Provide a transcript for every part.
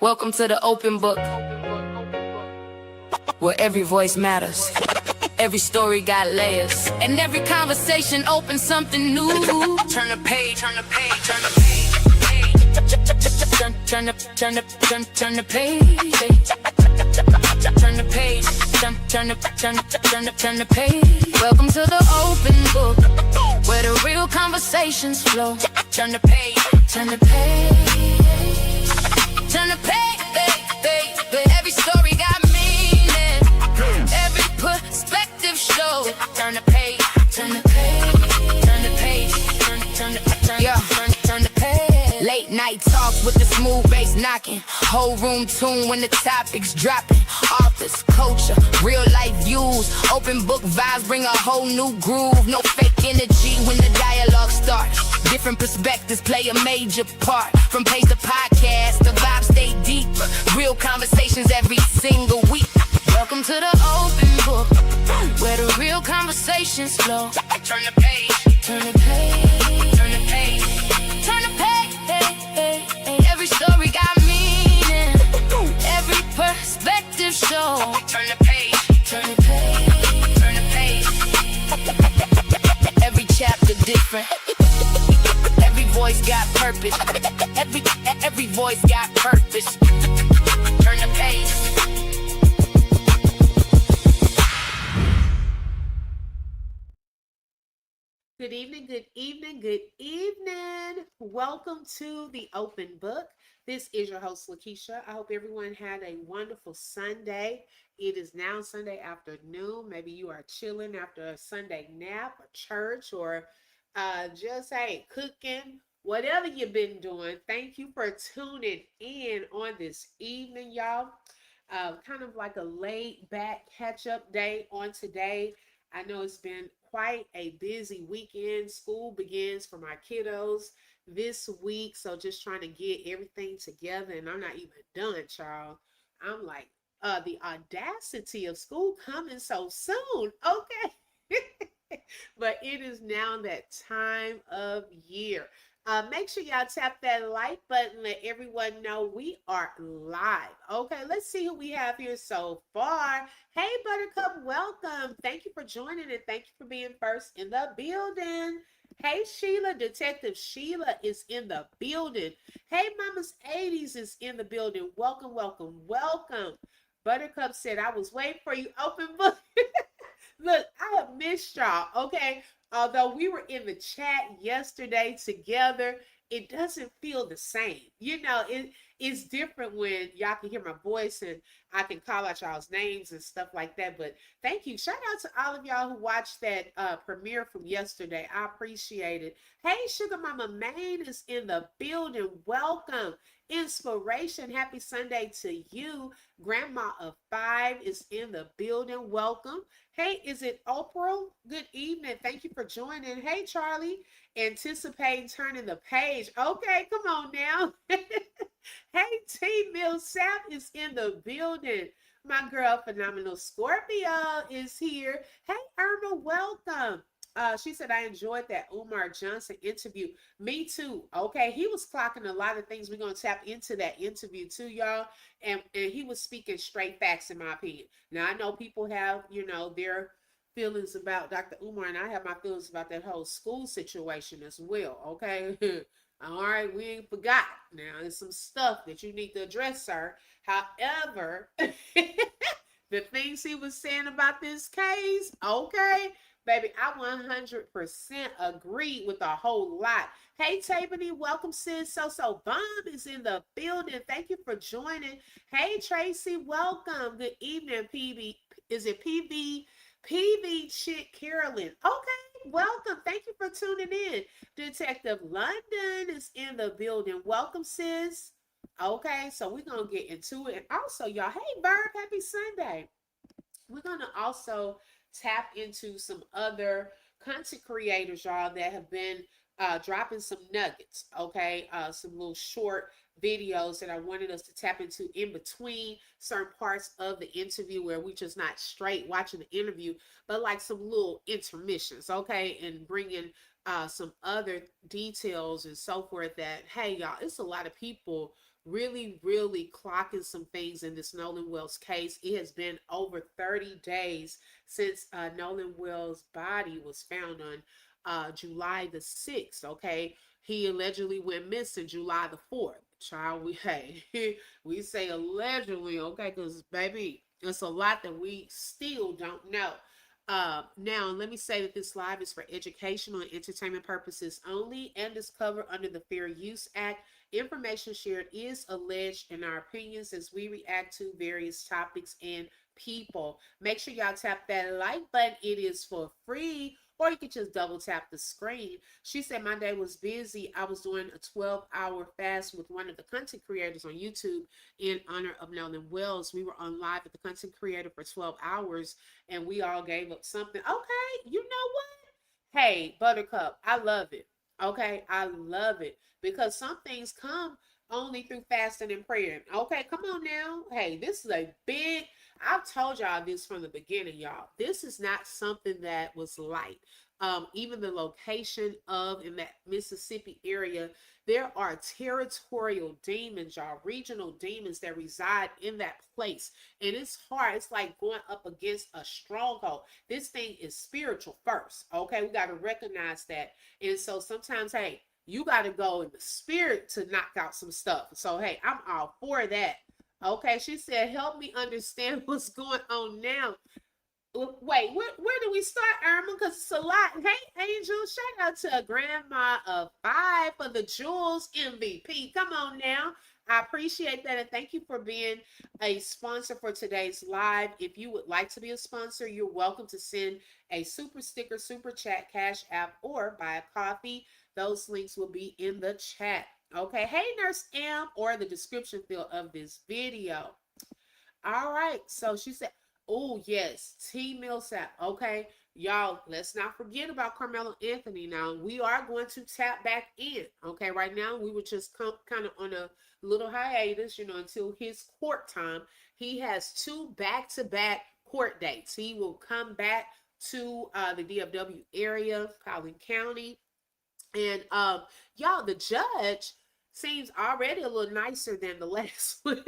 Welcome to the open book, where every voice matters. Every story got layers, and every conversation opens something new. Turn the page, turn the page, turn the page. Turn the page. Turn the page. Turn the page. Welcome to the open book, where the real conversations flow. Turn the page. Turn the page. Turn the page. Every story got meaning. Every perspective shows. Turn the page. Turn the page. Turn the page. Turn the page. Late night talks with the smooth bass knocking. Whole room tuned when the topics dropping. Authors, culture, real life views. Open book vibes bring a whole new groove. No fake energy when the dialogue starts. Different perspectives play a major part. From page to podcast, the vibes stay deeper. Real conversations every single week. Welcome to the open book, where the real conversations flow. Turn the page, turn the page, turn the page, turn the page. Every story got meaning. Every perspective show. Turn the page, turn the page, turn the page. Every chapter different. Every voice got purpose. Every voice got purpose. Turn the page. Good evening, good evening, good evening. Welcome to the Open Book. This is your host, Lakeisha. I hope everyone had a wonderful Sunday. It is now Sunday afternoon. Maybe you are chilling after a Sunday nap or church or just, cooking. Whatever you've been doing, thank you for tuning in on this evening, y'all. Kind of like a laid back catch up day on today. I know it's been quite a busy weekend. School begins for my kiddos this week, so just trying to get everything together, and I'm not even done, child. I'm like, the audacity of school coming so soon. Okay. But it is now that time of year. Make sure y'all tap that like button. Let everyone know we are live. Okay, let's see who we have here so far. Hey, Buttercup, welcome. Thank you for joining and thank you for being first in the building. Hey, Sheila, Detective Sheila is in the building. Hey, Mama's 80s is in the building. Welcome, welcome, welcome. Buttercup said, I was waiting for you. Open book. Look, I have missed y'all, okay? Although we were in the chat yesterday together, it doesn't feel the same. You know, it's different when y'all can hear my voice and I can call out y'all's names and stuff like that. But thank you. Shout out to all of y'all who watched that premiere from yesterday. I appreciate it. Hey, Sugar Mama Maine is in the building. Welcome. Inspiration. Happy Sunday to you. Grandma of 5 is in the building. Welcome. Hey, is it Oprah? Good evening. Thank you for joining. Hey, Charlie. Anticipating turning the page. Okay, come on now. Hey, T Millsap is in the building. My girl, Phenomenal Scorpio, is here. Hey, Irma, welcome. She said, I enjoyed that Umar Johnson interview. Me too. Okay, he was clocking a lot of things. We're going to tap into that interview too, y'all. And he was speaking straight facts, in my opinion. Now, I know people have, their feelings about Dr. Umar, and I have my feelings about that whole school situation as well, okay? All right, we ain't forgot. Now, there's some stuff that you need to address, sir. However, the things he was saying about this case, okay, baby, I 100% agree with a whole lot. Hey, Tabany, welcome, sis. So Bomb is in the building. Thank you for joining. Hey, Tracy, welcome. Good evening, PB. Is it PB? PV Chick Carolyn. Okay, welcome. Thank you for tuning in. Detective London is in the building. Welcome, sis. Okay, so we're going to get into it. And also, y'all, hey, Bird, happy Sunday. We're going to also tap into some other content creators, y'all, that have been dropping some nuggets, okay? Some little short videos that I wanted us to tap into in between certain parts of the interview where we just not straight watching the interview, but like some little intermissions, okay? And bringing some other details and so forth that, hey, y'all, it's a lot of people really clocking some things in this Nolan Wells case. It has been over 30 days since Nolan Wells' body was found on July the 6th. Okay, he allegedly went missing July the 4th. Child, we hey, we say allegedly, okay, because baby, it's a lot that we still don't know. Now, let me say that this live is for educational and entertainment purposes only and is covered under the Fair Use Act. Information shared is alleged in our opinions as we react to various topics and people. Make sure y'all tap that like button. It is for free. Or you could just double tap the screen. She said, my day was busy. I was doing a 12-hour fast with one of the content creators on YouTube in honor of Nolan Wells. We were on live with the content creator for 12 hours and we all gave up something. Okay, you know what? Hey, Buttercup, I love it. Okay, I love it because some things come only through fasting and prayer. Okay, come on now. Hey, this is a big, I've told y'all this from the beginning, y'all. This is not something that was light. Even the location of in that Mississippi area, there are territorial demons, y'all, regional demons that reside in that place. And it's hard. It's like going up against a stronghold. This thing is spiritual first. Okay, we got to recognize that. And so sometimes, hey, you got to go in the spirit to knock out some stuff. So, hey, I'm all for that. Okay, she said, help me understand what's going on now. Wait, where do we start, Irma? Because it's a lot. Hey, Angel, shout out to a grandma of 5 for the Jewels MVP. Come on now. I appreciate that. And thank you for being a sponsor for today's live. If you would like to be a sponsor, you're welcome to send a super sticker, super chat, cash app, or buy a coffee. Those links will be in the chat. Okay. Hey, Nurse M, or the description field of this video. All right. So she said, oh, yes, T Millsap. Okay. Y'all, let's not forget about Carmelo Anthony now. We are going to tap back in. Okay. Right now, we were just kind of on a little hiatus, until his court time. He has 2 back-to-back court dates. He will come back to the DFW area, Collin County. And y'all, the judge seems already a little nicer than the last one.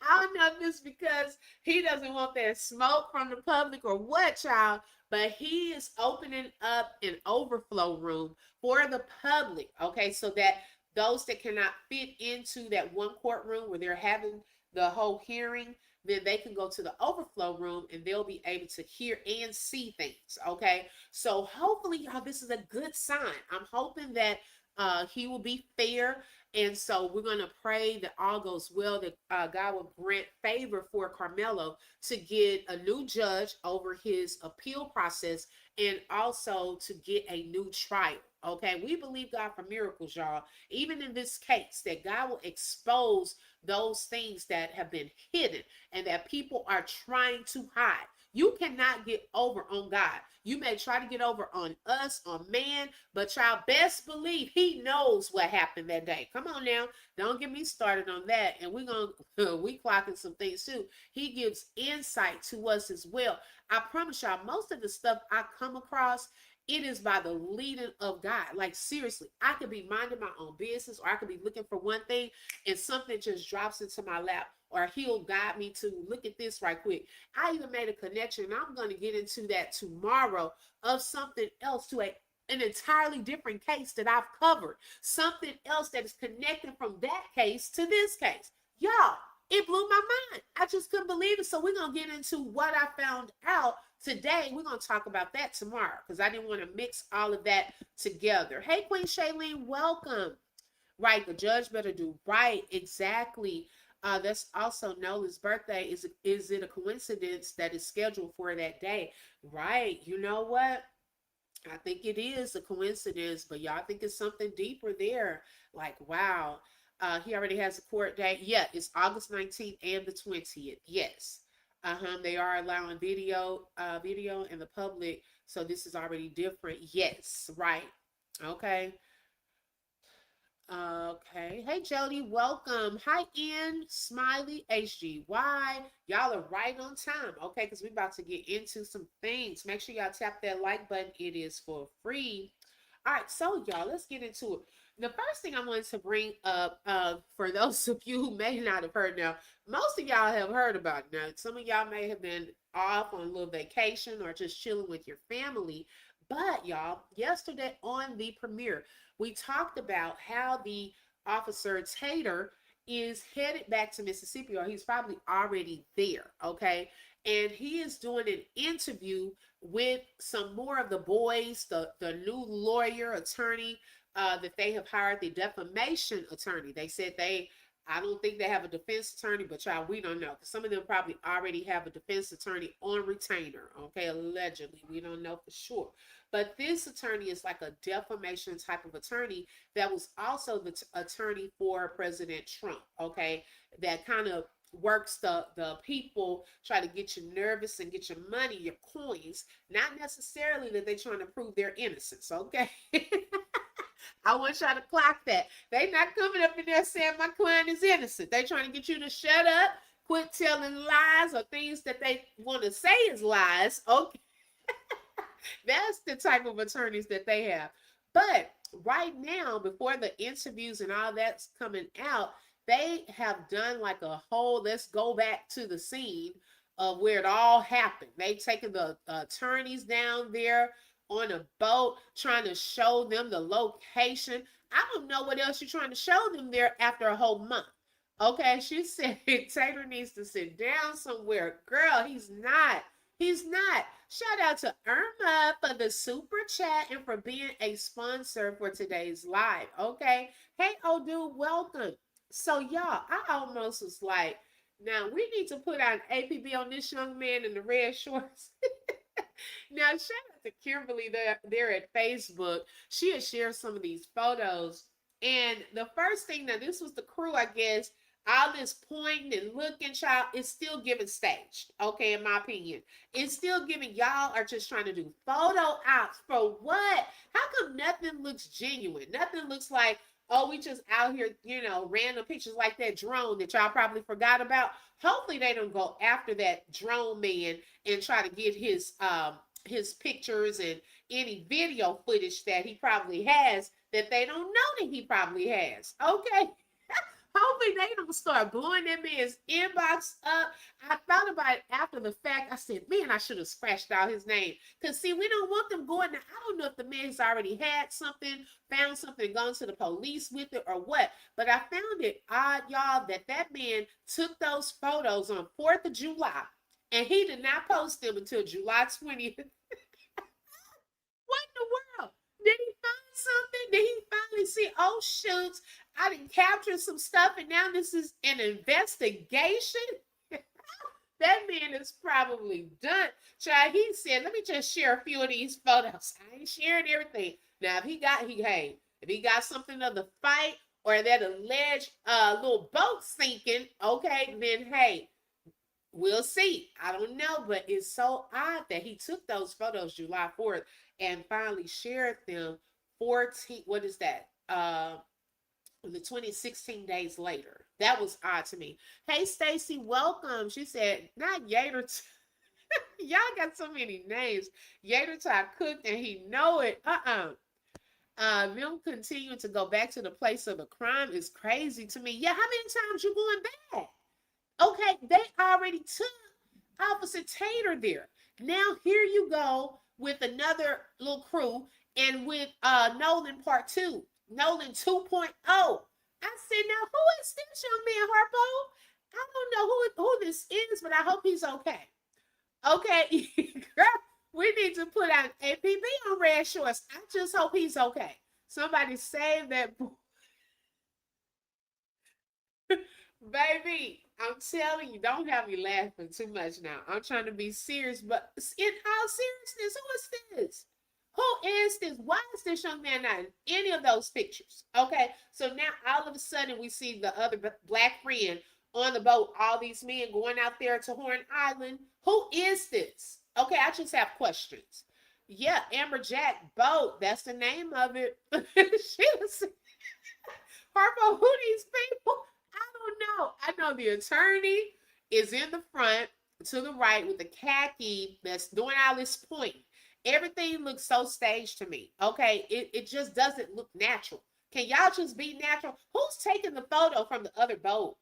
I don't know if it's because he doesn't want that smoke from the public or what, y'all, but he is opening up an overflow room for the public, okay, so that those that cannot fit into that one courtroom where they're having the whole hearing, then they can go to the overflow room and they'll be able to hear and see things, okay? So hopefully, y'all, this is a good sign. I'm hoping that he will be fair. And so we're going to pray that all goes well, that God will grant favor for Carmelo to get a new judge over his appeal process and also to get a new trial. Okay, we believe God for miracles, y'all. Even in this case, that God will expose those things that have been hidden and that people are trying to hide. You cannot get over on God. You may try to get over on us, on man, but y'all best believe he knows what happened that day. Come on now. Don't get me started on that. And we clocking some things too. He gives insight to us as well. I promise y'all, most of the stuff I come across, it is by the leading of God. Like seriously, I could be minding my own business or I could be looking for one thing and something just drops into my lap or he'll guide me to look at this right quick. I even made a connection and I'm going to get into that tomorrow of something else to an entirely different case that I've covered. Something else that is connected from that case to this case. Y'all, it blew my mind. I just couldn't believe it. So we're going to get into what I found out today. We're going to talk about that tomorrow because I didn't want to mix all of that together. Hey, Queen Shailene, welcome. Right, the judge better do right. Exactly. That's also Nolan's birthday. Is it a coincidence that is scheduled for that day? Right. You know what? I think it is a coincidence, but y'all think it's something deeper there. Like, wow. He already has a court date. Yeah, it's August 19th and the 20th. Yes. They are allowing video in the public. So this is already different. Yes, right. Okay. Okay. Hey, Jody, welcome. Hi, Ian, Smiley, HGY. Y'all are right on time, okay? Because we're about to get into some things. Make sure y'all tap that like button. It is for free. All right, so y'all, let's get into it. The first thing I wanted to bring up, for those of you who may not have heard now, most of y'all have heard about it. Now, some of y'all may have been off on a little vacation or just chilling with your family. But y'all, yesterday on the premiere, we talked about how the officer Tater is headed back to Mississippi, or he's probably already there. Okay. And he is doing an interview with some more of the boys, the new lawyer, attorney that they have hired, the defamation attorney. They said I don't think they have a defense attorney, but y'all, we don't know. Because some of them probably already have a defense attorney on retainer, okay, allegedly. We don't know for sure. But this attorney is like a defamation type of attorney that was also the attorney for President Trump, okay, that kind of works the people, try to get you nervous and get your money, your coins, not necessarily that they're trying to prove their innocence, okay? I want y'all to clock that. They not coming up in there saying my client is innocent. They trying to get you to shut up, quit telling lies or things that they want to say is lies. Okay. That's the type of attorneys that they have. But right now, before the interviews and all that's coming out, they have done like a whole, let's go back to the scene of where it all happened. They've taken the attorneys down there on a boat, trying to show them the location. I don't know what else you're trying to show them there after a whole month. Okay, she said Taylor needs to sit down somewhere. Girl, he's not. He's not. Shout out to Irma for the super chat and for being a sponsor for today's live. Okay. Hey, oh dude, welcome. So y'all, I almost was like, now we need to put out an APB on this young man in the red shorts. Now, shout out to Kimberly there at Facebook. She had shared some of these photos. And the first thing, now this was the crew, I guess, all this pointing and looking, child, it's still giving staged. Okay, in my opinion. It's still giving, y'all are just trying to do photo ops for what? How come nothing looks genuine? Nothing looks like, oh, we just out here, random pictures like that drone that y'all probably forgot about. Hopefully they don't go after that drone man and try to get his pictures and any video footage that he probably has that they don't know that he probably has. Okay. Hopefully they don't start blowing that man's inbox up. I thought about it after the fact. I said, man, I should have scratched out his name. Because, see, we don't want them going. Now, I don't know if the man's already had something, found something, gone to the police with it or what. But I found it odd, y'all, that man took those photos on 4th of July. And he did not post them until July 20th. What in the world? Did he find something? Did he finally see, oh, shoot, I didn't capture some stuff and now this is an investigation? That man is probably done. Child, he said, let me just share a few of these photos. I ain't sharing everything. Now, if he got something of the fight or that alleged little boat sinking, okay, then hey, we'll see. I don't know, but it's so odd that he took those photos July 4th and finally shared them 14, what is that? The 2016 days later. That was odd to me. Hey, Stacy, welcome. She said, not Yater. Y'all got so many names. Yater cooked and he know it. Them continuing to go back to the place of the crime is crazy to me. Yeah, how many times you going back? Okay, they already took Officer Tater there. Now here you go with another little crew and with Nolan Part 2. Nolan 2.0. I said, now who is this young man, Harpo? I don't know who this is, but I hope he's okay. Okay, girl, we need to put out an APB on red shorts. I just hope he's okay. Somebody save that boy. Baby, I'm telling you, don't have me laughing too much now. I'm trying to be serious, but in all seriousness, who is this? Who is this? Why is this young man not in any of those pictures? Okay, so now all of a sudden we see the other black friend on the boat, all these men going out there to Horn Island. Who is this? Okay, I just have questions. Yeah, Amber Jack boat, that's the name of it. She was Harpo, who these people? I don't know. I know the attorney is in the front to the right with the khaki that's doing all this pointing. Everything looks so staged to me. Okay, it just doesn't look natural. Can y'all just be natural? Who's taking the photo from the other boat?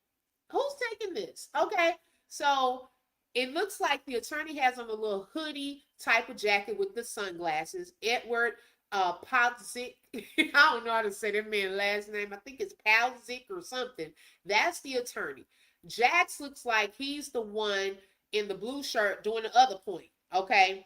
Who's taking this? Okay. So it looks like the attorney has on a little hoodie type of jacket with the sunglasses. Edward Podzik. I don't know how to say that man's last name. I think it's Podzik or something. That's the attorney. Jax looks like he's the one in the blue shirt doing the other point. Okay.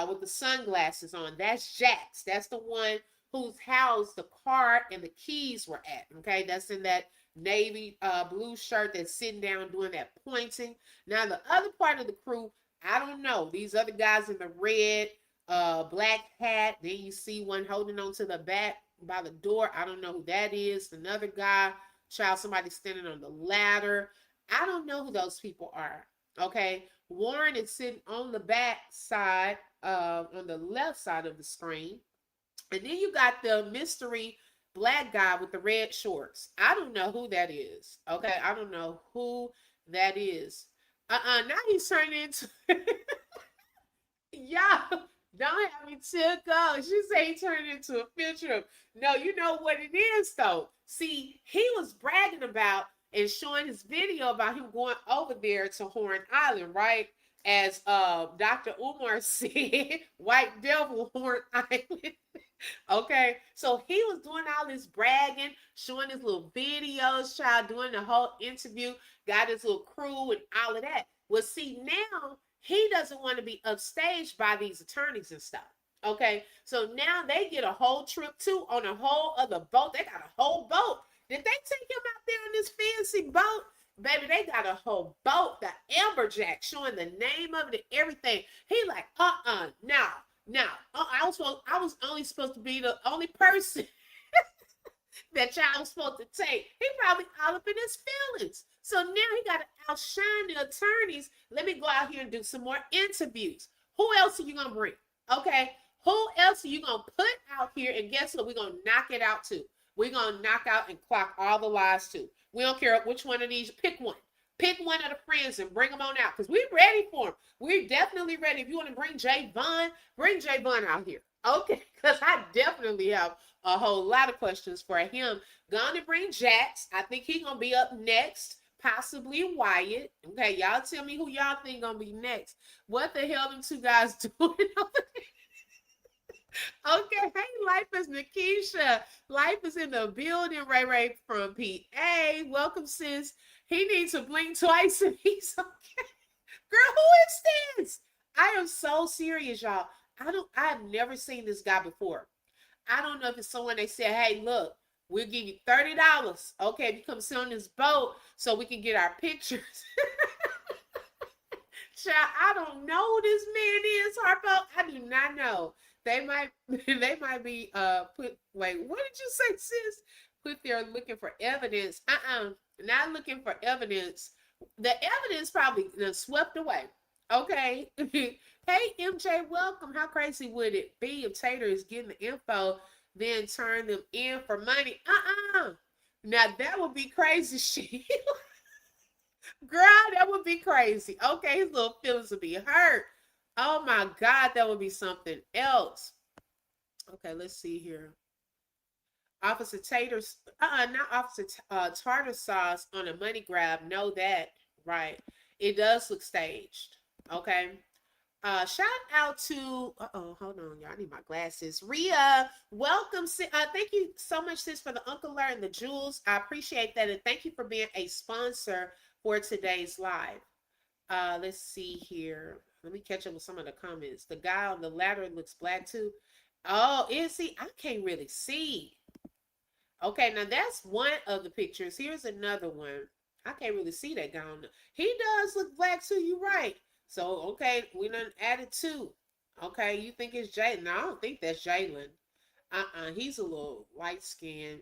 With the sunglasses on. That's Jax. That's the one whose house the car and the keys were at. Okay. That's in that navy blue shirt that's sitting down doing that pointing. Now the other part of the crew, I don't know. These other guys in the red black hat. Then you see one holding on to the back by the door. I don't know who that is. Another guy, somebody standing on the ladder. I don't know who those people are. Okay. Warren is sitting on the back side, on the left side of the screen. And then you got the mystery black guy with the red shorts. I don't know who that is. Okay, I don't know who that is. Now he's turning into y'all don't have me took off. She said he turned into a picture of no, you know what it is though. See, he was bragging about and showing his video about him going over there to Horn Island, right? As Dr. Umar said, White Devil Horn Island. Okay, so he was doing all this bragging, showing his little videos, child, doing the whole interview, got his little crew and all of that. Well, see, now he doesn't want to be upstaged by these attorneys and stuff. Okay, so now they get a whole trip too on a whole other boat. They got a whole boat. Did they take him out there on this fancy boat? Baby, they got a whole boat, the Amberjack, showing the name of it and everything. He like, no. I was only supposed to be the only person that y'all was supposed to take. He probably all up in his feelings. So now he got to outshine the attorneys. Let me go out here and do some more interviews. Who else are you going to bring? Okay. Who else are you going to put out here? And guess what? We're going to knock it out too. We're going to knock out and clock all the lies too. We don't care which one of these. Pick one. Pick one of the friends and bring them on out because we're ready for them. We're definitely ready. If you want to bring Jay Vaughn, bring Jay Vaughn out here. Okay, because I definitely have a whole lot of questions for him. Gonna bring Jax. I think he's going to be up next. Possibly Wyatt. Okay, y'all tell me who y'all think going to be next. What the hell them two guys doing over there? Okay, hey, Life is Nikisha. Life is in the building. Ray from PA. Welcome, sis. He needs to blink twice and he's okay. Girl, who is this? I am so serious, y'all. I have never seen this guy before. I don't know if it's someone they said, hey, look, we'll give you $30. Okay, if you come sit on this boat so we can get our pictures. Child, I don't know who this man is, Harpo. I do not know. They might be what did you say, sis? Put there looking for evidence. Not looking for evidence. The evidence probably swept away. Okay. Hey MJ, welcome. How crazy would it be if Tater is getting the info, then turn them in for money? Now that would be crazy shit. Girl, that would be crazy. Okay, his little feelings would be hurt. Oh my God, that would be something else. Okay, let's see here. Officer Tater's, not Officer Tartar Sauce on a money grab. Know that, right? It does look staged. Okay. Shout out to, hold on, y'all. I need my glasses. Rhea, welcome. Thank you so much, sis, for the Uncle Larry and the jewels. I appreciate that. And thank you for being a sponsor for today's live. Let's see here. Let me catch up with some of the comments. The guy on the ladder looks black too. Oh, is he? I can't really see. Okay, now that's one of the pictures. Here's another one. I can't really see that guy on the. He does look black too. You're right. So, okay, we done added two. Okay, you think it's Jalen? No, I don't think that's Jalen. He's a little light skinned.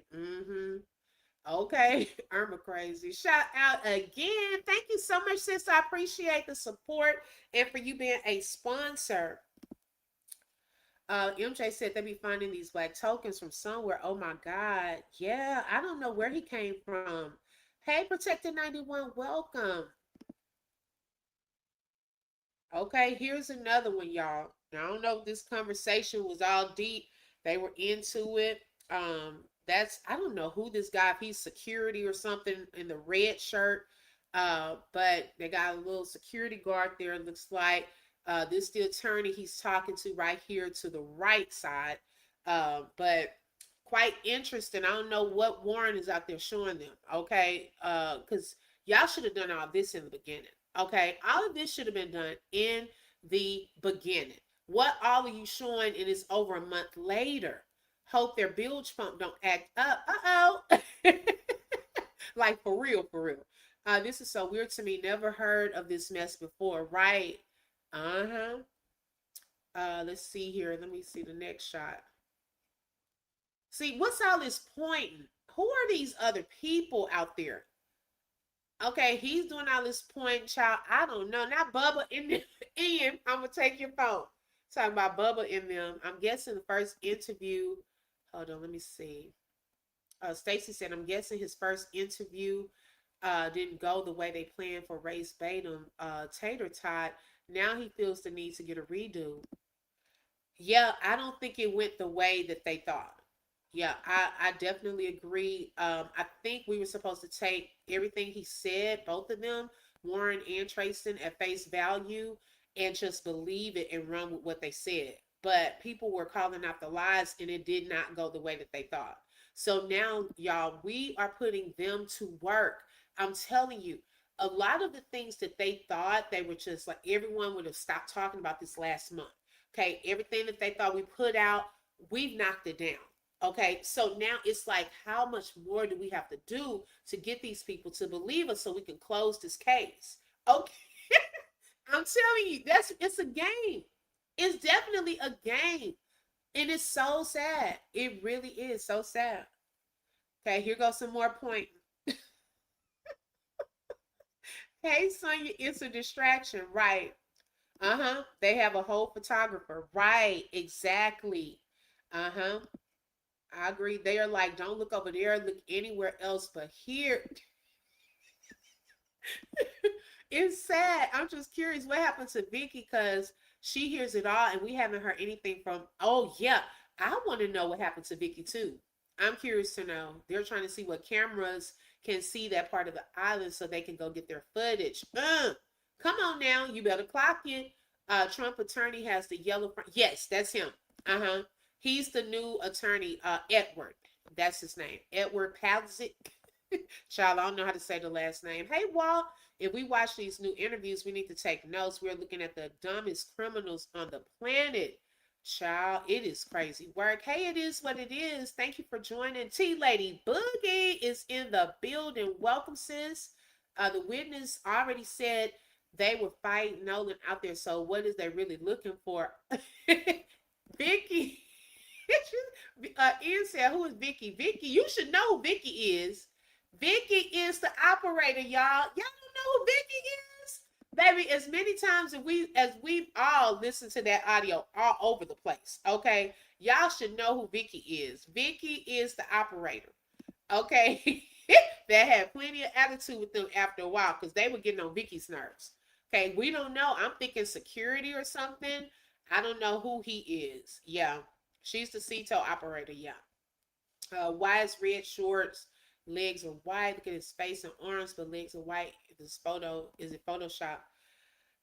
Okay, Irma crazy. Shout out again. Thank you so much, sis. I appreciate the support and for you being a sponsor. MJ said they be finding these black tokens from somewhere. Oh my God. Yeah, I don't know where he came from. Hey, Protected 91, welcome. Okay, here's another one, y'all. Now, I don't know if this conversation was all deep. They were into it. I don't know who this guy, if he's security or something in the red shirt. But they got a little security guard there, it looks like. This the attorney he's talking to right here to the right side. But quite interesting. I don't know what Warren is out there showing them. Okay. Because y'all should have done all this in the beginning. Okay. All of this should have been done in the beginning. What all are you showing and it's over a month later? Hope their bilge pump don't act up. Uh-oh. Like for real, for real. This is so weird to me. Never heard of this mess before, right? Uh-huh. Let's see here. Let me see the next shot. See, what's all this pointing? Who are these other people out there? Okay, he's doing all this pointing, child. I don't know. Not Bubba in them. Ian, I'm gonna take your phone. Talking about Bubba in them. I'm guessing the first interview. Hold on, let me see. Stacy said, I'm guessing his first interview didn't go the way they planned for Race Batum, Tater Tot. Now he feels the need to get a redo. Yeah, I don't think it went the way that they thought. Yeah, I definitely agree. I think we were supposed to take everything he said, both of them, Warren and Trayson, at face value and just believe it and run with what they said. But people were calling out the lies and it did not go the way that they thought. So now, y'all, we are putting them to work. I'm telling you, a lot of the things that they thought they were just like everyone would have stopped talking about this last month. Okay, everything that they thought we put out, we've knocked it down. Okay, so now it's like, how much more do we have to do to get these people to believe us so we can close this case? Okay, I'm telling you, it's a game. It's definitely a game, and it's so sad. It really is so sad. Okay, here goes some more point. Hey, Sonya, it's a distraction, right? Uh-huh. They have a whole photographer. Right. Exactly. Uh-huh. I agree. They are like, don't look over there, look anywhere else but here. It's sad. I'm just curious what happened to Vicky because she hears it all and we haven't heard anything from. Oh, yeah. I want to know what happened to Vicky too. I'm curious to know. They're trying to see what cameras can see that part of the island so they can go get their footage. Come on now. You better clock it. Trump attorney has the yellow front. Yes, that's him. Uh-huh. He's the new attorney, Edward. That's his name. Edward Palzic. Child, I don't know how to say the last name. Hey, Walt, if we watch these new interviews, we need to take notes. We're looking at the dumbest criminals on the planet. Child, it is crazy work. Hey, it is what it is. Thank you for joining. T Lady Boogie is in the building. Welcome, sis. The witness already said they were fighting Nolan out there. So what is they really looking for? Vicky. Ian said, who is Vicky? Vicky, you should know who Vicky is. Vicky is the operator, y'all. Y'all don't know who Vicky is? Baby, as many times as we've all listened to that audio all over the place. Okay. Y'all should know who Vicky is. Vicky is the operator. Okay. That had plenty of attitude with them after a while because they were getting on Vicky's nerves. Okay, we don't know. I'm thinking security or something. I don't know who he is. Yeah. She's the CETO operator. Yeah. Why is red shorts? Legs are white. Look at his face and arms, but legs are white. This photo, is it Photoshop?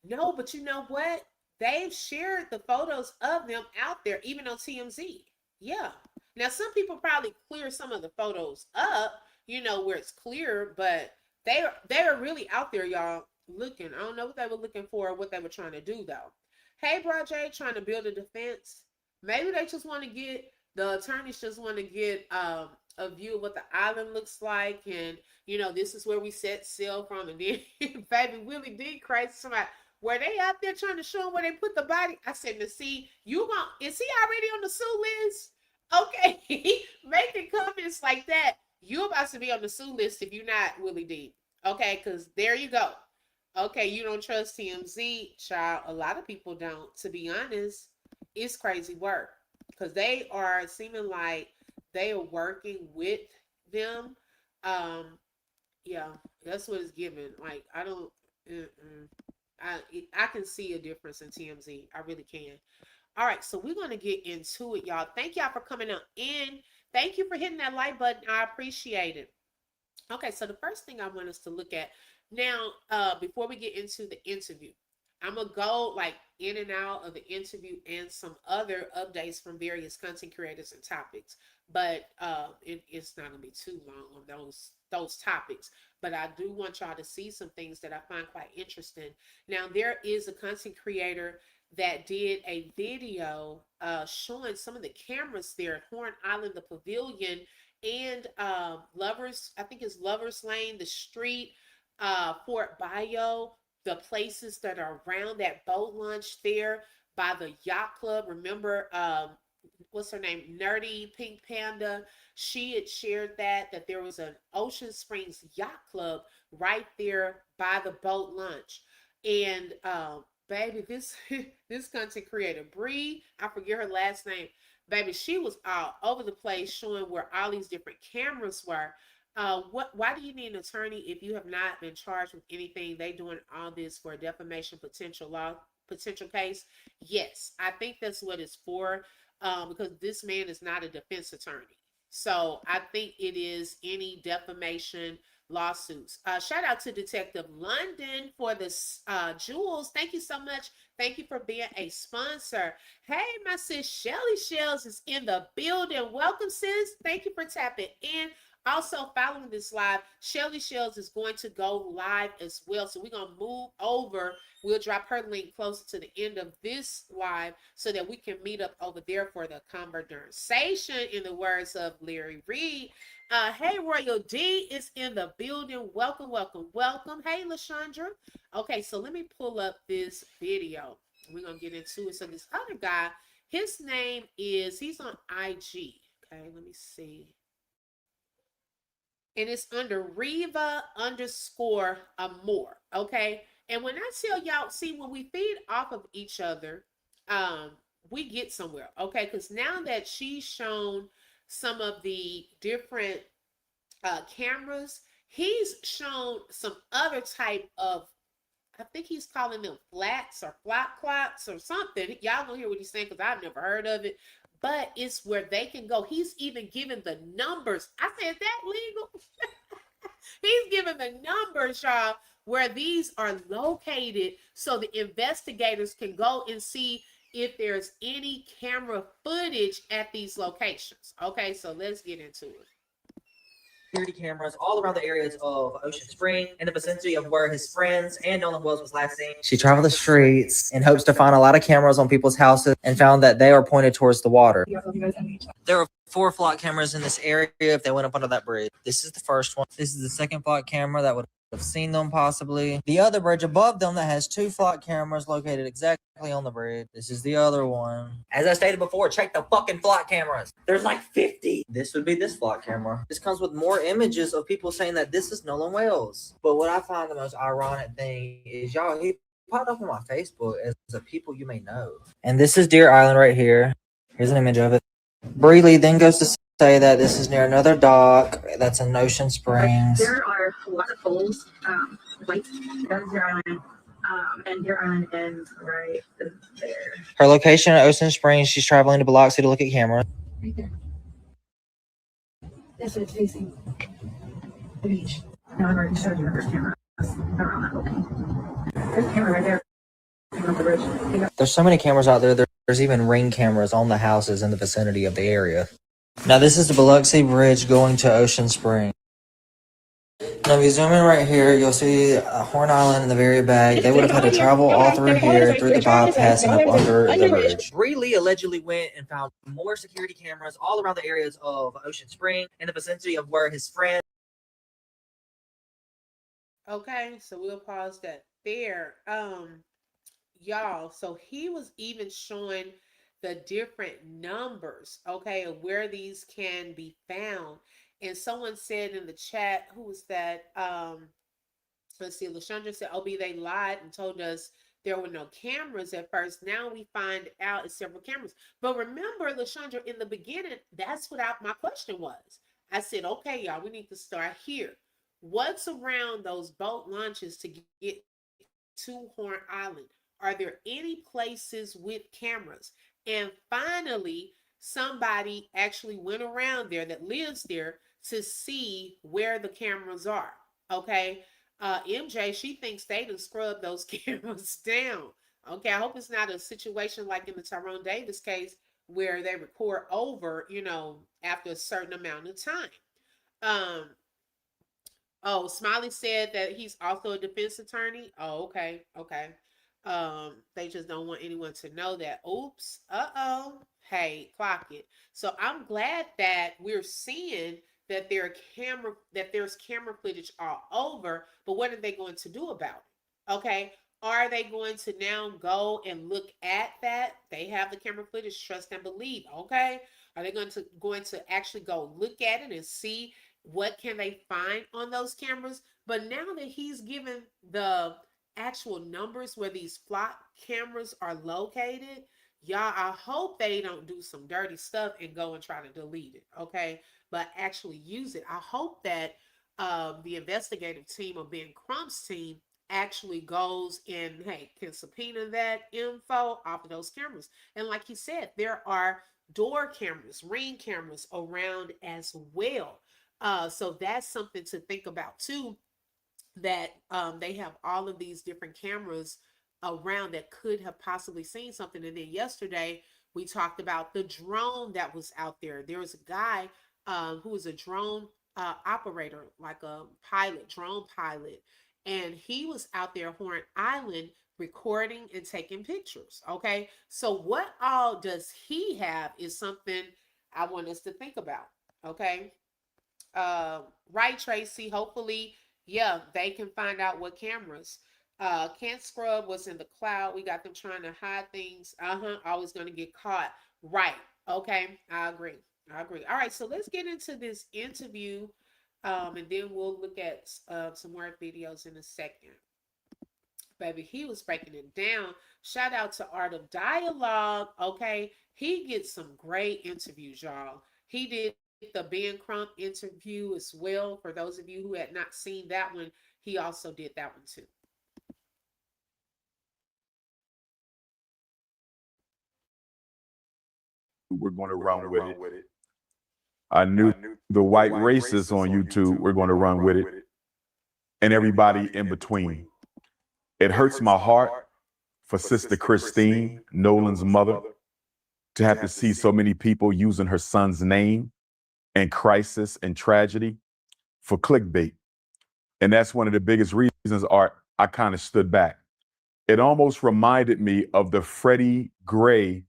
No, but you know what? They've shared the photos of them out there, even on TMZ. Yeah. Now, some people probably clear some of the photos up, where it's clear, but they are really out there, y'all, looking. I don't know what they were looking for or what they were trying to do, though. Hey, Bro J, trying to build a defense. Maybe they just want to get, the attorneys just want to get a view of what the island looks like. And, this is where we set sail from. And then, baby, Willie D, crazy. Somebody, were they out there trying to show them where they put the body? I said, now see, is he already on the sue list? Okay, making comments like that, you're about to be on the sue list if you're not Willie D. Okay, because there you go. Okay, you don't trust TMZ, child. A lot of people don't, to be honest. It's crazy work because they are seeming like they are working with them. Yeah, that's what it's given. Like, I don't, I can see a difference in TMZ. I really can. All right, so we're going to get into it, y'all. Thank y'all for coming on in. Thank you for hitting that like button. I appreciate it. Okay, so the first thing I want us to look at now, before we get into the interview, I'm gonna go like in and out of the interview and some other updates from various content creators and topics. But it's not gonna be too long on those topics. But I do want y'all to see some things that I find quite interesting. Now, there is a content creator that did a video showing some of the cameras there at Horn Island, the pavilion, and Lovers, I think it's Lovers Lane, the street, Fort Bio, the places that are around that boat launch there by the yacht club. Remember, what's her name? Nerdy Pink Panda. She had shared that there was an Ocean Springs yacht club right there by the boat launch. And baby, this this content creator, Bree, I forget her last name. Baby, she was all over the place showing where all these different cameras were. Why do you need an attorney if you have not been charged with anything? They doing all this for a defamation potential case. Yes, I think that's what it's for. Because this man is not a defense attorney. So I think it is any defamation lawsuits. Shout out to Detective London for the jewels. Thank you so much. Thank you for being a sponsor. Hey, my sis Shelly Shells is in the building. Welcome, sis. Thank you for tapping in. Also, following this live, Shelly Shells is going to go live as well. So we're going to move over. We'll drop her link closer to the end of this live so that we can meet up over there for the conversation, in the words of Larry Reed. Hey, Royal D is in the building. Welcome, welcome, welcome. Hey, LaShondra. Okay, so let me pull up this video. We're going to get into it. So this other guy, his name is, he's on IG. Okay, let me see. And it's under Riva _ Amor. Okay. And when I tell y'all, see, when we feed off of each other, we get somewhere. Okay. Because now that she's shown some of the different cameras, he's shown some other type of, I think he's calling them flats or flat clots or something. Y'all gonna hear what he's saying because I've never heard of it. But it's where they can go. He's even given the numbers. I said, is that legal? He's given the numbers, y'all, where these are located so the investigators can go and see if there's any camera footage at these locations. Okay, so let's get into it. Security cameras all around the areas of Ocean Spring in the vicinity of where his friends and Nolan was last seen. She traveled the streets in hopes to find a lot of cameras on people's houses and found that they are pointed towards the water. There were 4 flock cameras in this area if they went up under that bridge. This is the first one. This is the second flock camera that would have seen them possibly. The other bridge above them that has 2 flock cameras located exactly on the bridge. This is the other one. As I stated before, check the fucking flock cameras. There's like 50. This would be this flock camera. This comes with more images of people saying that this is Nolan Wales. But what I find the most ironic thing is, y'all, he popped up on my Facebook as a people you may know. And this is Deer Island right here. Here's an image of it. Breeley then goes to say that this is near another dock that's in Ocean Springs. There are lots of holes, like that's Deer Island, and Deer Island ends right there. Her location at Ocean Springs, she's traveling to Biloxi to look at cameras. Right there. That's what it's facing. The beach. Now I've already showed you that there's cameras around that building. There's a camera right there. On the bridge. There's so many cameras out there. There's even ring cameras on the houses in the vicinity of the area. Now this is the Biloxi Bridge going to Ocean Springs. Now if you zoom in right here, you'll see Horn Island in the very back. They would have had to travel all through here, through the bypass and up under the bridge. Breeley allegedly went and found more security cameras all around the areas of Ocean Spring in the vicinity of where his friend. Okay, so we'll pause that there. Y'all, so he was even showing the different numbers, okay, of where these can be found. And someone said in the chat, who was that? Let's see, LaShondra said, "Oh, they lied and told us there were no cameras at first. Now we find out it's several cameras." But remember, LaShondra, in the beginning, that's what my question was. I said, okay, y'all, we need to start here. What's around those boat launches to get to Horn Island? Are there any places with cameras? And finally, somebody actually went around there that lives there to see where the cameras are. Okay. MJ, she thinks they done scrubbed those cameras down. Okay. I hope it's not a situation like in the Tyrone Davis case where they record over, after a certain amount of time. Um, Oh, Smiley said that he's also a defense attorney. Oh, okay, okay. They just don't want anyone to know that. Oops. Uh-oh. Hey, clock it. So I'm glad that we're seeing that there's camera footage all over, but what are they going to do about it? Okay. Are they going to now go and look at that? They have the camera footage, trust and believe. Okay. Are they going to actually go look at it and see what can they find on those cameras? But now that he's given the actual numbers where these flock cameras are located, y'all, I hope they don't do some dirty stuff and go and try to delete it, okay? But actually use it. I hope that the investigative team of Ben Crump's team actually goes and, hey, can subpoena that info off of those cameras. And like he said, there are door cameras, ring cameras around as well. So that's something to think about too, that they have all of these different cameras around that could have possibly seen something. And then yesterday we talked about the drone that was out there. There was a guy who was a drone operator, like a drone pilot, and he was out there Horn Island recording and taking pictures. Okay, so what all does he have is something I want us to think about. Okay. Right, Tracy. Hopefully, yeah, they can find out what cameras. Can't scrub was in the cloud. We got them trying to hide things. Always going to get caught. Right. Okay. I agree. I agree. All right. So let's get into this interview. And then we'll look at some more videos in a second. Baby, he was breaking it down. Shout out to Art of Dialogue. Okay. He gets some great interviews, y'all. He did the Ben Crump interview as well. For those of you who had not seen that one, he also did that one too. We're going to run with it. I knew the white racists on YouTube were going to run with it, and everybody in between. It hurts my heart for Sister Christine, Nolan's mother, to have to see so many people using her son's name and crisis and tragedy for clickbait. And that's one of the biggest reasons, Art, I kind of stood back. It almost reminded me of the Freddie Gray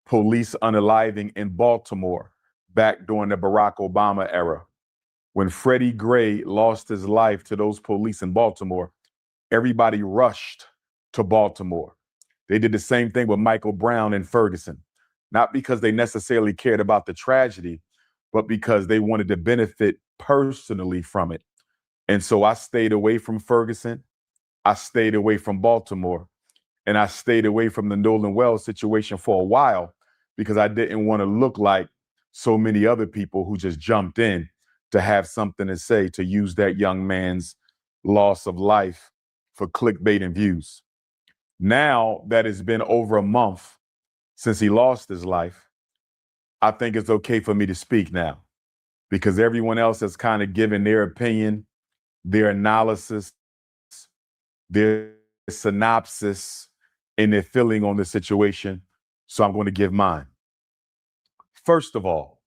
police unaliving in Baltimore back during the Barack Obama era. When Freddie Gray lost his life to those police in Baltimore, everybody rushed to Baltimore. They did the same thing with Michael Brown in Ferguson, not because they necessarily cared about the tragedy, but because they wanted to benefit personally from it. And so I stayed away from Ferguson. I stayed away from Baltimore. And I stayed away from the Nolan Wells situation for a while because I didn't want to look like so many other people who just jumped in to have something to say, to use that young man's loss of life for clickbait and views. Now that it's been over a month since he lost his life, I think it's okay for me to speak now because everyone else has kind of given their opinion, their analysis, their synopsis, and their feeling on the situation. So I'm going to give mine. First of all,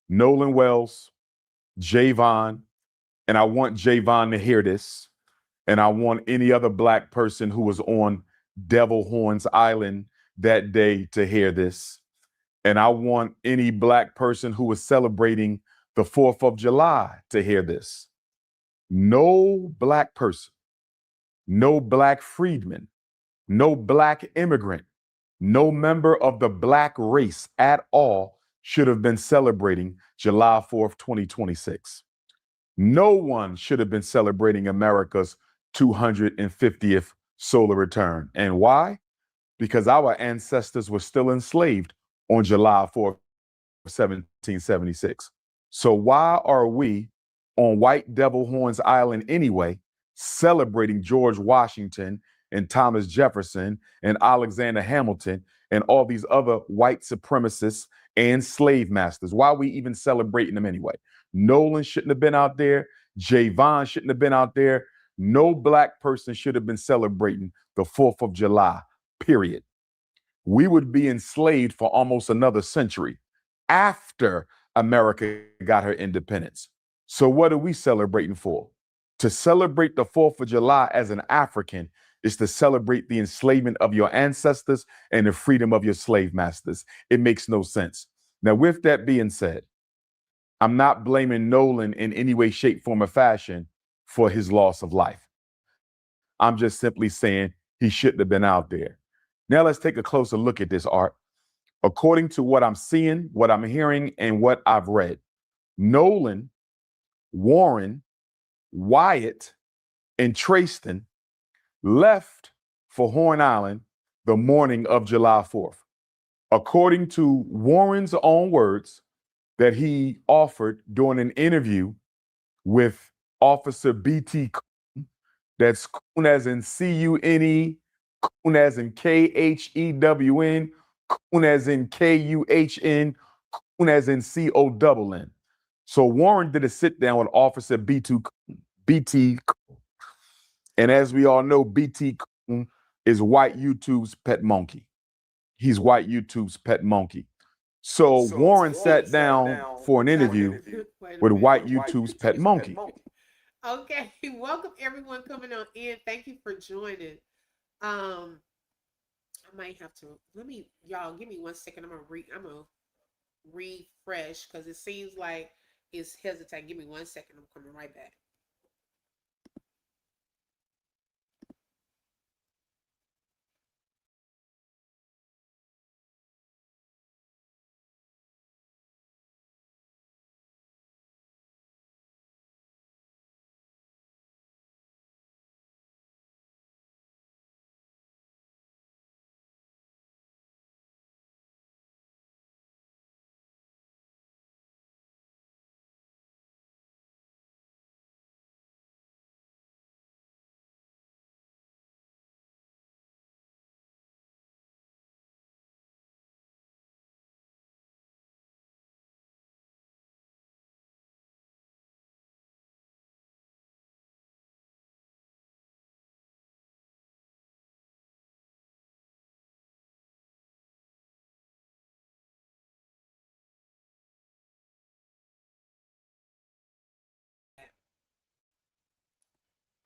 Nolan Wells, Javon, and I want Javon to hear this, and I want any other Black person who was on Devil Horns Island that day to hear this. And I want any Black person who was celebrating the 4th of July to hear this. No Black person, no Black freedman, no Black immigrant, no member of the Black race at all should have been celebrating July 4th, 2026. No one should have been celebrating America's 250th solar return. And why? Because our ancestors were still enslaved on July 4th, 1776. So why are we on White Devil Horns Island anyway, celebrating George Washington and Thomas Jefferson and Alexander Hamilton and all these other white supremacists and slave masters. Why are we even celebrating them anyway? Nolan shouldn't have been out there. Javon shouldn't have been out there. No black person should have been celebrating the 4th of July, period. We would be enslaved for almost another century after America got her independence. So what are we celebrating for? To celebrate the 4th of July as an African is to celebrate the enslavement of your ancestors and the freedom of your slave masters. It makes no sense. Now, with that being said, I'm not blaming Nolan in any way, shape, form, or fashion for his loss of life. I'm just simply saying he shouldn't have been out there. Now let's take a closer look at this, Art. According to what I'm seeing, what I'm hearing, and what I've read, Nolan, Warren, Wyatt, and Trayston left for Horn Island the morning of July 4th. According to Warren's own words that he offered during an interview with Officer B.T. Coon, that's Coon as in C-U-N-E, Coon as in K-H-E-W-N, Coon as in K-U-H-N, Coon as in C-O-N-N. So Warren did a sit down with Officer B.T. Coon. And as we all know, B.T. Coon is white YouTube's pet monkey. He's white YouTube's pet monkey. So Warren sat down for an interview with white YouTube's pet monkey. Okay, welcome everyone coming on in. Thank you for joining. I might have to y'all give me 1 second. I'm gonna refresh because it seems like it's hesitating. Give me 1 second. I'm coming right back.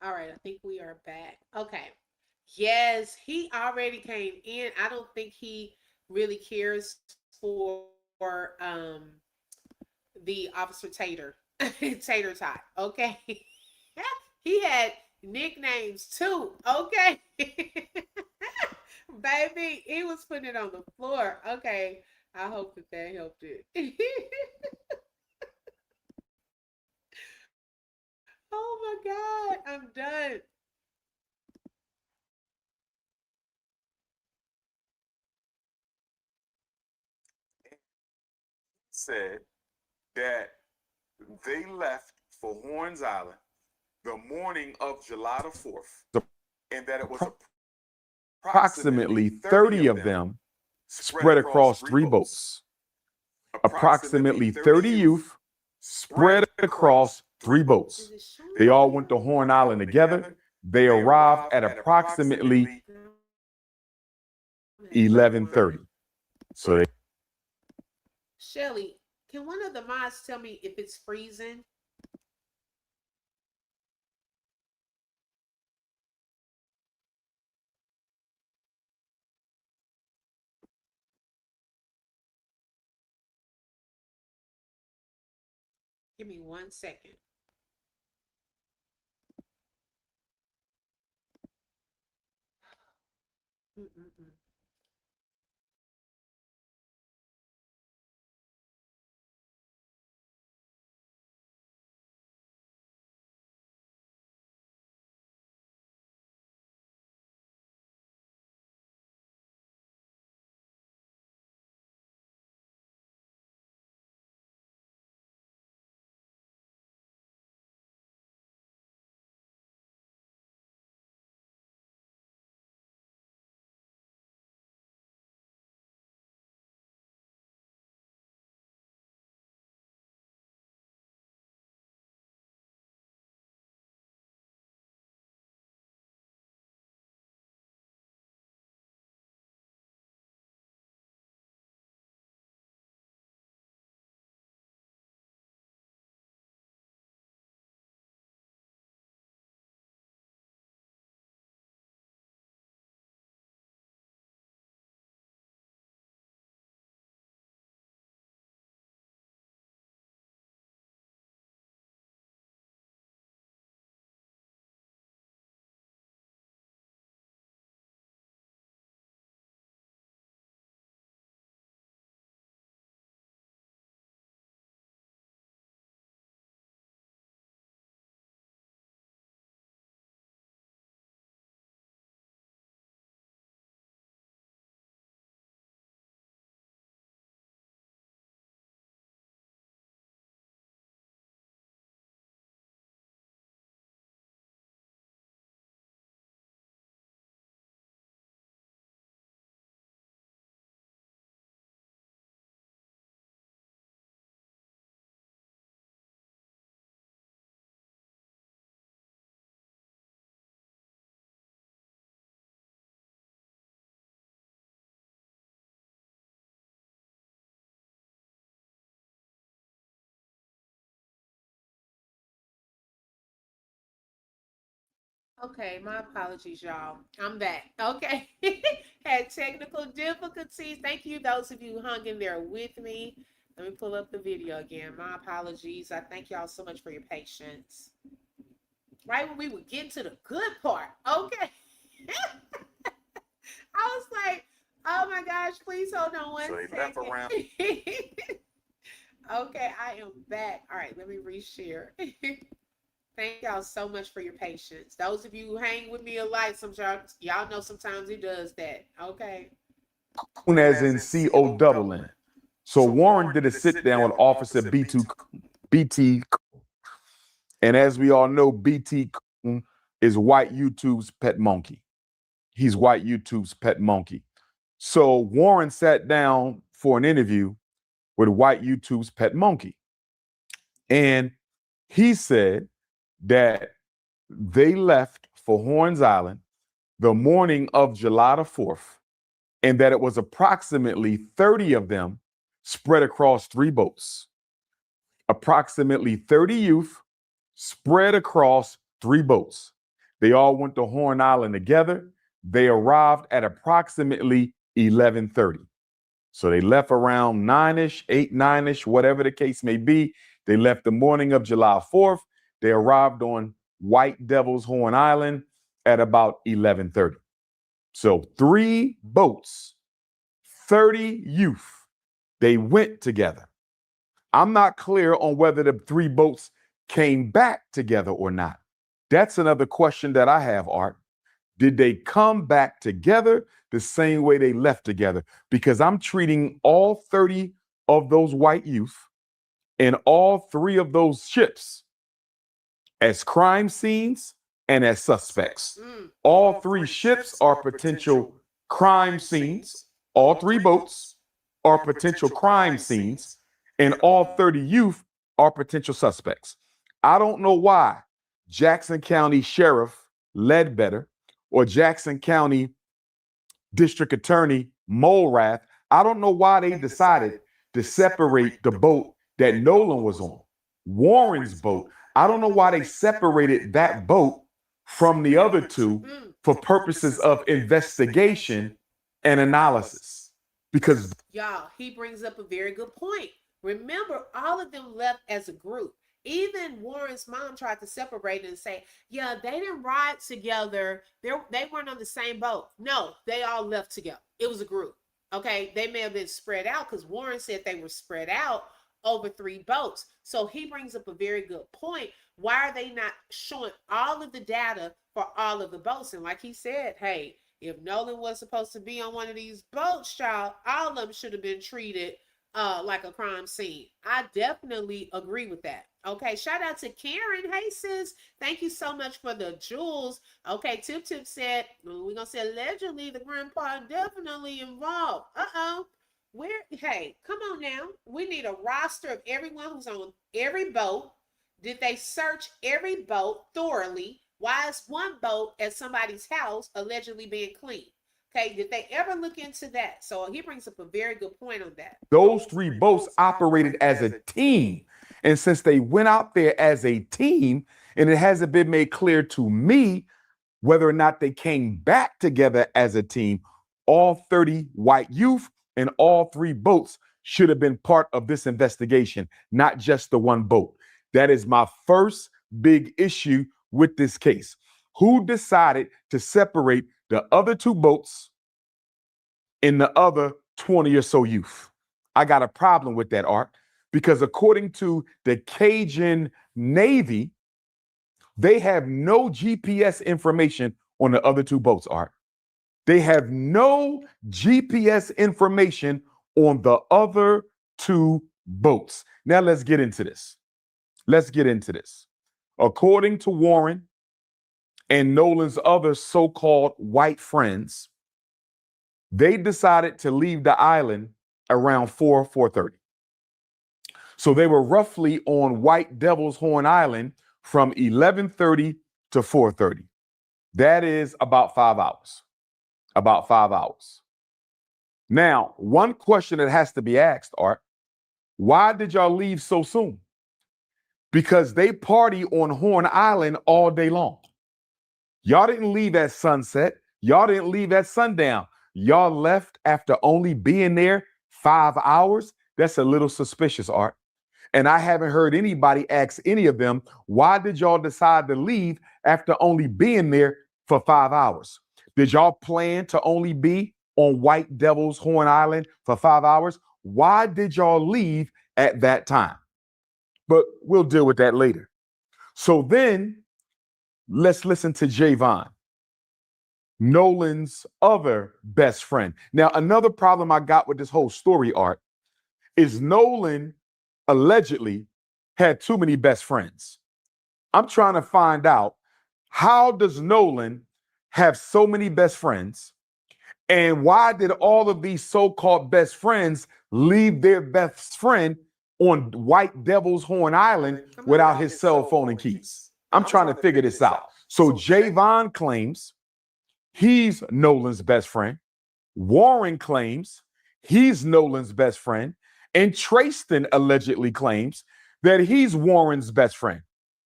All right, I think we are back. Okay. Yes, he already came in. I don't think he really cares for the Officer Tater. Tater Tot. Okay. He had nicknames too. Okay. Baby, he was putting it on the floor. Okay. I hope that helped it. Oh my God. I'm done. Said that they left for Horns Island the morning of July the 4th, and that it was approximately 30 of them spread across 3 boats. Approximately 30 youth spread across 3 boats. They all went to Horn Island together. They arrived at approximately 11:30. So they Shelly, can one of the mods tell me if it's freezing? Give me 1 second. Mm-mm-mm. Okay, my apologies, y'all. I'm back. Okay. Had technical difficulties. Thank you, those of you who hung in there with me. Let me pull up the video again. My apologies. I thank y'all so much for your patience. Right when we would get to the good part. Okay. I was like, oh my gosh, please hold on one second. Okay, I am back. All right, let me reshare. Thank y'all so much for your patience. Those of you who hang with me a lot, sometimes y'all know sometimes he does that. Okay. As in C-O-double-N. So Warren did a sit down with Officer BT, and as we all know, BT is white YouTube's pet monkey. He's white YouTube's pet monkey. So Warren sat down for an interview with white YouTube's pet monkey. And he said that they left for Horns Island the morning of July the 4th, and that it was approximately 30 of them spread across 3 boats. Approximately 30 youth spread across 3 boats. They all went to Horn Island together. They arrived at approximately 11:30. So they left around 9ish, 8, 9ish, whatever the case may be. They left the morning of July 4th. They arrived on White Devil's Horn Island at about 11:30. So 3 boats, 30 youth, they went together. I'm not clear on whether the 3 boats came back together or not. That's another question that I have, Art. Did they come back together the same way they left together? Because I'm treating all 30 of those white youth and all 3 of those ships as crime scenes and as suspects. All 3 ships are potential crime scenes. All 3 boats are potential crime scenes, and all 30 youth are potential suspects. I don't know why Jackson County Sheriff Ledbetter or Jackson County District Attorney Mulrath, I don't know why they decided to separate the boat that Nolan was on, Warren's boat. I don't know why they separated that boat from the other 2 for purposes of investigation and analysis. Because y'all, he brings up a very good point. Remember, all of them left as a group. Even Warren's mom tried to separate and say, yeah, they didn't ride together. They weren't on the same boat. No, they all left together. It was a group. Okay. They may have been spread out because Warren said they were spread out over 3 boats. So he brings up a very good point. Why are they not showing all of the data for all of the boats? And like he said, hey, if Nolan was supposed to be on one of these boats, child, all of them should have been treated like a crime scene. I definitely agree with that. Okay, shout out to Karen. Hey sis, thank you so much for the jewels. Okay, Tip said we're gonna say allegedly the grandpa definitely involved. Hey, come on now. We need a roster of everyone who's on every boat. Did they search every boat thoroughly? Why is one boat at somebody's house allegedly being cleaned? Okay, did they ever look into that? So he brings up a very good point on that. Those 3 boats operated as a team. And since they went out there as a team, and it hasn't been made clear to me whether or not they came back together as a team, all 30 white youth and all 3 boats should have been part of this investigation, not just the one boat. That is my first big issue with this case. Who decided to separate the other 2 boats and the other 20 or so youth? I got a problem with that, Art, because according to the Cajun Navy, they have no GPS information on the other 2 boats, Art. They have no GPS information on the other 2 boats. Now let's get into this. According to Warren and Nolan's other so-called white friends, they decided to leave the island around 4:30. So they were roughly on White Devil's Horn Island from 11:30 to 4:30. That is about 5 hours. About 5 hours. Now, one question that has to be asked, Art, why did y'all leave so soon? Because they party on Horn Island all day long. Y'all didn't leave at sunset. Y'all didn't leave at sundown. Y'all left after only being there 5 hours. That's a little suspicious, Art. And I haven't heard anybody ask any of them, why did y'all decide to leave after only being there for 5 hours? Did y'all plan to only be on White Devil's Horn Island for 5 hours? Why did y'all leave at that time? But we'll deal with that later. So then let's listen to Javon, Nolan's other best friend. Now, another problem I got with this whole story, Art, is Nolan allegedly had too many best friends. I'm trying to find out, how does Nolan have so many best friends? And why did all of these so-called best friends leave their best friend on White Devil's Horn Island without his cell phone and keys? I'm trying to figure this out. So Javon claims he's Nolan's best friend. Warren claims he's Nolan's best friend. And Trayston allegedly claims that he's Warren's best friend.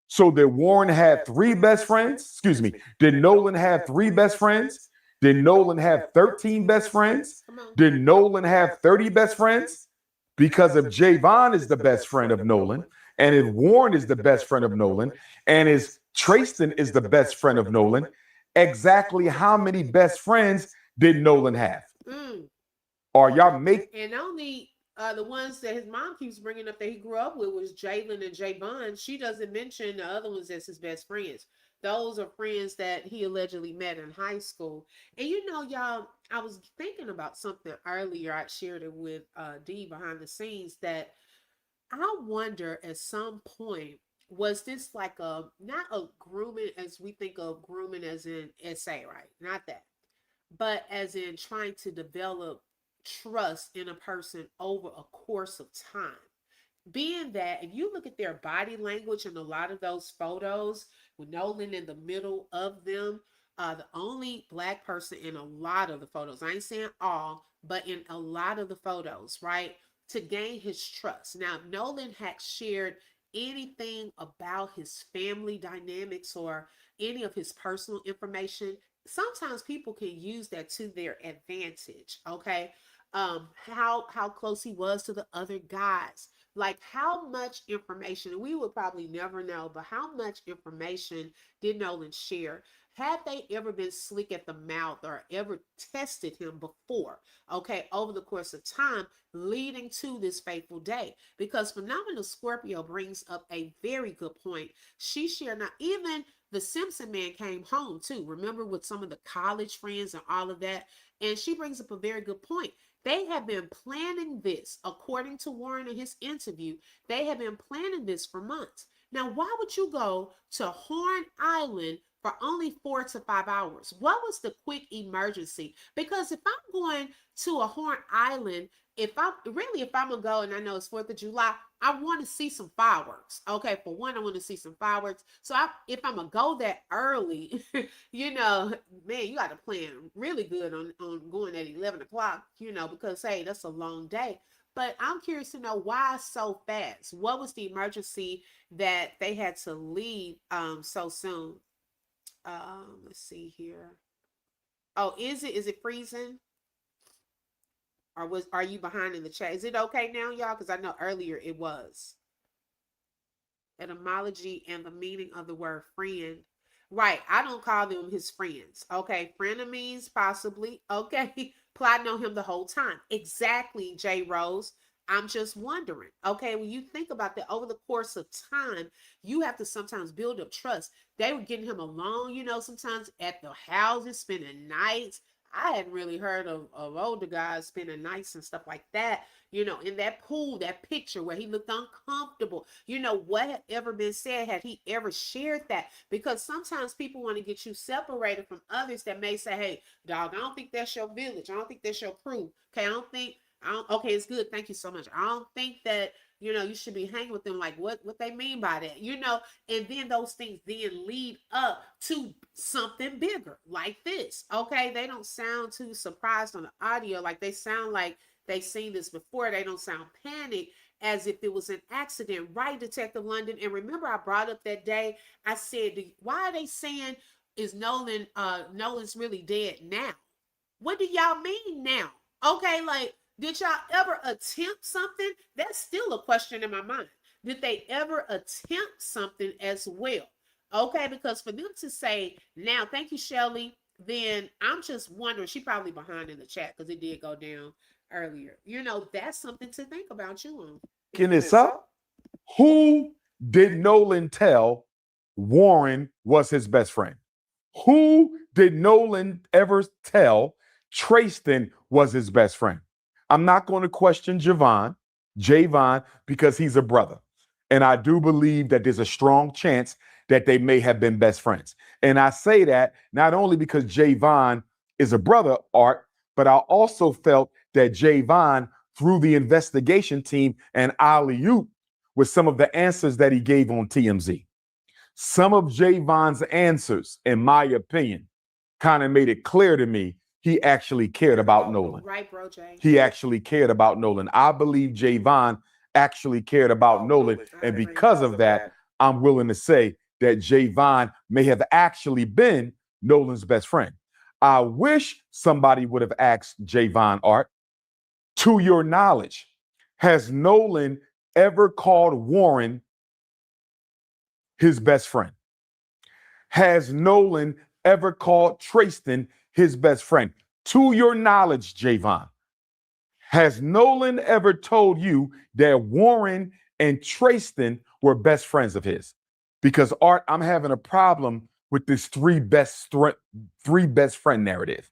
So did Warren have three best friends? Excuse me. Did Nolan have three best friends? Did Nolan have 13 best friends? Did Nolan have 30 best friends? Because if Javon is the best friend of Nolan, and if Warren is the best friend of Nolan, and if Trayston is the best friend of Nolan, exactly how many best friends did Nolan have? Or y'all make... And only the ones that his mom keeps bringing up that he grew up with was Jalen and Javon. She doesn't mention the other ones as his best friends. Those are friends that he allegedly met in high school. And you know, y'all, I was thinking about something earlier. I shared it with D behind the scenes, that I wonder at some point, was this like not a grooming as we think of grooming as in SA, right? Not that. But as in trying to develop trust in a person over a course of time. Being that if you look at their body language in a lot of those photos, with Nolan in the middle of them, the only black person in a lot of the photos, I ain't saying all, but in a lot of the photos, right, to gain his trust. Now, if Nolan had shared anything about his family dynamics or any of his personal information, sometimes people can use that to their advantage. Okay. How close he was to the other guys, like how much information, we would probably never know, but how much information did Nolan share? Had they ever been slick at the mouth or ever tested him before, okay, over the course of time leading to this fateful day? Because Phenomenal Scorpio brings up a very good point. She shared, now even the Simpson man came home too, remember, with some of the college friends and all of that. And she brings up a very good point. They have been planning this, according to Warren in his interview. They have been planning this for months. Now, why would you go to Horn Island for only 4 to 5 hours? What was the quick emergency? Because if I'm going to a Horn Island, if I'm gonna go, and I know it's 4th of July, I want to see some fireworks. Okay, for one, I want to see some fireworks. So if I'm gonna go that early, you know, man, you got to plan really good on going at 11 o'clock, you know, because hey, that's a long day. But I'm curious to know why so fast. What was the emergency that they had to leave so soon? Let's see here. Oh, is it freezing? Or are you behind in the chat? Is it okay now, y'all? Because I know earlier it was. Etymology and the meaning of the word friend. Right. I don't call them his friends. Okay. Frenemies, possibly. Okay. Plotting on him the whole time. Exactly, J. Rose. I'm just wondering. Okay. When you think about that over the course of time, you have to sometimes build up trust. They were getting him alone, you know, sometimes at the houses, spending nights. I hadn't really heard of older guys spending nights and stuff like that, you know, in that pool, that picture where he looked uncomfortable. You know, what had ever been said? Had he ever shared that? Because sometimes people want to get you separated from others that may say, hey, dog, I don't think that's your village. I don't think that's your crew. Okay, okay, it's good. Thank you so much. I don't think that, you know, you should be hanging with them. Like what they mean by that, you know? And then those things then lead up to something bigger like this. Okay, they don't sound too surprised on the audio. Like they sound like they've seen this before. They don't sound panicked as if it was an accident, right, Detective London? And remember, I brought up that day, I said, why are they saying is Nolan's really dead now? What do y'all mean now? Okay, like, did y'all ever attempt something? That's still a question in my mind. Did they ever attempt something as well? Okay, because for them to say now, thank you, Shelly, then I'm just wondering, she probably behind in the chat because it did go down earlier. That's something to think about you on. Picking this up, who did Nolan tell Warren was his best friend? Who did Nolan ever tell Tristan was his best friend? I'm not going to question Javon, because he's a brother. And I do believe that there's a strong chance that they may have been best friends. And I say that not only because Javon is a brother, Art, but I also felt that Javon, through the investigation team and alley-oop, with some of the answers that he gave on TMZ. Some of Javon's answers, in my opinion, kind of made it clear to me he actually cared about Nolan. Right, bro, Jay. He actually cared about Nolan. I believe Javon actually cared about Nolan. And because of that, I'm willing to say that Javon may have actually been Nolan's best friend. I wish somebody would have asked Javon, Art, to your knowledge, has Nolan ever called Warren his best friend? Has Nolan ever called Tristan his best friend? To your knowledge, Javon, has Nolan ever told you that Warren and Tristan were best friends of his? Because, Art, I'm having a problem with this three best friend narrative.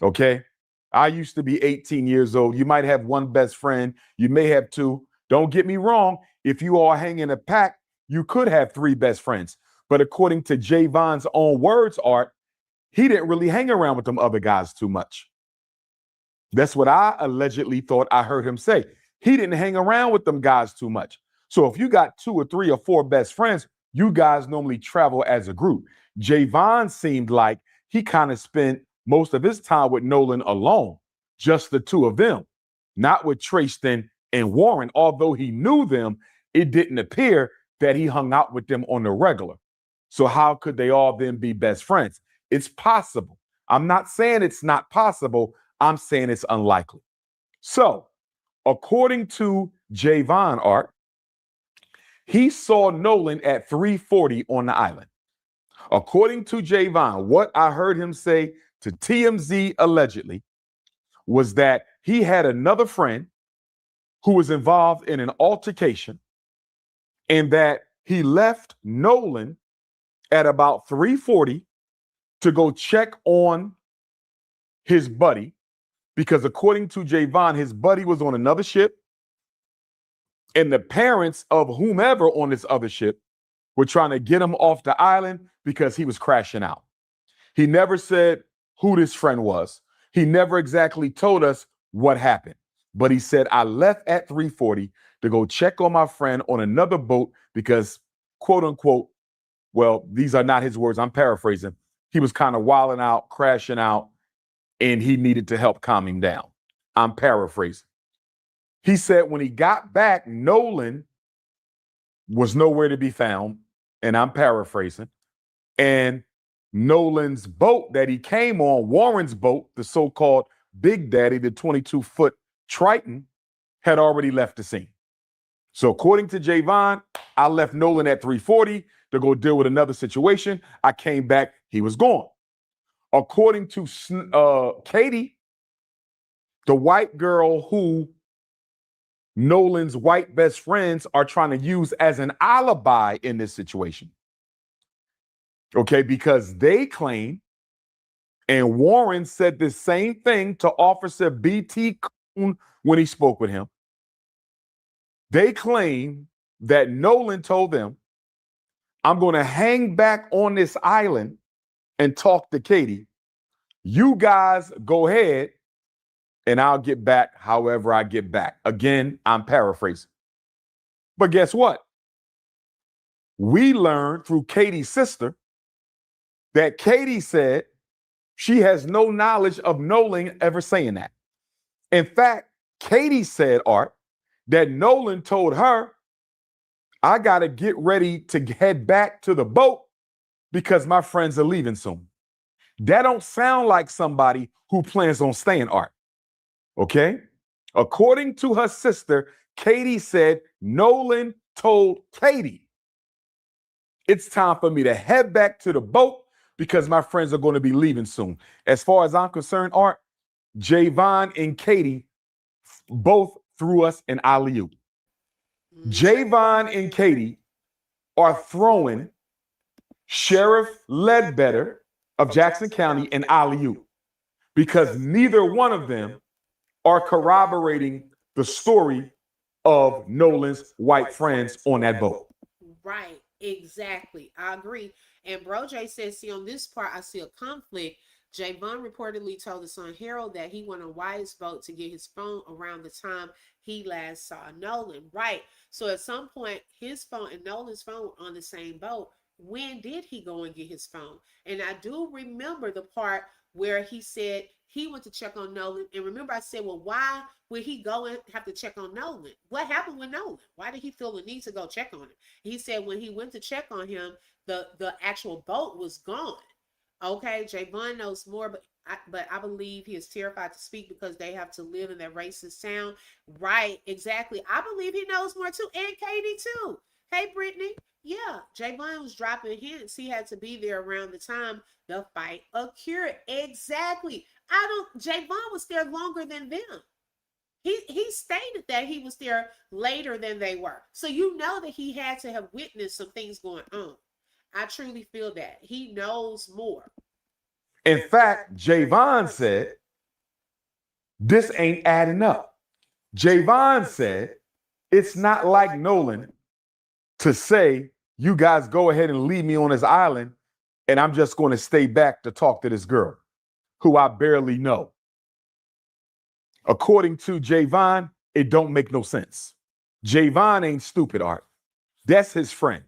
Okay? I used to be 18 years old. You might have one best friend. You may have two. Don't get me wrong. If you all hang in a pack, you could have three best friends. But according to Javon's own words, Art, he didn't really hang around with them other guys too much. That's what I allegedly thought I heard him say. He didn't hang around with them guys too much. So if you got 2 or 3 or 4 best friends, you guys normally travel as a group. Javon seemed like he kind of spent most of his time with Nolan alone, just the two of them, not with Tristan and Warren. Although he knew them, it didn't appear that he hung out with them on the regular. So how could they all then be best friends? It's possible. I'm not saying it's not possible. I'm saying it's unlikely. So, according to Javon, Art, he saw Nolan at 3:40 on the island. According to Javon, what I heard him say to TMZ allegedly was that he had another friend who was involved in an altercation and that he left Nolan at about 3:40 to go check on his buddy, because according to Javon, his buddy was on another ship and the parents of whomever on this other ship were trying to get him off the island because he was crashing out. He never said who this friend was. He never exactly told us what happened, but he said, I left at 3:40 to go check on my friend on another boat because, quote unquote, well, these are not his words, I'm paraphrasing, he was kind of wilding out, crashing out, and he needed to help calm him down. I'm paraphrasing. He said when he got back, Nolan was nowhere to be found, and I'm paraphrasing. And Nolan's boat that he came on, Warren's boat, the so-called Big Daddy, the 22-foot Triton, had already left the scene. So according to Javon, I left Nolan at 3:40 to go deal with another situation. I came back, he was gone. According to Katie, the white girl who Nolan's white best friends are trying to use as an alibi in this situation. Okay, because they claim, and Warren said the same thing to Officer B.T. Coon when he spoke with him. They claim that Nolan told them, I'm going to hang back on this island and talk to Katie. You guys go ahead and I'll get back however I get back. Again, I'm paraphrasing. But guess what? We learned through Katie's sister that Katie said she has no knowledge of Nolan ever saying that. In fact, Katie said, Art, that Nolan told her, I got to get ready to head back to the boat because my friends are leaving soon. That don't sound like somebody who plans on staying, Art. Okay? According to her sister, Katie said Nolan told Katie, it's time for me to head back to the boat because my friends are going to be leaving soon. As far as I'm concerned, Art, Javon and Katie both threw us an alley-oop. Javon and Katie are throwing Sheriff Ledbetter of Jackson County an alley-oop because neither one of them are corroborating the story of Nolan's white friends on that boat. Right, exactly. I agree. And Bro J says, see, on this part, I see a conflict. Javon reportedly told the Sun Herald that he went on Wyatt's boat to get his phone around the time he last saw Nolan. Right. So at some point, his phone and Nolan's phone were on the same boat. When did he go and get his phone? And I do remember the part where he said he went to check on Nolan. And remember, I said, well, why would he go and have to check on Nolan? What happened with Nolan? Why did he feel the need to go check on him? He said when he went to check on him, the actual boat was gone. Okay, Javon knows more, but I believe he is terrified to speak because they have to live in that racist town. Right, exactly. I believe he knows more too, and Katie too. Hey, Brittany. Yeah, Javon was dropping hints. He had to be there around the time the fight occurred. Exactly. Javon was there longer than them. He stated that he was there later than they were. So you know that he had to have witnessed some things going on. I truly feel that. He knows more. In fact, Javon said, this ain't adding up. Javon said, it's not like Nolan to say, you guys go ahead and leave me on this island and I'm just going to stay back to talk to this girl who I barely know. According to Javon, it don't make no sense. Javon ain't stupid, Art. That's his friend.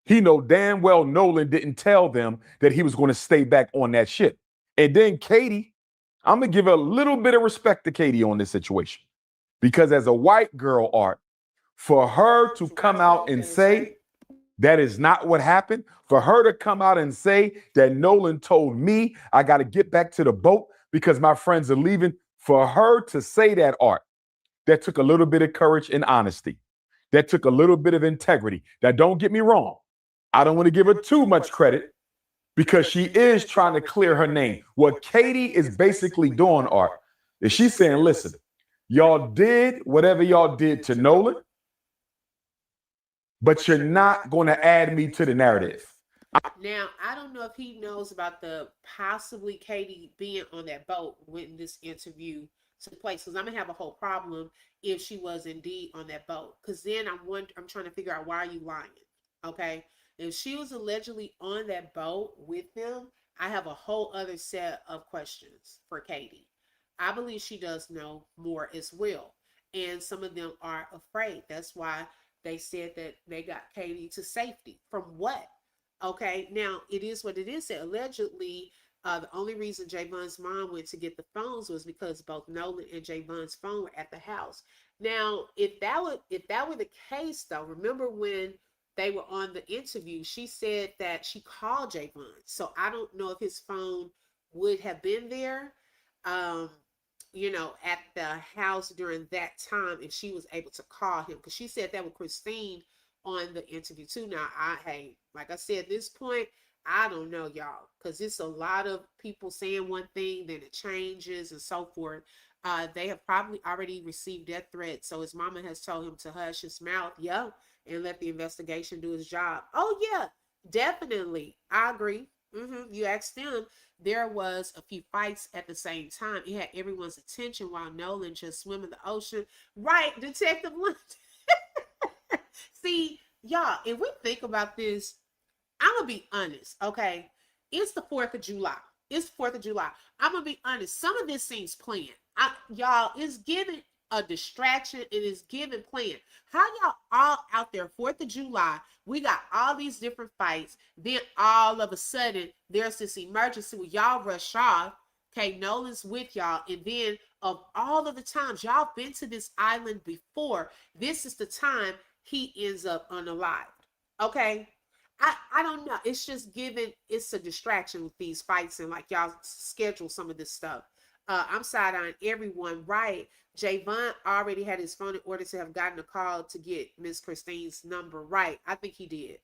He know damn well Nolan didn't tell them that he was going to stay back on that ship. And then Katie, I'm going to give a little bit of respect to Katie on this situation. Because as a white girl, Art, for her to come out and say that is not what happened, for her to come out and say that Nolan told me I got to get back to the boat because my friends are leaving, for her to say that, Art, that took a little bit of courage and honesty. That took a little bit of integrity. That, don't get me wrong, I don't want to give her too much credit because she is trying to clear her name. What Katie is basically doing, Art, is she's saying, listen, y'all did whatever y'all did to Nolan, but you're not going to add me to the narrative. Now, I don't know if he knows about the possibly Katie being on that boat when this interview took place, because I'm going to have a whole problem if she was indeed on that boat. Because then I'm trying to figure out, why are you lying? Okay? If she was allegedly on that boat with them, I have a whole other set of questions for Katie. I believe she does know more as well. And some of them are afraid. That's why they said that they got Katie to safety. From what? Okay, now it is what it is. That allegedly, the only reason Javon's mom went to get the phones was because both Nolan and Javon's phone were at the house. Now, if that were the case, though, remember when they were on the interview, she said that she called Javon. So I don't know if his phone would have been there, at the house during that time, if she was able to call him, because she said that with Christine on the interview too. Now, like I said, at this point, I don't know, y'all, because it's a lot of people saying one thing, then it changes and so forth. They have probably already received death threats, so his mama has told him to hush his mouth, and let the investigation do its job. Oh yeah, definitely, I agree. You asked them. There was a few fights at the same time. It had everyone's attention while Nolan just swam in the ocean. Right, Detective Lund. See, y'all, if we think about this, I'm going to be honest, okay? It's the 4th of July. It's the 4th of July. I'm going to be honest. Some of this seems planned. Y'all, it's giving a distraction. It is giving planned. How y'all all out there, 4th of July, we got all these different fights. Then all of a sudden, there's this emergency where y'all rush off. Okay, Nolan's with y'all. And then of all of the times y'all been to this island before, this is the time he ends up unalived. Okay? I don't know. It's just it's a distraction with these fights and like y'all schedule some of this stuff. I'm side on everyone, right? Javon already had his phone in order to have gotten a call to get Miss Christine's number right. I think he did.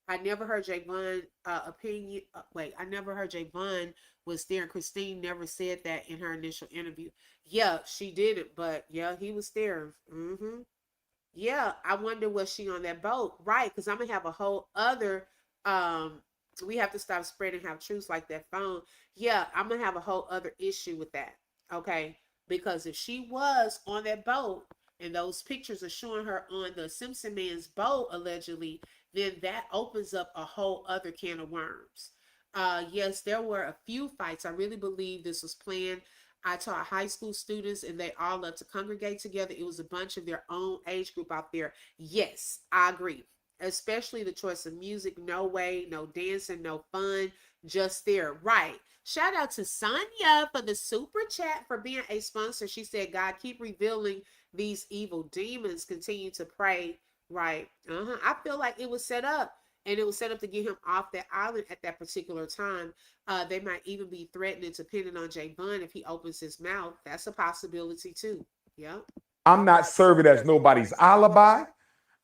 I never heard Javon opinion. I never heard Javon was there, and Christine never said that in her initial interview. Yeah, she did it, but yeah, he was there. Yeah, I wonder was she on that boat, right? Because I'm gonna have a whole other. We have to stop spreading half truths like that phone. Yeah, I'm gonna have a whole other issue with that. Okay, because if she was on that boat and those pictures are showing her on the Simpson man's boat allegedly, then that opens up a whole other can of worms. Yes, there were a few fights. I really believe this was planned. I taught high school students and they all love to congregate together. It was a bunch of their own age group out there. Yes, I agree. Especially the choice of music. No way, no dancing, no fun. Just there. Right. Shout out to Sonia for the super chat for being a sponsor. She said, God, keep revealing these evil demons. Continue to pray. Right. I feel like it was set up. And it was set up to get him off that island at that particular time. They might even be threatening, depending on Javon, if he opens his mouth. That's a possibility too. Yep. I'm not serving as nobody's alibi.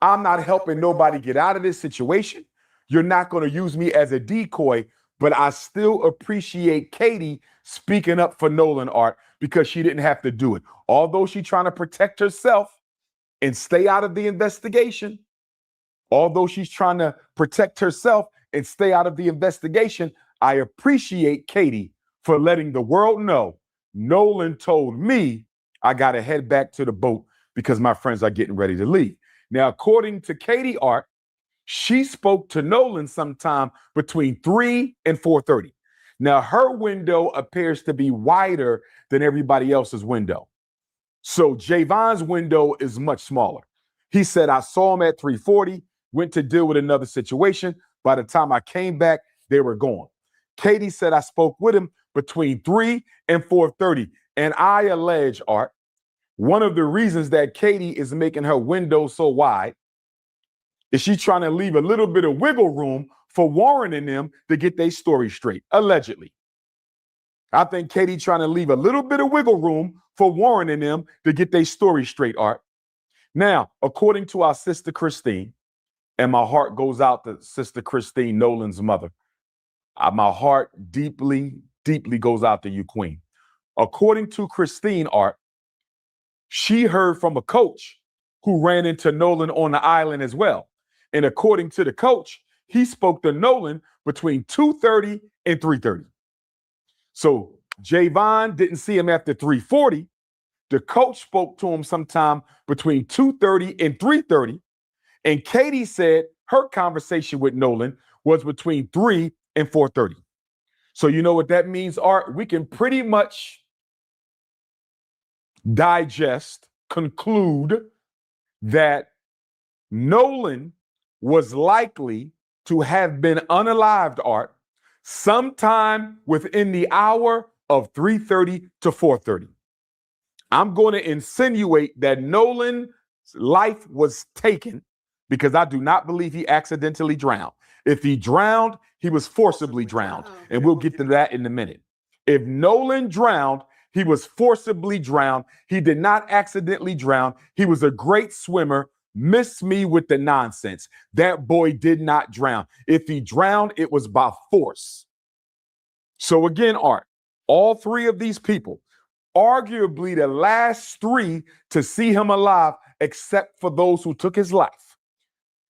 I'm not helping nobody get out of this situation. You're not going to use me as a decoy, but I still appreciate Katie speaking up for Nolan Art because she didn't have to do it. Although she's trying to protect herself and stay out of the investigation, I appreciate Katie for letting the world know Nolan told me I got to head back to the boat because my friends are getting ready to leave. Now, according to Katie Art, she spoke to Nolan sometime between 3 and 4:30. Now, her window appears to be wider than everybody else's window. So Javon's window is much smaller. He said, I saw him at 3:40, went to deal with another situation. By the time I came back, they were gone. Katie said I spoke with him between 3 and 4:30. And I allege, Art, one of the reasons that Katie is making her window so wide is she's trying to leave a little bit of wiggle room for Warren and them to get their story straight, allegedly. I think Katie trying to leave a little bit of wiggle room for Warren and them to get their story straight, Art. Now, according to our sister Christine, and my heart goes out to Sister Christine, Nolan's mother. My heart deeply, deeply goes out to you, Queen. According to Christine, Art, she heard from a coach who ran into Nolan on the island as well. And according to the coach, he spoke to Nolan between 2:30 and 3:30. So Javon didn't see him after 3:40. The coach spoke to him sometime between 2:30 and 3:30. And Katie said her conversation with Nolan was between 3 and 4:30. So you know what that means, Art? We can pretty much conclude that Nolan was likely to have been unalived, Art, sometime within the hour of 3:30 to 4:30. I'm going to insinuate that Nolan's life was taken because I do not believe he accidentally drowned. If he drowned, he was forcibly drowned. And we'll get to that in a minute. If Nolan drowned, he was forcibly drowned. He did not accidentally drown. He was a great swimmer. Miss me with the nonsense. That boy did not drown. If he drowned, it was by force. So again, Art, all three of these people, arguably the last three to see him alive, except for those who took his life,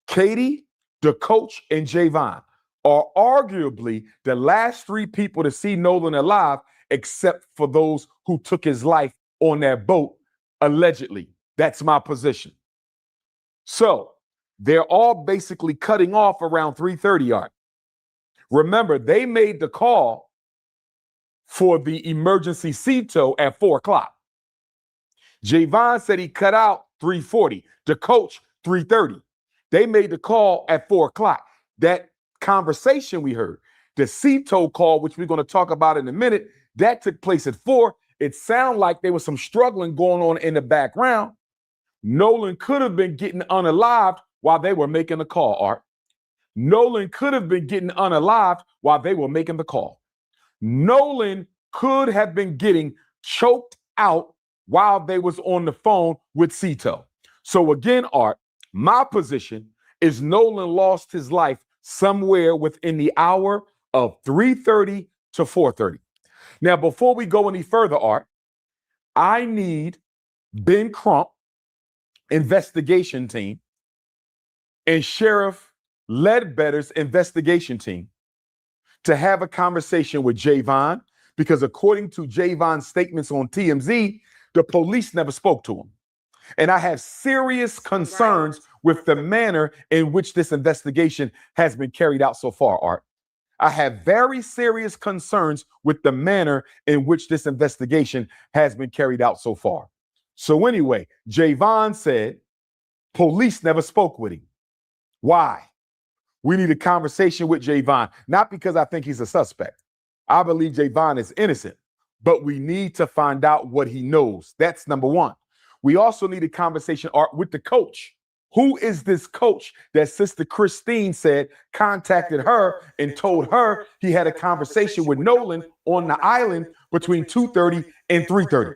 Katie, the coach, and Javon, are arguably the last three people to see Nolan alive, except for those who took his life on that boat, allegedly. That's my position. So they're all basically cutting off around 3:30, Art. Remember, they made the call for the emergency sea tow at 4 o'clock. Javon said he cut out 3:40. The coach, 3:30. They made the call at 4 o'clock. That conversation we heard, the sea tow call, which we're going to talk about in a minute, that took place at 4. It sounded like there was some struggling going on in the background. Nolan could have been getting unalived while they were making the call, Art. Nolan could have been getting unalived while they were making the call. Nolan could have been getting choked out while they was on the phone with Cito. So again, Art, my position is Nolan lost his life somewhere within the hour of 3:30 to 4:30. Now, before we go any further, Art, I need Ben Crump investigation team and Sheriff Ledbetter's investigation team to have a conversation with Javon, because according to Javon's statements on TMZ, the police never spoke to him. And I have serious concerns with the manner in which this investigation has been carried out so far, Art. I have very serious concerns with the manner in which this investigation has been carried out so far. So anyway, Javon said police never spoke with him. Why? We need a conversation with Javon, not because I think he's a suspect. I believe Javon is innocent, but we need to find out what he knows. That's number one. We also need a conversation with the coach. Who is this coach that Sister Christine said contacted her and told her he had a conversation with Nolan on the island between 2:30 and 3:30?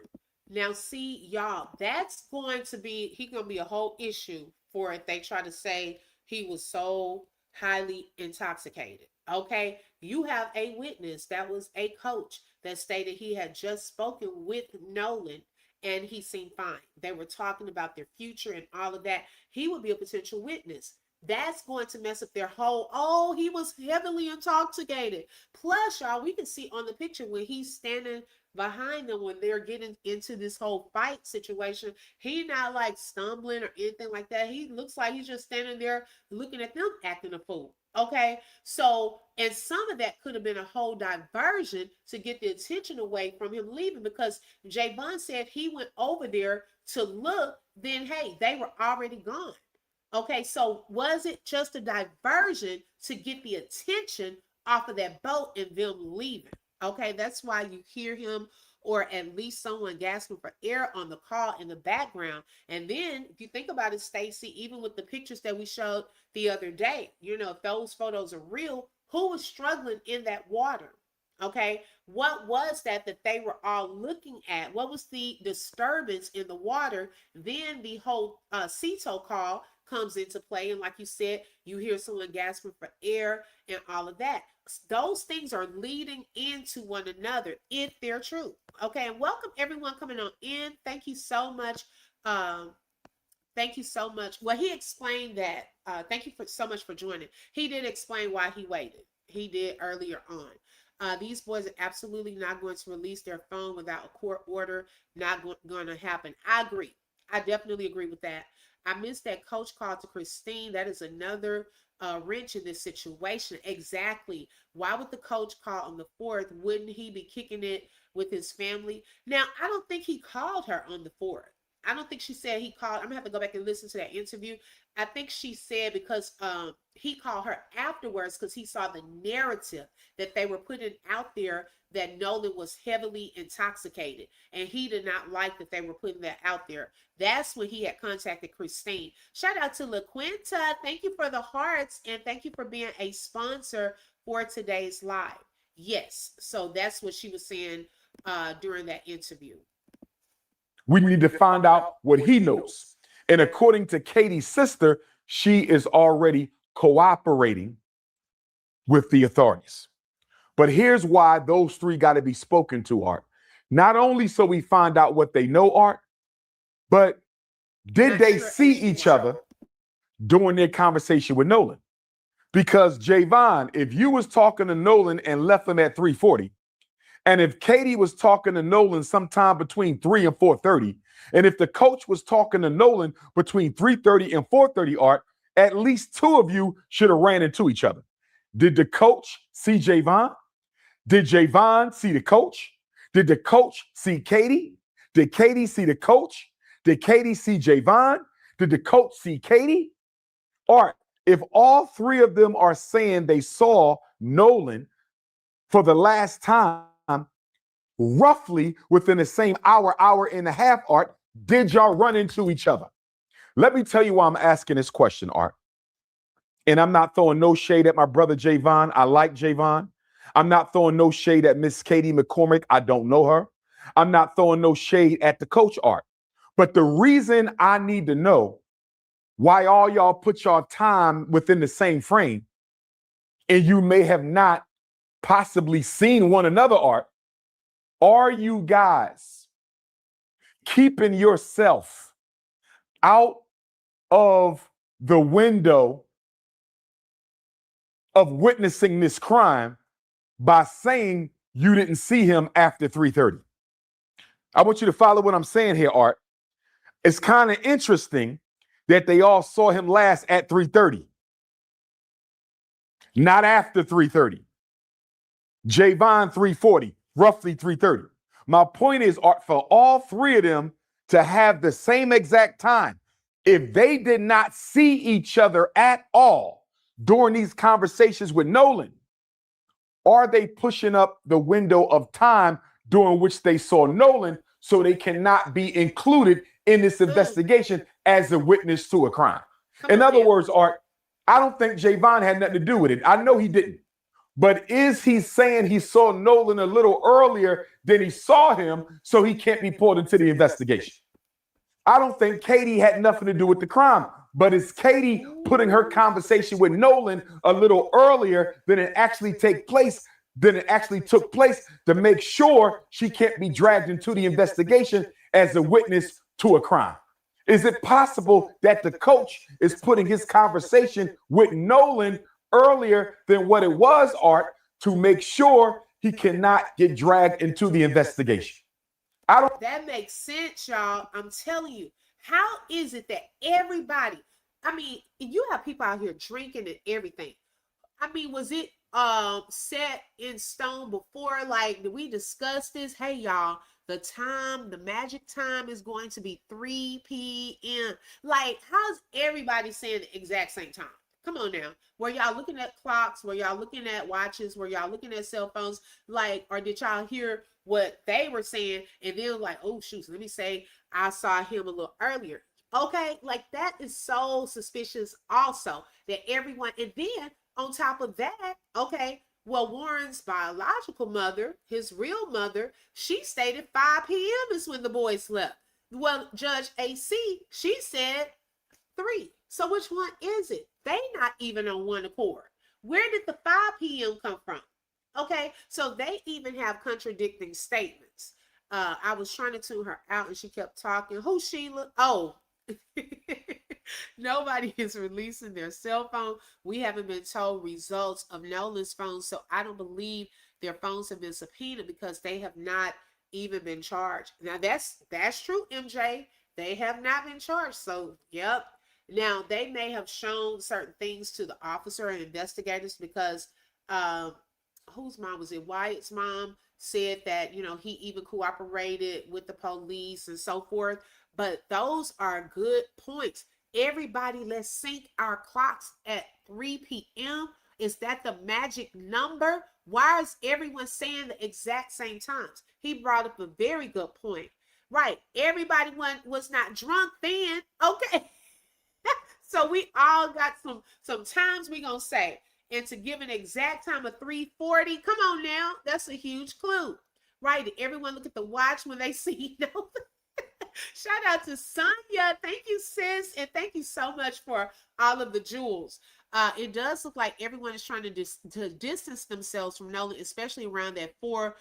Now, see, y'all, that's going to be a whole issue for if they try to say he was so highly intoxicated. Okay, you have a witness that was a coach that stated he had just spoken with Nolan and he seemed fine. They were talking about their future and all of that. He would be a potential witness. That's going to mess up their whole, he was heavily intoxicated. Plus, y'all, we can see on the picture when he's standing behind them when they're getting into this whole fight situation, he not like stumbling or anything like that. He looks like he's just standing there looking at them acting a fool. Okay, so, and some of that could have been a whole diversion to get the attention away from him leaving, because Javon said he went over there to look, then hey, they were already gone. Okay, so was it just a diversion to get the attention off of that boat and them leaving? Okay, that's why you hear him or at least someone gasping for air on the call in the background. And then if you think about it, Stacey, even with the pictures that we showed the other day, you know, if those photos are real, who was struggling in that water? Okay, what was that they were all looking at? What was the disturbance in the water? Then the whole Cito call comes into play, and like you said, you hear someone gasping for air and all of that. Those things are leading into one another if they're true. Okay, and welcome everyone coming on in. Thank you so much. Thank you so much. Well, he explained that. Thank you so much for joining. He did explain why he waited. He did earlier on. These boys are absolutely not going to release their phone without a court order. Not going to happen. I agree. I definitely agree with that. I missed that coach call to Christine. That is another wrench in this situation. Exactly. Why would the coach call on the 4th? Wouldn't he be kicking it with his family? Now, I don't think he called her on the 4th. I don't think she said he called. I'm gonna have to go back and listen to that interview. I think she said because he called her afterwards because he saw the narrative that they were putting out there that Nolan was heavily intoxicated, and he did not like that they were putting that out there. That's when he had contacted Christine. Shout out to LaQuinta. Thank you for the hearts, and thank you for being a sponsor for today's live. Yes, so that's what she was saying during that interview. We need to find out what he knows. And according to Katie's sister, she is already cooperating with the authorities. But here's why those three got to be spoken to, Art. Not only so we find out what they know, Art, but did they see each other during their conversation with Nolan? Because Javon, if you was talking to Nolan and left him at 3:40, and if Katie was talking to Nolan sometime between 3 and 4:30, and if the coach was talking to Nolan between 3:30 and 4:30, Art, at least two of you should have ran into each other. Did the coach see Javon? Did Javon see the coach? Did the coach see Katie? Did Katie see the coach? Did Katie see Javon? Did the coach see Katie? Art, if all three of them are saying they saw Nolan for the last time, roughly within the same hour and a half, Art, did y'all run into each other? Let me tell you why I'm asking this question, Art. And I'm not throwing no shade at my brother Javon. I like Javon. I'm not throwing no shade at Miss Katie McCormick. I don't know her. I'm not throwing no shade at the coach Art. But the reason I need to know why all y'all put y'all time within the same frame, and you may have not possibly seen one another, Art, are you guys keeping yourself out of the window of witnessing this crime by saying you didn't see him after 3:30? I want you to follow what I'm saying here, Art. It's kind of interesting that they all saw him last at 3:30, not after 3:30. Javon 3:40, roughly 3:30. My point is, Art, for all three of them to have the same exact time, if they did not see each other at all during these conversations with Nolan, are they pushing up the window of time during which they saw Nolan so they cannot be included in this investigation as a witness to a crime? In other words, Art, I don't think Javon had nothing to do with it. I know he didn't. But is he saying he saw Nolan a little earlier than he saw him so he can't be pulled into the investigation? I don't think Katie had nothing to do with the crime, but is Katie putting her conversation with Nolan a little earlier than it actually took place to make sure she can't be dragged into the investigation as a witness to a crime? Is it possible that the coach is putting his conversation with Nolan earlier than what it was, Art, to make sure he cannot get dragged into the investigation? That makes sense, y'all. I'm telling you. How is it that everybody, I mean, you have people out here drinking and everything. I mean, was it set in stone before? Like, did we discuss this? Hey, y'all, the magic time is going to be 3 p.m. Like, how's everybody saying the exact same time? Come on now. Were y'all looking at clocks? Were y'all looking at watches? Were y'all looking at cell phones? Like, or did y'all hear what they were saying and then like, oh shoot, let me say I saw him a little earlier? Okay, like that is so suspicious also that everyone, and then on top of that, okay, well, Warren's biological mother, his real mother, she stated 5 p.m. is when the boys slept. Well, Judge AC, she said 3. So which one is it? They not even on one accord. Where did the 5 p.m. come from? Okay, so they even have contradicting statements. I was trying to tune her out and she kept talking. Who, Sheila? Oh, nobody is releasing their cell phone. We haven't been told results of Nolan's phone, so I don't believe their phones have been subpoenaed because they have not even been charged. Now that's true, MJ. They have not been charged. So, yep. Now, they may have shown certain things to the officer and investigators because whose mom was it? Wyatt's mom said that, he even cooperated with the police and so forth. But those are good points. Everybody, let's sync our clocks at 3 p.m. Is that the magic number? Why is everyone saying the exact same times? He brought up a very good point. Right. Everybody was not drunk then. Okay. So we all got some times we gonna say, and to give an exact time of 3:40. Come on now, that's a huge clue, right? Did everyone look at the watch when they see Nolan? Shout out to Sonia. Thank you, sis, and thank you so much for all of the jewels. It does look like everyone is trying to distance themselves from Nolan, especially around that 4:30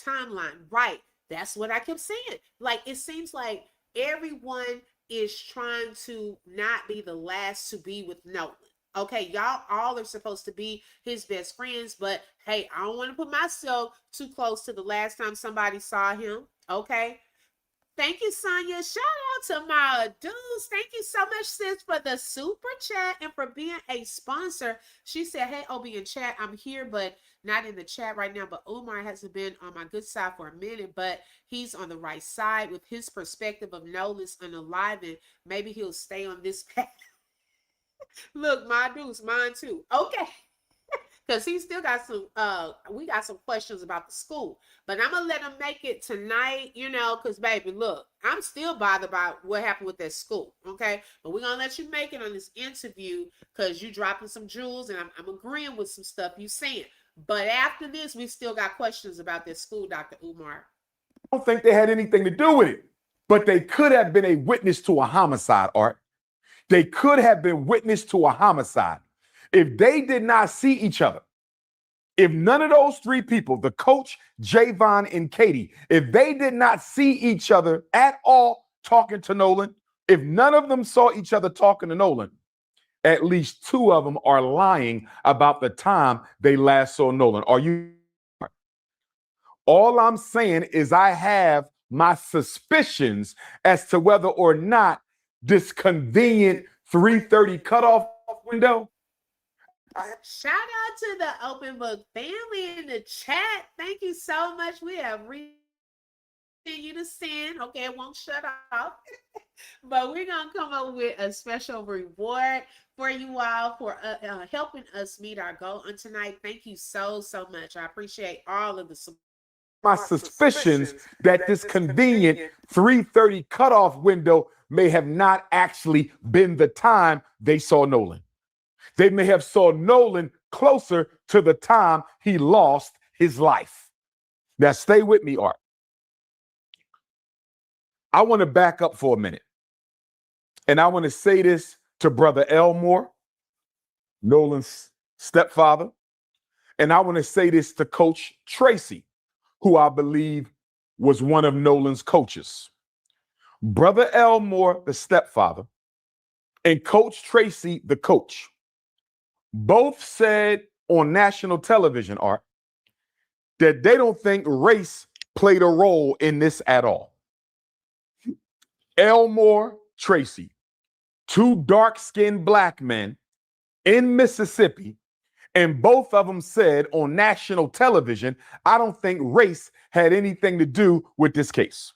timeline. Right, that's what I kept saying. Like, it seems like everyone is trying to not be the last to be with Nolan. Okay, y'all all are supposed to be his best friends, but hey, I don't want to put myself too close to the last time somebody saw him. Okay. Thank you, Sonia. Shout out to my dudes. Thank you so much, sis, for the super chat and for being a sponsor. She said, hey, Obi in chat, I'm here, but not in the chat right now. But Umar hasn't been on my good side for a minute, but he's on the right side with his perspective of Nolan's unalive, maybe he'll stay on this path. Look, my dudes, mine too. Okay. because he still got some we got some questions about the school. But I'm gonna let him make it tonight, because baby, look, I'm still bothered about what happened with that school. Okay. But we're gonna let you make it on this interview because you dropping some jewels and I'm agreeing with some stuff you saying. But after this, we still got questions about this school, Dr. Umar. I don't think they had anything to do with it, but they could have been a witness to a homicide, Art. They could have been witness to a homicide. If they did not see each other, if none of those three people, the coach, Javon, and Katie, if they did not see each other at all talking to Nolan, if none of them saw each other talking to Nolan, at least two of them are lying about the time they last saw Nolan. Are you? All I'm saying is I have my suspicions as to whether or not this convenient 3:30 cutoff window. Shout out to the Open Book family in the chat. Thank you so much. We have you to send. Okay, it won't shut off. But we're going to come up with a special reward for you all for helping us meet our goal on tonight. Thank you so much. I appreciate all of the support. My suspicions that this convenient 3:30 cutoff window may have not actually been the time they saw Nolan. They may have saw Nolan closer to the time he lost his life. Now, stay with me, Art. I want to back up for a minute. And I want to say this to Brother Elmore, Nolan's stepfather. And I want to say this to Coach Tracy, who I believe was one of Nolan's coaches. Brother Elmore, the stepfather, and Coach Tracy, the coach, both said on national television, Art, that they don't think race played a role in this at all. Elmore, Tracy, two dark-skinned black men in Mississippi, and both of them said on national television, I don't think race had anything to do with this case.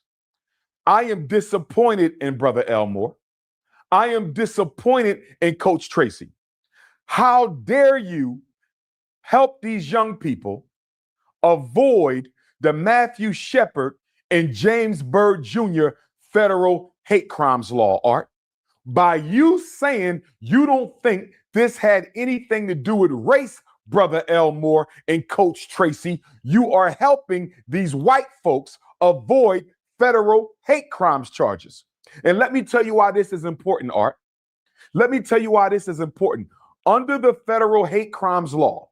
I am disappointed in Brother Elmore. I am disappointed in Coach Tracy. How dare you help these young people avoid the Matthew Shepard and James Byrd Jr. federal hate crimes law, Art? By you saying you don't think this had anything to do with race, Brother Elmore and Coach Tracy, you are helping these white folks avoid federal hate crimes charges. And let me tell you why this is important, Art. Let me tell you why this is important. Under the federal hate crimes law,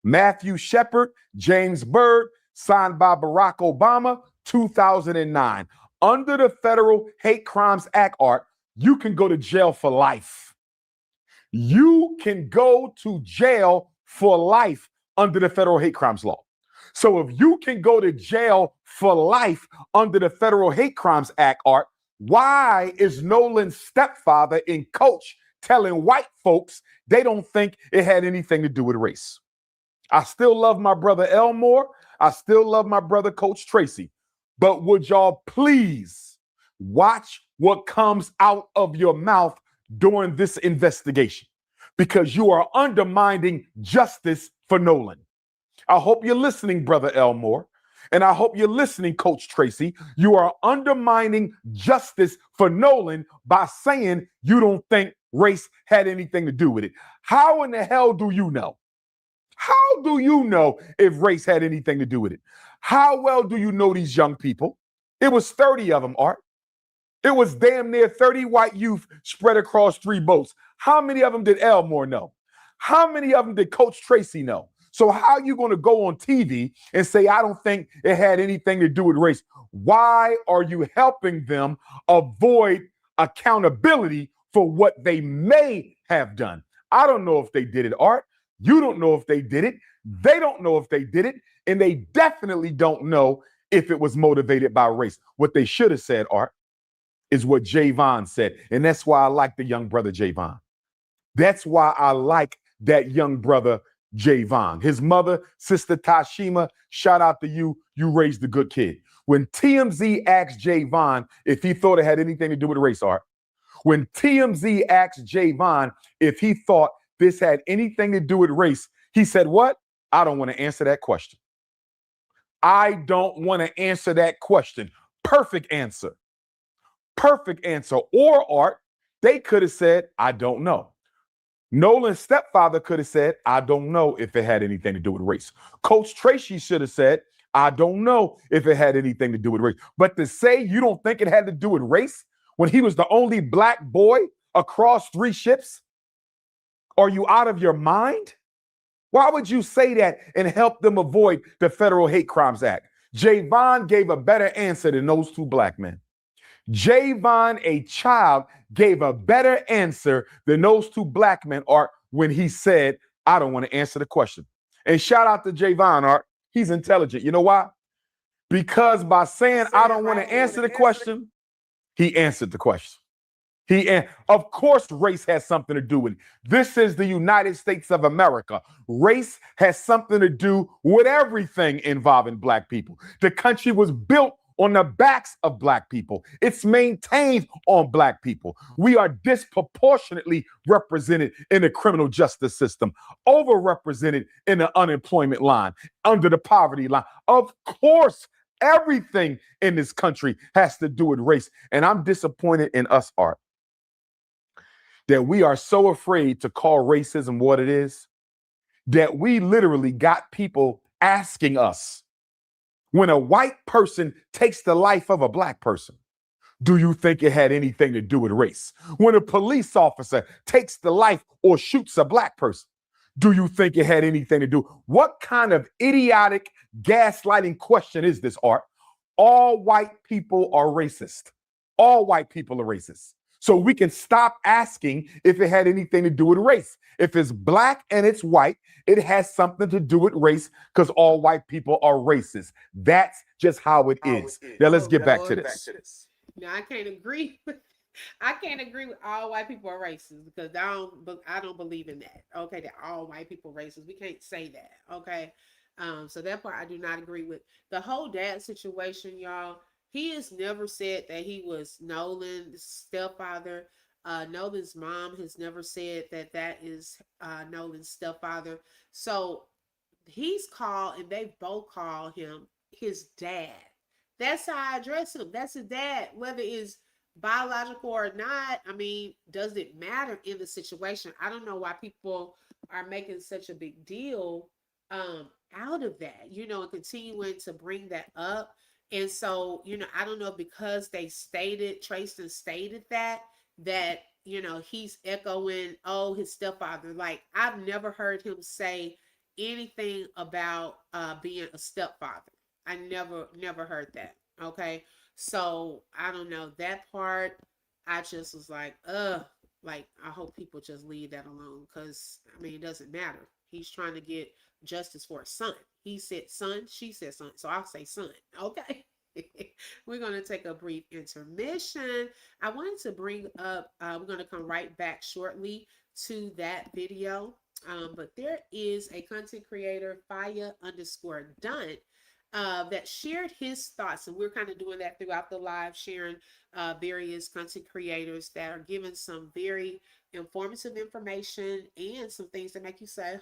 Matthew Shepard, James Byrd, signed by Barack Obama, 2009. Under the Federal Hate Crimes Act, Art, you can go to jail for life. You can go to jail for life under the Federal Hate Crimes Law. So if you can go to jail for life under the Federal Hate Crimes Act, Art, why is Nolan's stepfather and coach telling white folks they don't think it had anything to do with race? I still love my brother Elmore. I still love my brother Coach Tracy. But would y'all please watch what comes out of your mouth during this investigation? Because you are undermining justice for Nolan. I hope you're listening, Brother Elmore. And I hope you're listening, Coach Tracy. You are undermining justice for Nolan by saying you don't think race had anything to do with it. How in the hell do you know? How do you know if race had anything to do with it? How well do you know these young people? It was 30 of them, Art. It was damn near 30 white youth spread across 3 boats. How many of them did Elmore know? How many of them did Coach Tracy know? So how are you going to go on TV and say, I don't think it had anything to do with race? Why are you helping them avoid accountability for what they may have done? I don't know if they did it, Art. You don't know if they did it. They don't know if they did it. And they definitely don't know if it was motivated by race. What they should have said, Art, is what Javon said. And that's why I like the young brother Javon. That's why I like that young brother Javon. His mother, Sister Tashima, shout out to you. You raised a good kid. When TMZ asked Javon if he thought it had anything to do with race, Art, when TMZ asked Javon if he thought this had anything to do with race, He said, what? I don't want to answer that question. I don't want to answer that question. Perfect answer. Perfect answer. Or Art, they could have said, I don't know. Nolan's stepfather could have said, I don't know if it had anything to do with race. Coach Tracy should have said, I don't know if it had anything to do with race. But to say you don't think it had to do with race when he was the only black boy across 3 ships, are you out of your mind? Why would you say that and help them avoid the Federal Hate Crimes Act? Javon gave a better answer than those 2 black men. Javon, a child, gave a better answer than those 2 black men, Art, when he said, I don't want to answer the question. And shout out to Javon, Art. He's intelligent. You know why? Because by saying, I don't want to answer the question, he answered the question. Of course, race has something to do with it. This is the United States of America. Race has something to do with everything involving black people. The country was built on the backs of black people. It's maintained on black people. We are disproportionately represented in the criminal justice system, overrepresented in the unemployment line, under the poverty line. Of course, everything in this country has to do with race. And I'm disappointed in us, Art, that we are so afraid to call racism what it is, that we literally got people asking us, when a white person takes the life of a black person, do you think it had anything to do with race? When a police officer takes the life or shoots a black person, do you think it had anything to do? What kind of idiotic gaslighting question is this, Art? All white people are racist. All white people are racist. So we can stop asking if it had anything to do with race. If it's black and it's white, it has something to do with race because all white people are racist. That's just how it is. Now let's get back to this. Now I can't agree. I can't agree with all white people are racist because I don't believe in that. Okay, that all white people are racist. We can't say that. Okay, so that part I do not agree with. The whole dad situation, y'all. He has never said that he was Nolan's stepfather. Nolan's mom has never said that that is Nolan's stepfather. So he's called, and they both call him his dad. That's how I address him. That's his dad. Whether it's biological or not, I mean, does it matter in the situation? I don't know why people are making such a big deal out of that, and continuing to bring that up. And so, I don't know, because they Trayston stated that, he's echoing, oh, his stepfather. Like, I've never heard him say anything about being a stepfather. I never heard that. Okay. So I don't know that part. I just was like, I hope people just leave that alone. Cause I mean, it doesn't matter. He's trying to get justice for his son. He said son, she said son. So I'll say son. Okay. We're going to take a brief intermission. I wanted to bring up, we're going to come right back shortly to that video. But there is a content creator, Fire_Dunn, that shared his thoughts. And we're kind of doing that throughout the live, sharing various content creators that are giving some very informative information and some things that make you say,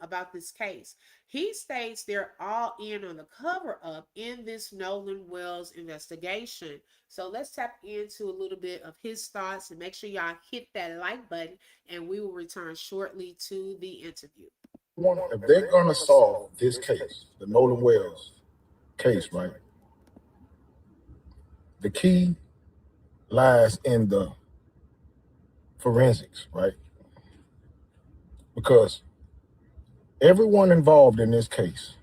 about this case. He states they're all in on the cover up in this Nolan Wells investigation. So let's tap into a little bit of his thoughts and make sure y'all hit that like button, and we will return shortly to the interview. If they're going to solve this case, the Nolan Wells case, right? The key lies in the forensics, right? Because everyone involved in this case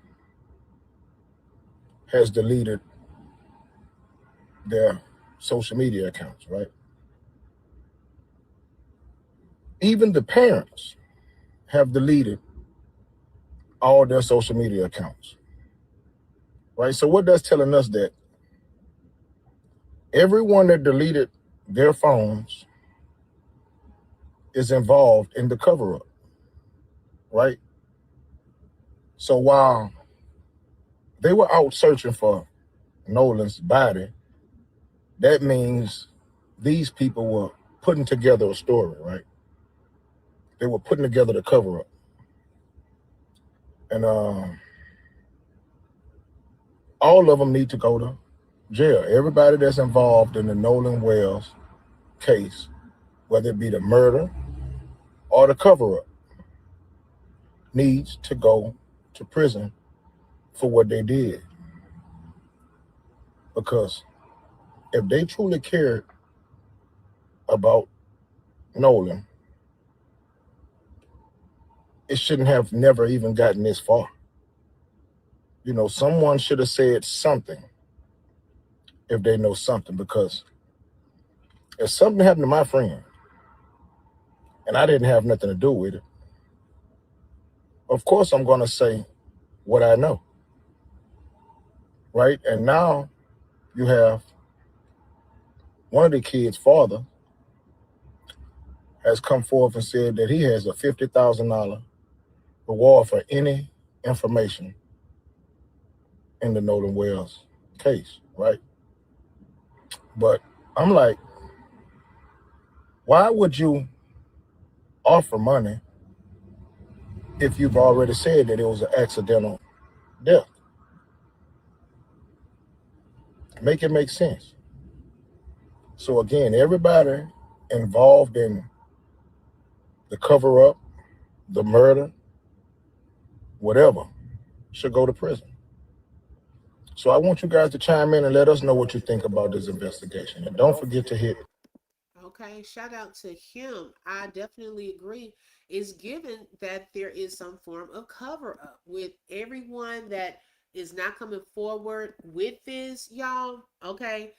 has deleted their social media accounts, right? Even the parents have deleted all their social media accounts, right? So what that's telling us that everyone that deleted their phones is involved in the cover-up, right? So while they were out searching for Nolan's body, that means these people were putting together a story, right? They were putting together the cover-up. And all of them need to go to jail. Everybody that's involved in the Nolan Wells case, whether it be the murder or the cover-up, needs to go to prison for what they did. Because if they truly cared about Nolan, it shouldn't have never even gotten this far. You know, someone should have said something if they know something, because if something happened to my friend and I didn't have nothing to do with it, of course I'm going to say what I know, right? And now you have one of the kids' father has come forth and said that he has a $50,000 reward for any information in the Nolan Wells case, right? But I'm like, why would you offer money if you've already said that it was an accidental death? Make it make sense. So again, everybody involved in the cover-up, the murder, whatever, should go to prison. So I want you guys to chime in and let us know what you think about this investigation. And don't forget to hit. Okay, shout out to him. I definitely agree. It's given that there is some form of cover up with everyone that is not coming forward with this, y'all. Okay.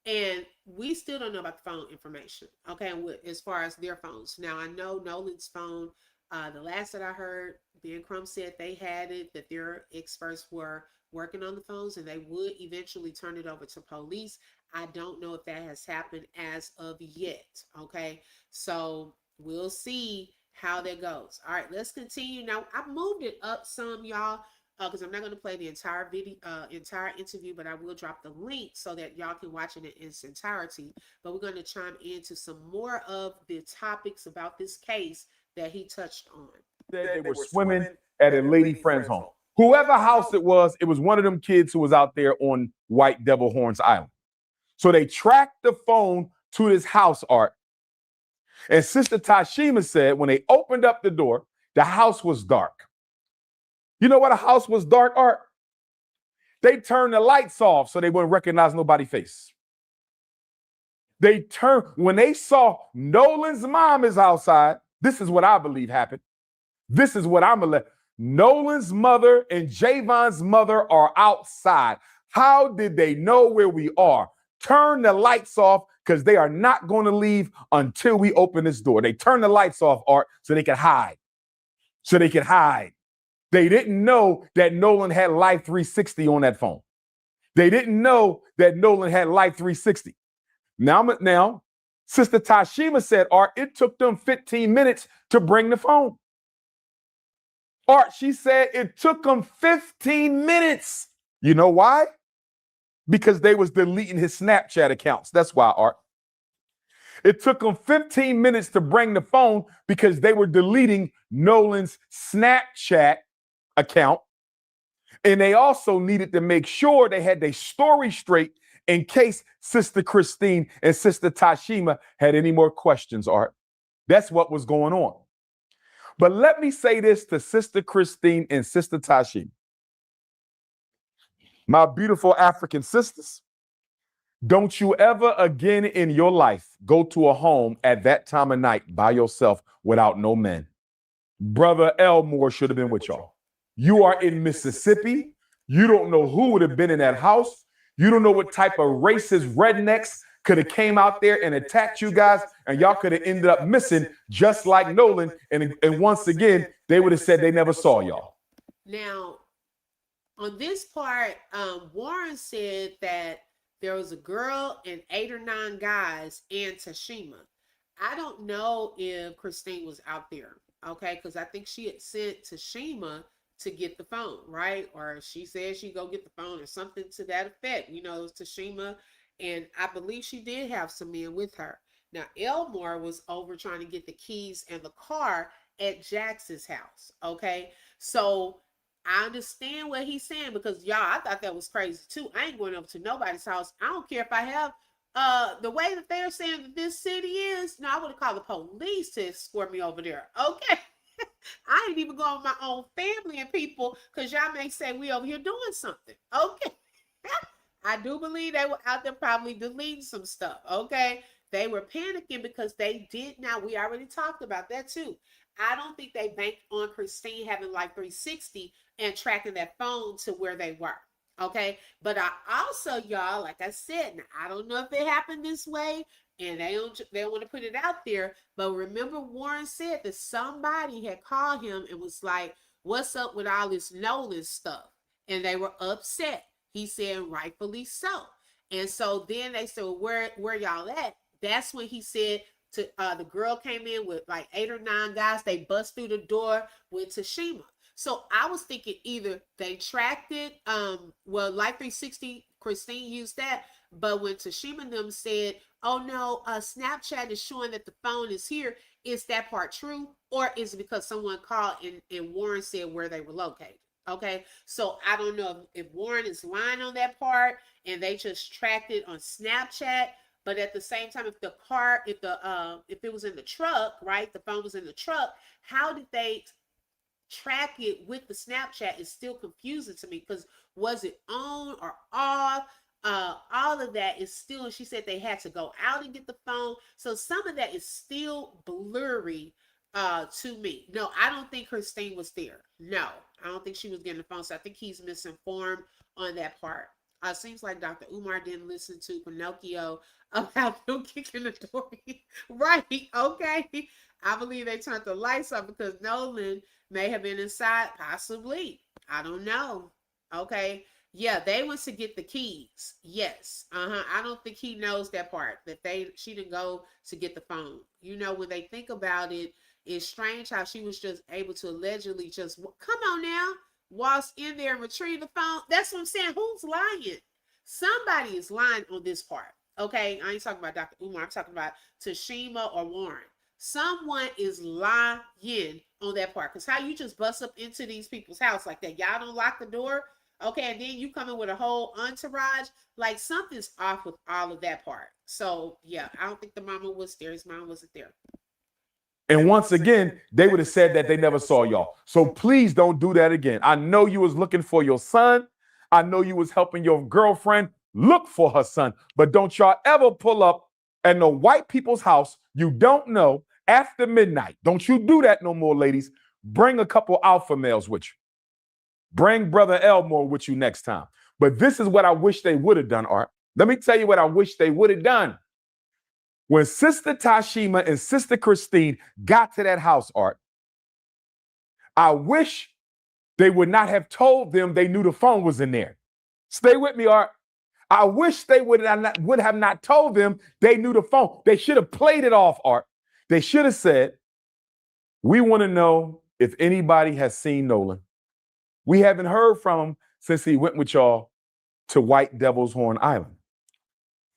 And we still don't know about the phone information. Okay. As far as their phones. Now, I know Nolan's phone, the last that I heard, Ben Crumb said they had it, that their experts were working on the phones and they would eventually turn it over to police. I don't know if that has happened as of yet. Okay. So we'll see how that goes. All right, let's continue. Now, I moved it up some, y'all, because I'm not going to play the entire video, entire interview, but I will drop the link so that y'all can watch it in its entirety. But we're going to chime into some more of the topics about this case that he touched on. They were swimming at a lady friend's home. Whoever house it was one of them kids who was out there on White Devil Horns Island. So they tracked the phone to this house, Art. And Sister Tashima said when they opened up the door, the house was dark. You know what a house was dark, Art? They turned the lights off so they wouldn't recognize nobody's face. When they saw Nolan's mom is outside, this is what I believe happened. This is what I'm going to let. Nolan's mother and Javon's mother are outside. How did they know where we are? Turn the lights off because they are not going to leave until we open this door. They turned the lights off, Art, so they could hide. They didn't know that Nolan had Life 360 on that phone. They didn't know that Nolan had Life 360. Now, Sister Tashima said, Art, it took them 15 minutes to bring the phone. Art, she said it took them 15 minutes. You know why? Because they was deleting his Snapchat accounts. That's why, Art. It took them 15 minutes to bring the phone because they were deleting Nolan's Snapchat account. And they also needed to make sure they had their story straight in case Sister Christine and Sister Tashima had any more questions, Art. That's what was going on. But let me say this to Sister Christine and Sister Tashima. My beautiful African sisters, don't you ever again in your life go to a home at that time of night by yourself without no men. Brother Elmore should have been with y'all. You are in Mississippi. You don't know who would have been in that house. You don't know what type of racist rednecks could have came out there and attacked you guys, and y'all could have ended up missing just like Nolan. And once again, they would have said they never saw y'all. Now, on this part, Warren said that there was a girl and 8 or 9 guys and Tashima. I don't know if Christine was out there, okay? Because I think she had sent Tashima to get the phone, right? Or she said she'd go get the phone or something to that effect. You know, it was Tashima, and I believe she did have some men with her. Now, Elmore was over trying to get the keys and the car at Jax's house, okay? So I understand what he's saying because y'all, I thought that was crazy too. I ain't going over to nobody's house. I don't care if I have the way that they're saying that this city is. No, I would have called the police to escort me over there. Okay. I ain't even going with my own family and people because y'all may say we over here doing something. Okay. I do believe they were out there probably deleting some stuff. Okay. They were panicking because they did not. We already talked about that too. I don't think they banked on Christine having like 360 and tracking that phone to where they were. Okay. But I also, y'all, like I said, now, I don't know if it happened this way and they don't want to put it out there. But remember, Warren said that somebody had called him and was like, what's up with all this Nolan stuff? And they were upset. He said, rightfully so. And so then they said, well, where y'all at? That's when he said to the girl came in with like 8 or 9 guys. They bust through the door with Tashima. So I was thinking either they tracked it. Well, Life 360, Christine used that. But when Tashima and them said, oh no, Snapchat is showing that the phone is here, is that part true? Or is it because someone called and Warren said where they were located? Okay, so I don't know if Warren is lying on that part and they just tracked it on Snapchat. But at the same time, if it was in the truck, right? The phone was in the truck. How did they track it with the Snapchat? Is still confusing to me because was it on or off? All of that is still. She said they had to go out and get the phone. So some of that is still blurry to me. No, I don't think Christine was there. No, I don't think she was getting the phone. So I think he's misinformed on that part. Seems like Dr. Umar didn't listen to Pinocchio about them kicking the door in. Right, okay. I believe they turned the lights off because Nolan may have been inside, possibly. I don't know. Okay. Yeah, they went to get the keys. Yes. I don't think he knows that part, that she didn't go to get the phone. You know, when they think about it, it's strange how she was just able to allegedly just, come on now, waltz in there and retrieve the phone. That's what I'm saying. Who's lying? Somebody is lying on this part. Okay, I ain't talking about Dr. Umar. I'm talking about Tashima or Warren. Someone is lying on that part. Because how you just bust up into these people's house like that? Y'all don't lock the door. Okay, and then you come in with a whole entourage. Like something's off with all of that part. So yeah, I don't think the mama was there. His mom wasn't there. And once again, they would have said that they never saw y'all. So please don't do that again. I know you was looking for your son. I know you was helping your girlfriend look for her son. But don't y'all ever pull up at no white people's house you don't know after midnight. Don't you do that no more, ladies. Bring a couple alpha males with you. Bring Brother Elmore with you next time. But this is what I wish they would have done, Art. Let me tell you what I wish they would have done. When Sister Tashima and Sister Christine got to that house, Art, I wish they would not have told them they knew the phone was in there. Stay with me, Art. I wish they would have not told them they knew the phone. They should have played it off, Art. They should have said, we want to know if anybody has seen Nolan. We haven't heard from him since he went with y'all to White Devil's Horn Island.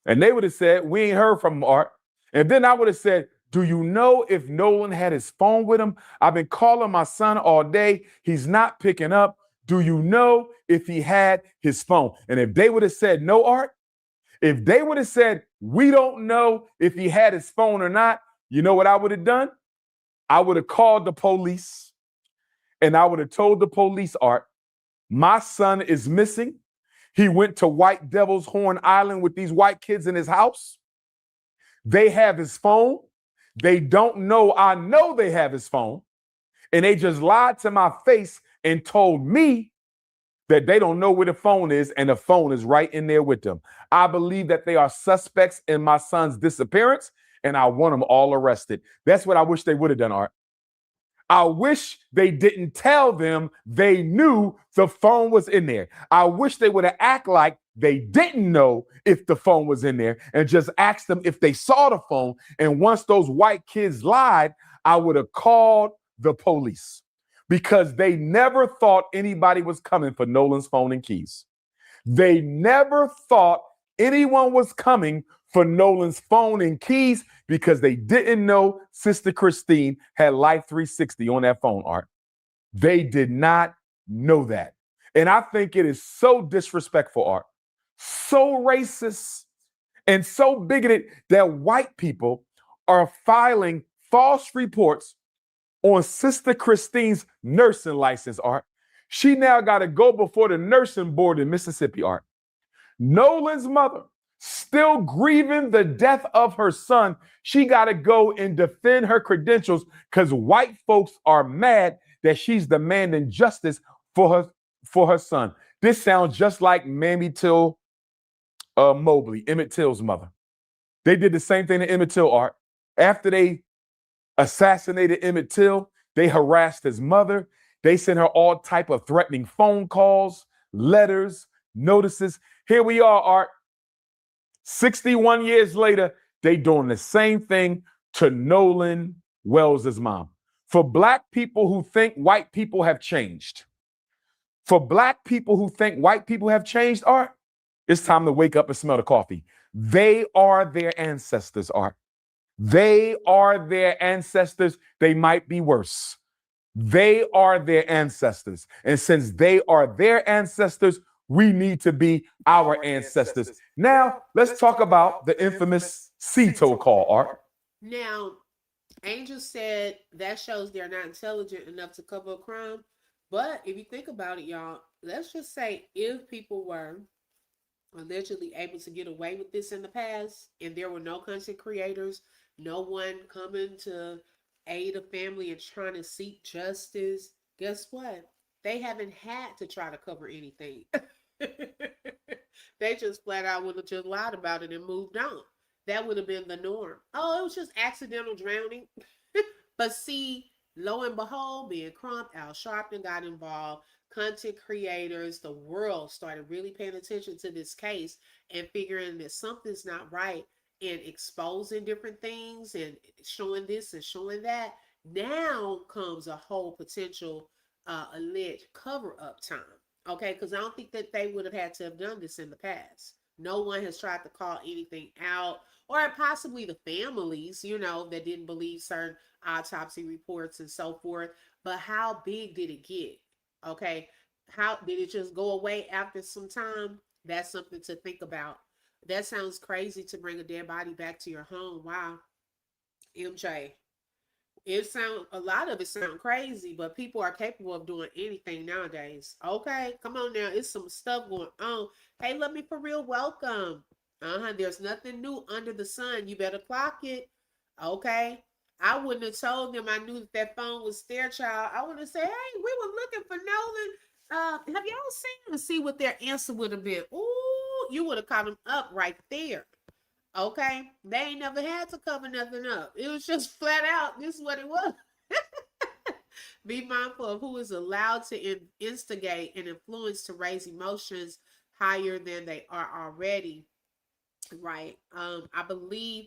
And they would have said, we ain't heard from him, Art. And then I would have said, do you know if Nolan had his phone with him? I've been calling my son all day. He's not picking up. Do you know if he had his phone? And if they would have said no, Art, if they would have said, we don't know if he had his phone or not, you know what I would have done? I would have called the police and I would have told the police, Art, my son is missing. He went to White Devil's Horn Island with these white kids in his house. They have his phone. They don't know I know they have his phone. And they just lied to my face and told me that they don't know where the phone is and the phone is right in there with them. I believe that they are suspects in my son's disappearance and I want them all arrested. That's what I wish they would have done, Art. I wish they didn't tell them they knew the phone was in there. I wish they would have act like they didn't know if the phone was in there and just asked them if they saw the phone. And once those white kids lied, I would have called the police because they never thought anybody was coming for Nolan's phone and keys. They never thought anyone was coming for Nolan's phone and keys because they didn't know Sister Christine had Life 360 on that phone, Art. They did not know that. And I think it is so disrespectful, Art, so racist, and so bigoted that white people are filing false reports on Sister Christine's nursing license, Art. She now got to go before the nursing board in Mississippi, Art. Nolan's mother, still grieving the death of her son, she got to go and defend her credentials because white folks are mad that she's demanding justice for her son. This sounds just like Mamie Till Mobley, Emmett Till's mother. They did the same thing to Emmett Till, Art. After they assassinated Emmett Till, they harassed his mother. They sent her all type of threatening phone calls, letters, notices. Here we are, Art. 61 years later, they doing the same thing to Nolan Wells' mom. For black people who think white people have changed, Art, it's time to wake up and smell the coffee. They are their ancestors, Art. They are their ancestors. They might be worse. They are their ancestors. And since they are their ancestors, we need to be our ancestors. Now, let's talk about the infamous CETO call, Art. Now, Angel said that shows they're not intelligent enough to cover a crime. But if you think about it, y'all, let's just say if people were allegedly able to get away with this in the past and there were no content creators, no one coming to aid a family and trying to seek justice, guess what? They haven't had to try to cover anything. They just flat out would have just lied about it and moved on. That would have been the norm. Oh, it was just accidental drowning. But see, lo and behold, being Crump, Al Sharpton got involved, content creators, the world started really paying attention to this case and figuring that something's not right and exposing different things and showing this and showing that. Now comes a whole potential alleged cover-up time. Okay, because I don't think that they would have had to have done this in the past. No one has tried to call anything out, or possibly the families, that didn't believe certain autopsy reports and so forth. But how big did it get? Okay, how did it just go away after some time? That's something to think about. That sounds crazy to bring a dead body back to your home. Wow, MJ. A lot of it sound crazy, but people are capable of doing anything nowadays. Okay, come on now. It's some stuff going on. Hey, let me for real welcome. There's nothing new under the sun. You better clock it. Okay. I wouldn't have told them I knew that phone was their child. I would have said, hey, we were looking for Nolan. Have y'all seen him? See what their answer would have been. Ooh, you would have caught him up right there. Okay, they ain't never had to cover nothing up. It was just flat out. This is what it was. Be mindful of who is allowed to instigate and influence to raise emotions higher than they are already. Right. I believe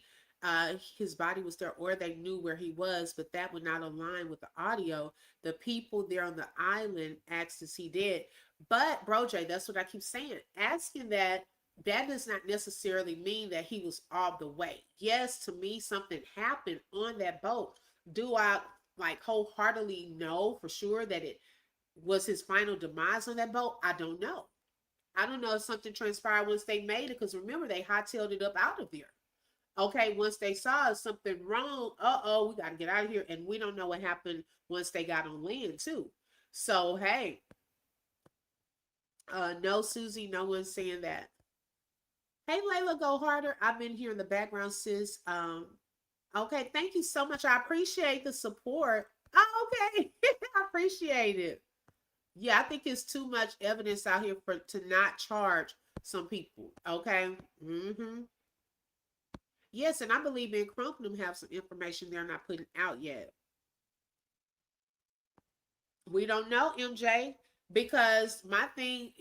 his body was there, or they knew where he was, but that would not align with the audio. The people there on the island asked, is he dead? But Bro J, that's what I keep saying. Asking that does not necessarily mean that he was all the way. Yes, to me, something happened on that boat. Do I wholeheartedly know for sure that it was his final demise on that boat? I don't know. I don't know if something transpired once they made it, because remember, they hightailed it up out of there. Okay, once they saw something wrong, we got to get out of here. And we don't know what happened once they got on land, too. So, hey, no, Susie, no one's saying that. Hey, Layla, go harder. I've been here in the background, sis. Okay, thank you so much. I appreciate the support. Oh, okay. I appreciate it. Yeah, I think it's too much evidence out here to not charge some people. Okay. Yes, and I believe in Crump them have some information they're not putting out yet. We don't know, MJ, because my thing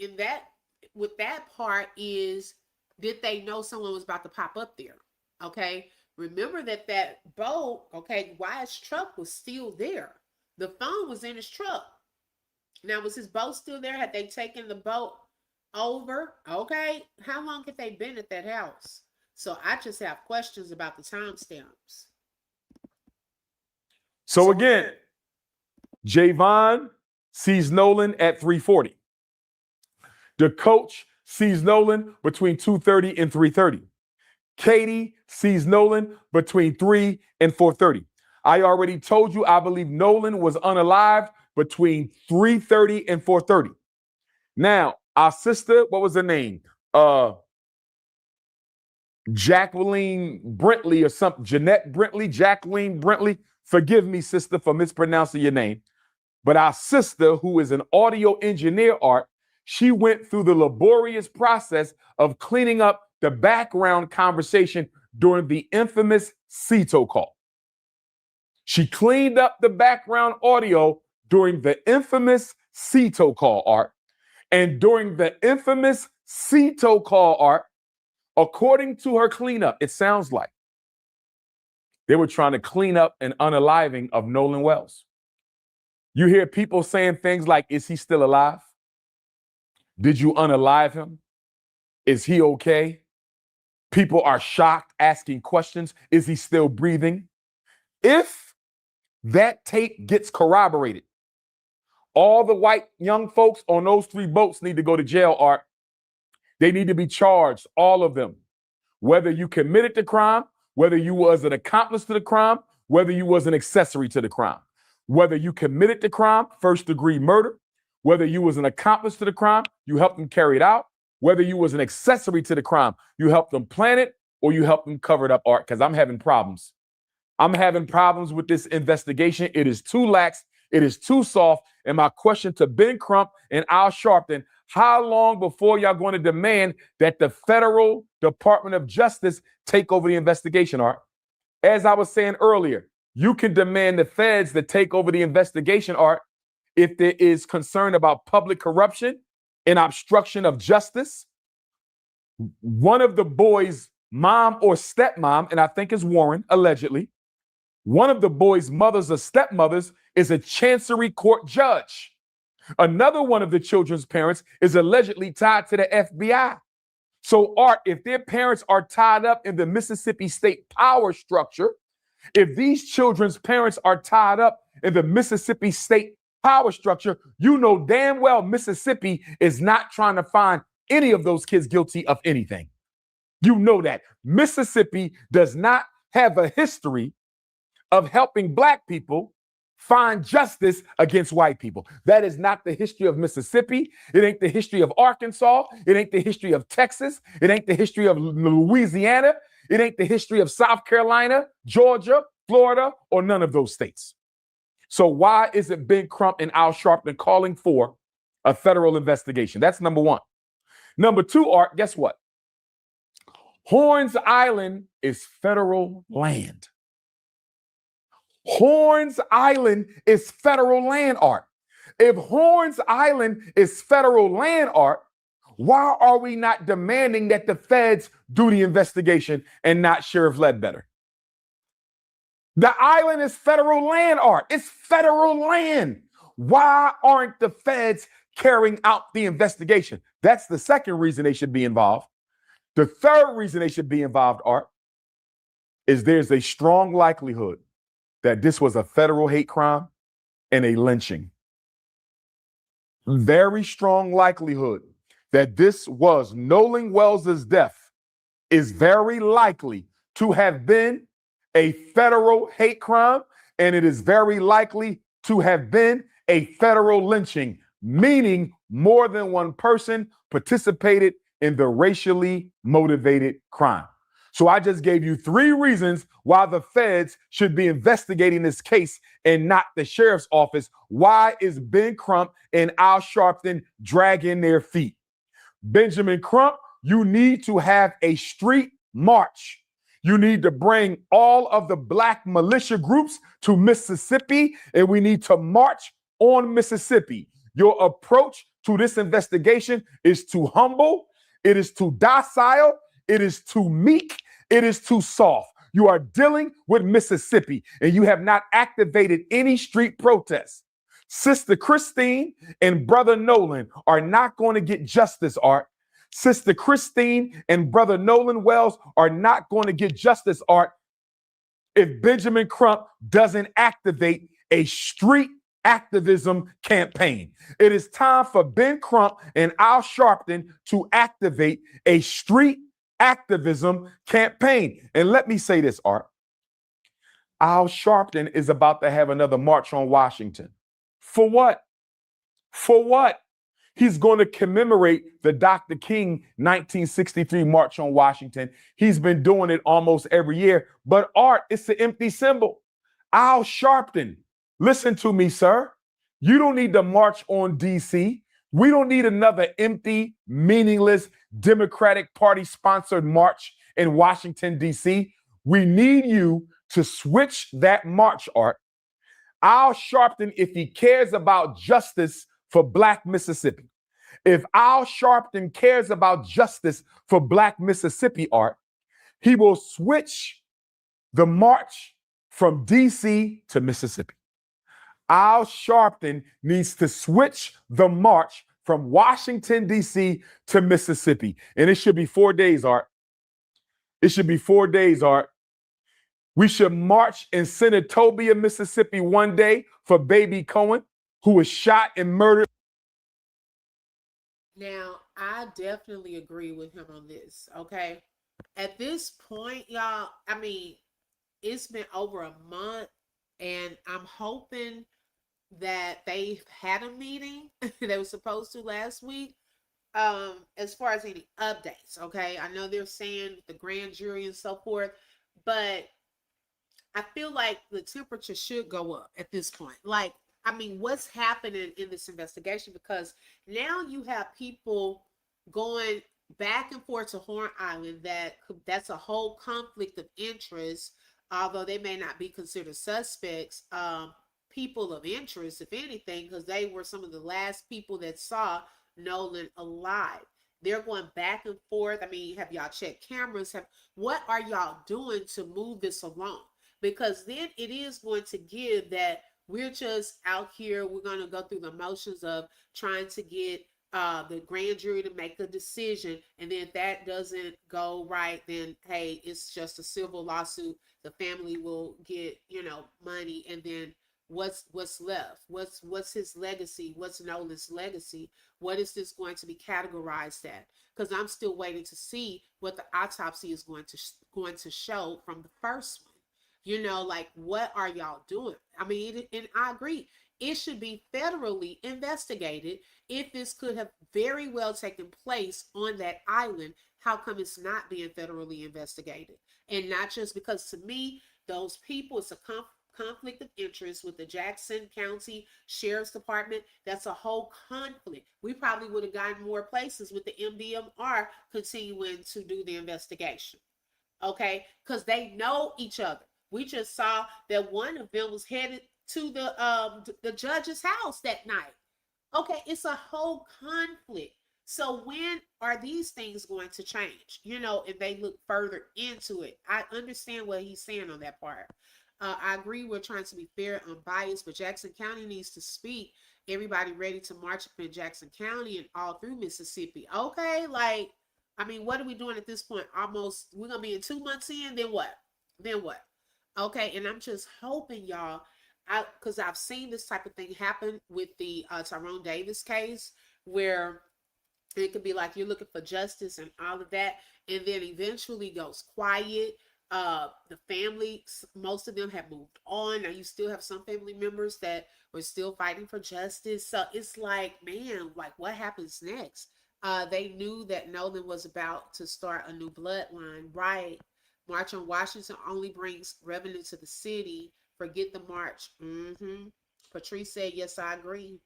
with that part is, did they know someone was about to pop up there? Okay. Remember that boat, okay, Wyatt's truck was still there. The phone was in his truck. Now, was his boat still there? Had they taken the boat over? Okay. How long had they been at that house? So I just have questions about the timestamps. So again, Javon sees Nolan at 3:40. The coach sees Nolan between 2:30 and 3:30. Katie sees Nolan between 3 and 4:30. I already told you I believe Nolan was unalived between 3:30 and 4:30. Now, our sister, what was her name? Jacqueline Brentley or something. Jeanette Brentley, Jacqueline Brentley. Forgive me, sister, for mispronouncing your name. But our sister, who is an audio engineer, Art, she went through the laborious process of cleaning up the background conversation during the infamous CETO call. She cleaned up the background audio during the infamous CETO call, Art. And during the infamous CETO call, Art, according to her cleanup, it sounds like they were trying to clean up an unaliving of Nolan Wells. You hear people saying things like, is he still alive? Did you unalive him? Is he okay? People are shocked, asking questions. Is he still breathing? If that tape gets corroborated, all the white young folks on those 3 boats need to go to jail, Art. They need to be charged, all of them. Whether you committed the crime, whether you was an accomplice to the crime, whether you was an accessory to the crime. Whether you committed the crime, first-degree murder, whether you was an accomplice to the crime, you helped them carry it out, whether you was an accessory to the crime, you helped them plan it, or you helped them cover it up, Art, because I'm having problems. I'm having problems with this investigation. It is too lax. It is too soft. And my question to Ben Crump and Al Sharpton, how long before y'all going to demand that the federal Department of Justice take over the investigation, Art? As I was saying earlier, you can demand the feds to take over the investigation, Art, if there is concern about public corruption and obstruction of justice. One of the boys' mom or stepmom, and I think it's Warren, allegedly, one of the boys' mothers or stepmothers is a chancery court judge. Another one of the children's parents is allegedly tied to the FBI. So, Art, if their parents are tied up in the Mississippi state power structure, if these children's parents are tied up in the Mississippi state power structure, you know damn well Mississippi is not trying to find any of those kids guilty of anything. You know that. Mississippi does not have a history of helping Black people find justice against white people. That is not the history of Mississippi. It ain't the history of Arkansas. It ain't the history of Texas. It ain't the history of Louisiana. It ain't the history of South Carolina, Georgia, Florida, or none of those states. So why is it Ben Crump and Al Sharpton calling for a federal investigation? That's number one. Number two, Art, guess what? Horns Island is federal land. Horns Island is federal land, Art. If Horns Island is federal land, Art, why are we not demanding that the feds do the investigation and not Sheriff Ledbetter? The island is federal land, Art. It's federal land. Why aren't the feds carrying out the investigation? That's the second reason they should be involved. The third reason they should be involved, Art, is there's a strong likelihood that this was a federal hate crime and a lynching. Very strong likelihood that this was Nolan Wells' death is very likely to have been a federal hate crime, and it is very likely to have been a federal lynching, meaning more than one person participated in the racially motivated crime. So I just gave you 3 reasons why the feds should be investigating this case and not the sheriff's office. Why is Ben Crump and Al Sharpton dragging their feet? Benjamin Crump, you need to have a street march. You need to bring all of the Black militia groups to Mississippi, and we need to march on Mississippi. Your approach to this investigation is too humble, it is too docile, it is too meek, it is too soft. You are dealing with Mississippi, and you have not activated any street protests. Sister Christine and Brother Nolan are not going to get justice, Art. Sister Christine and Brother Nolan Wells are not going to get justice, Art, if Benjamin Crump doesn't activate a street activism campaign. It is time for Ben Crump and Al Sharpton to activate a street activism campaign. And let me say this, Art. Al Sharpton is about to have another march on Washington. For what? For what? He's going to commemorate the Dr. King 1963 March on Washington. He's been doing it almost every year. But Art, it's an empty symbol. Al Sharpton, listen to me, sir. You don't need to march on DC. We don't need another empty, meaningless Democratic Party sponsored march in Washington, DC. We need you to switch that march, Art. Al Sharpton, if he cares about justice for Black Mississippi, if Al Sharpton cares about justice for Black Mississippi, Art, he will switch the march from DC to Mississippi. Al Sharpton needs to switch the march from Washington, D.C. to Mississippi. And it should be 4 days, Art. It should be 4 days, Art. We should march in Senatobia, Mississippi one day for baby Cohen, who was shot and murdered. Now, I definitely agree with him on this, okay? At this point, y'all, I mean, it's been over a month, and I'm hoping that they've had a meeting they were supposed to last week. As far as any updates, okay? I know they're saying the grand jury and so forth, but I feel like the temperature should go up at this point. Like, I mean, what's happening in this investigation? Because now you have people going back and forth to Horn Island that's a whole conflict of interest, although they may not be considered suspects, people of interest, if anything, because they were some of the last people that saw Nolan alive. They're going back and forth. I mean, have y'all checked cameras? What are y'all doing to move this along? Because then it is going to give that we're just out here. We're going to go through the motions of trying to get the grand jury to make a decision. And then if that doesn't go right, then, hey, it's just a civil lawsuit. The family will get, money. And then what's left? What's his legacy? What's Nolan's legacy? What is this going to be categorized at? Because I'm still waiting to see what the autopsy is going to show from the first one. Like, what are y'all doing? I mean, and I agree, it should be federally investigated. If this could have very well taken place on that island, how come it's not being federally investigated? And not just because, to me, those people, it's a conflict of interest with the Jackson County Sheriff's Department. That's a whole conflict. We probably would have gotten more places with the MDMR continuing to do the investigation. Okay? Because they know each other. We just saw that one of them was headed to the judge's house that night. Okay, it's a whole conflict. So when are these things going to change? If they look further into it. I understand what he's saying on that part. I agree we're trying to be fair and unbiased, but Jackson County needs to speak. Everybody ready to march up in Jackson County and all through Mississippi. Okay, I mean, what are we doing at this point? Almost, we're going to be in 2 months in, then what? Okay, and I'm just hoping, y'all, because I've seen this type of thing happen with the Tyrone Davis case, where it could be like you're looking for justice and all of that, and then eventually goes quiet. The family, most of them have moved on. Now you still have some family members that were still fighting for justice. So it's like, man, like, what happens next? They knew that Nolan was about to start a new bloodline, right? March on Washington only brings revenue to the city. Forget the march. Patrice said, yes, I agree.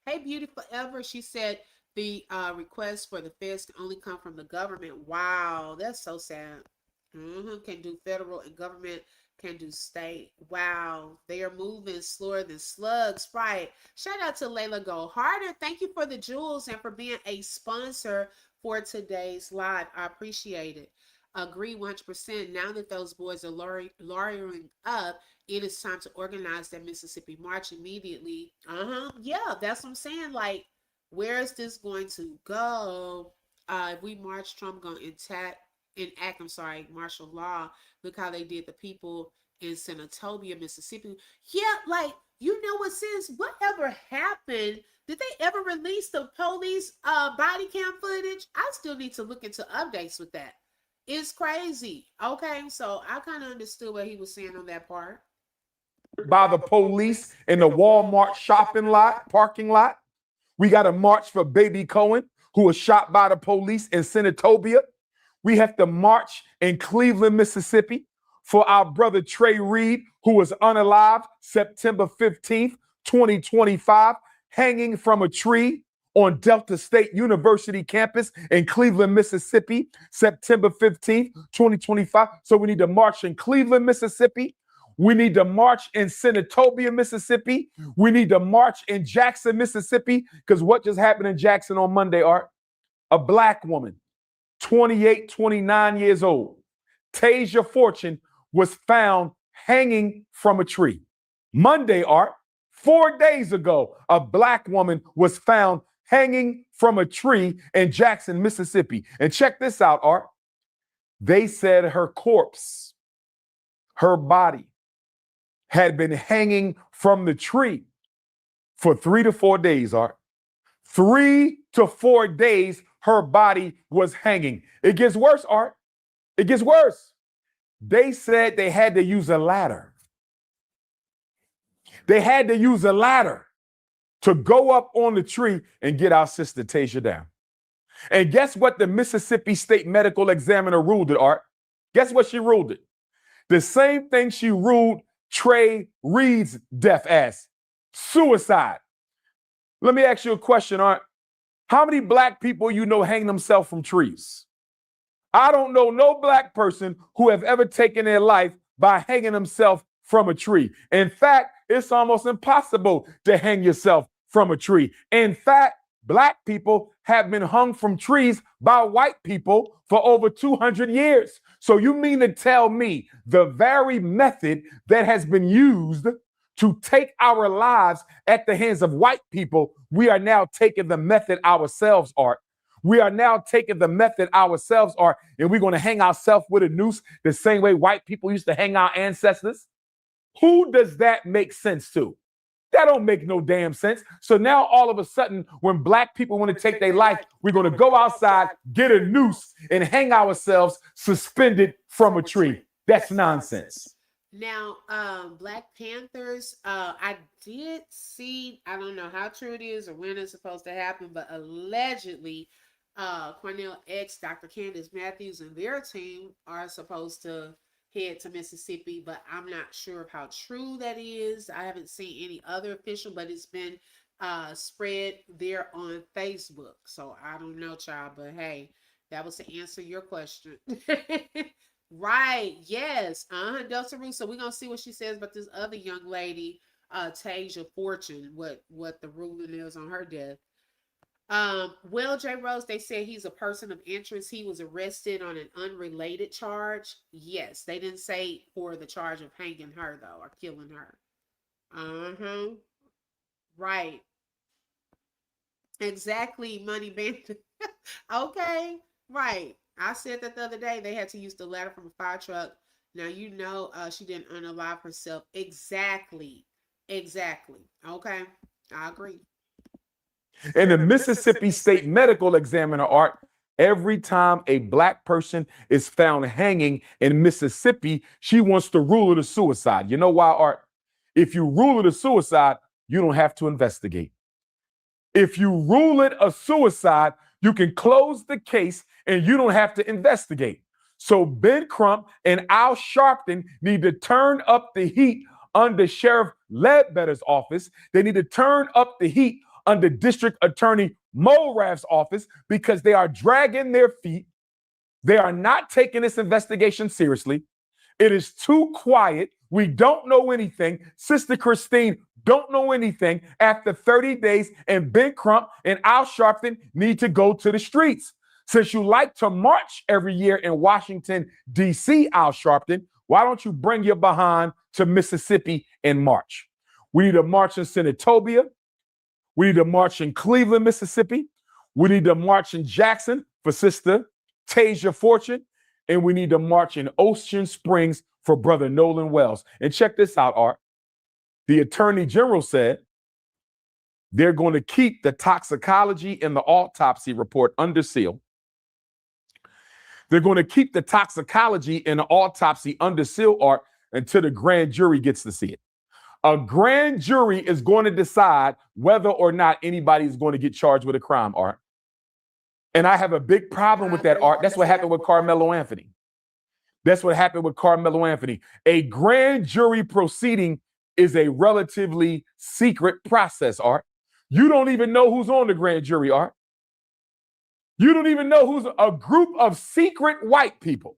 Hey, Beauty Forever, she said the request for the feds can only come from the government. Wow, that's so sad. Can do federal, and government can do state. Wow, they are moving slower than slugs, right? Shout out to Layla Go Harder. Thank you for the jewels and for being a sponsor for today's live. I appreciate it. Agree 100%. Now that those boys are lawyering up, it is time to organize that Mississippi March immediately. Yeah, that's what I'm saying. Like, where is this going to go? If we march, Trump gonna enact martial law. Look how they did the people in Senatobia, Mississippi. Yeah, like, You know what, sis? Whatever happened? Did they ever release the police body cam footage? I still need to look into updates with that. It's crazy. Okay, so I kind of understood what he was saying on that part. By the police in the Walmart parking lot. We got a march for Baby Cohen, who was shot by the police in Senatobia. We have to march in Cleveland, Mississippi for our brother Trey Reed, who was unalived September 15th, 2025, hanging from a tree on Delta State University campus in Cleveland, Mississippi, September 15th, 2025. So we need to march in Cleveland, Mississippi. We need to march in Senatobia, Mississippi. We need to march in Jackson, Mississippi, because what just happened in Jackson on Monday, Art? A black woman, 28, 29 years old, Tasia Fortune, was found hanging from a tree. Monday, Art, 4 days ago, a black woman was found hanging from a tree in Jackson, Mississippi. And check this out, Art. They said her corpse, her body, had been hanging from the tree for 3 to 4 days, Art. 3 to 4 days, her body was hanging. It gets worse, Art. It gets worse. They said they had to use a ladder. They had to use a ladder to go up on the tree and get our sister Tasia down. And guess what the Mississippi State Medical Examiner ruled it, Art? Guess what she ruled it? The same thing she ruled Trey Reed's death as: suicide. Let me ask you a question, Art. How many black people you know hang themselves from trees? I don't know no black person who have ever taken their life by hanging themselves from a tree. In fact, it's almost impossible to hang yourself from a tree. In fact, black people have been hung from trees by white people for over 200 years. So you mean to tell me the very method that has been used to take our lives at the hands of white people, we are now taking the method ourselves, Art. We are now taking the method ourselves, Art, and we're going to hang ourselves with a noose the same way white people used to hang our ancestors. Who does that make sense to? That don't make no damn sense. So now all of a sudden, when black people want to take their life, we're going to go outside, get a noose, and hang ourselves suspended from a tree. That's nonsense. Now, Black Panthers, I did see, I don't know how true it is or when it's supposed to happen, but allegedly, Cornell X, Dr. Candace Matthews, and their team are supposed to head to Mississippi, but I'm not sure of how true that is. I haven't seen any other official, but it's been spread there on Facebook. So I don't know, child, but hey, that was to answer your question. Right, yes. Delta Ruth. So we're gonna see what she says about this other young lady, Tasia Fortune, what the ruling is on her death. Well, J. Rose, they said he's a person of interest. He was arrested on an unrelated charge. Yes, they didn't say for the charge of hanging her, though, or killing her. Uh-huh. Right. Exactly, Money Bandit. Okay, right. I said that the other day. They had to use the ladder from a fire truck. Now, you know she didn't unalive herself. Exactly. Exactly. Okay, I agree. And the Mississippi State Medical Examiner, Art, every time a black person is found hanging in Mississippi, she wants to rule it a suicide. You know why, Art? If you rule it a suicide, you don't have to investigate. If you rule it a suicide, you can close the case and you don't have to investigate. So Ben Crump and Al Sharpton need to turn up the heat under Sheriff Ledbetter's office. They need to turn up the heat under District Attorney Mulrath's office because they are dragging their feet. They are not taking this investigation seriously. It is too quiet. We don't know anything. Sister Christine don't know anything after 30 days, and Ben Crump and Al Sharpton need to go to the streets. Since you like to march every year in Washington, D.C., Al Sharpton, why don't you bring your behind to Mississippi and march? We need to march in Senatobia. We need to march in Cleveland, Mississippi. We need to march in Jackson for Sister Tasia Fortune. And we need to march in Ocean Springs for Brother Nolan Wells. And check this out, Art. The Attorney General said they're going to keep the toxicology and the autopsy report under seal. They're going to keep the toxicology and the autopsy under seal, Art, until the grand jury gets to see it. A grand jury is going to decide whether or not anybody is going to get charged with a crime, Art. And I have a big problem with that, Art. That's what happened with Carmelo Anthony. That's what happened with Carmelo Anthony. A grand jury proceeding is a relatively secret process, Art. You don't even know who's on the grand jury, Art. You don't even know who's a group of secret white people.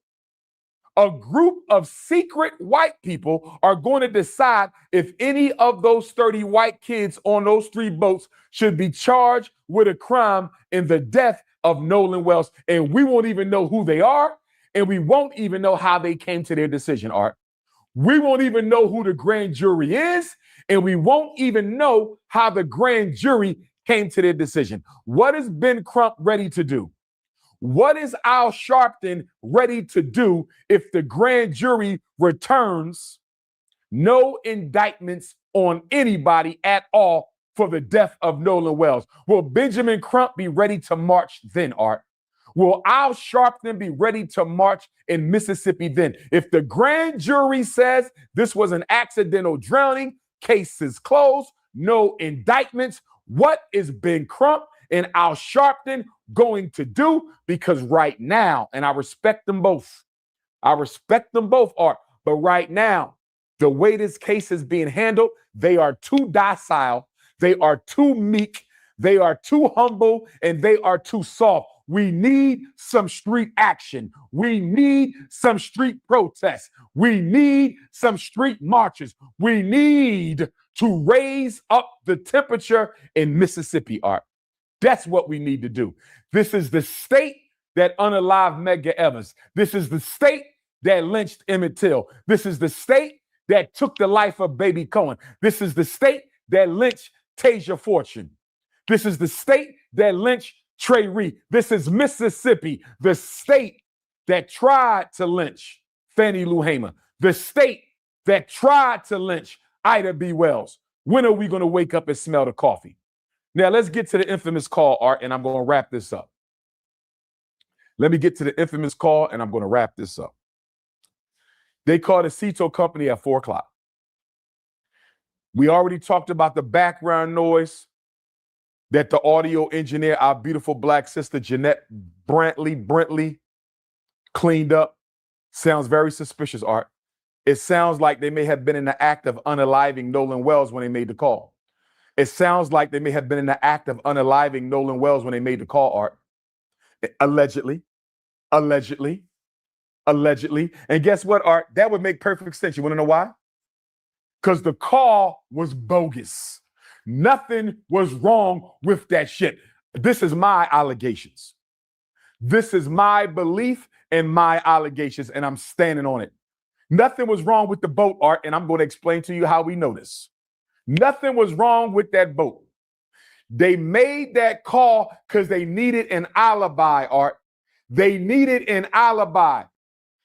A group of secret white people are going to decide if any of those 30 white kids on those 3 boats should be charged with a crime in the death of Nolan Wells. And we won't even know who they are. And we won't even know how they came to their decision, Art. We won't even know who the grand jury is. And we won't even know how the grand jury came to their decision. What is Ben Crump ready to do? What is Al Sharpton ready to do if the grand jury returns no indictments on anybody at all for the death of Nolan Wells? Will Benjamin Crump be ready to march then, Art? Will Al Sharpton be ready to march in Mississippi then? If the grand jury says this was an accidental drowning, case is closed, no indictments, what is Ben Crump and Al Sharpton going to do? Because right now, and I respect them both, Art, but right now, the way this case is being handled, they are too docile, they are too meek, they are too humble, and they are too soft. We need some street action. We need some street protests. We need some street marches. We need to raise up the temperature in Mississippi, Art. That's what we need to do. This is the state that unalived Medgar Evers. This is the state that lynched Emmett Till. This is the state that took the life of Baby Cohen. This is the state that lynched Tasia Fortune. This is the state that lynched Trey Reed. This is Mississippi, the state that tried to lynch Fannie Lou Hamer, the state that tried to lynch Ida B. Wells. When are we going to wake up and smell the coffee? Now, let's get to the infamous call, Art, and I'm going to wrap this up. Let me get to the infamous call, and I'm going to wrap this up. They called the Cito company at 4 o'clock. We already talked about the background noise that the audio engineer, our beautiful black sister, Jeanette Brentley, cleaned up. Sounds very suspicious, Art. It sounds like they may have been in the act of unaliving Nolan Wells when they made the call. It sounds like they may have been in the act of unaliving Nolan Wells when they made the call, Art. Allegedly. And guess what, Art? That would make perfect sense. You want to know why? Because the call was bogus. Nothing was wrong with that shit. This is my allegations. This is my belief and my allegations, and I'm standing on it. Nothing was wrong with the boat, Art, and I'm going to explain to you how we know this. Nothing was wrong with that boat. They made that call because they needed an alibi, Art. They needed an alibi.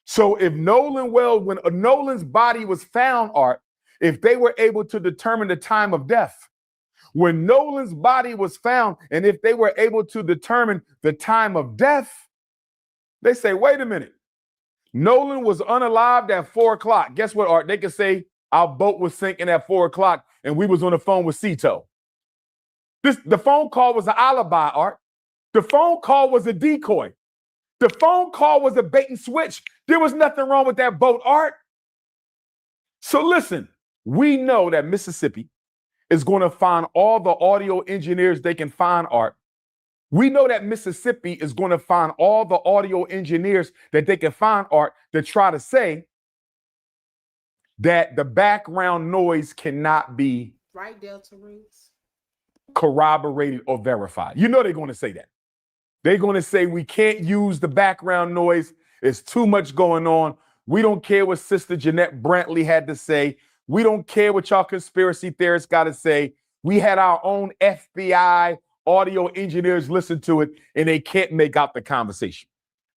So if Nolan Wells, when Nolan's body was found, Art, if they were able to determine the time of death, when Nolan's body was found, and if they were able to determine the time of death, they say, wait a minute. Nolan was unalived at 4 o'clock. Guess what, Art? They could say our boat was sinking at 4 o'clock and we was on the phone with Cito. The phone call was an alibi, Art. The phone call was a decoy. The phone call was a bait and switch. There was nothing wrong with that boat, Art. So listen, we know that Mississippi is going to find all the audio engineers they can find, Art. We know that Mississippi is going to find all the audio engineers that they can find, Art, to try to say that the background noise cannot be Right, Delta Roots? corroborated or verified. You know they're going to say that. They're going to say we can't use the background noise. It's too much going on. We don't care what Sister Jeanette Brantley had to say. We don't care what y'all conspiracy theorists got to say. We had our own FBI audio engineers listen to it, and they can't make out the conversation.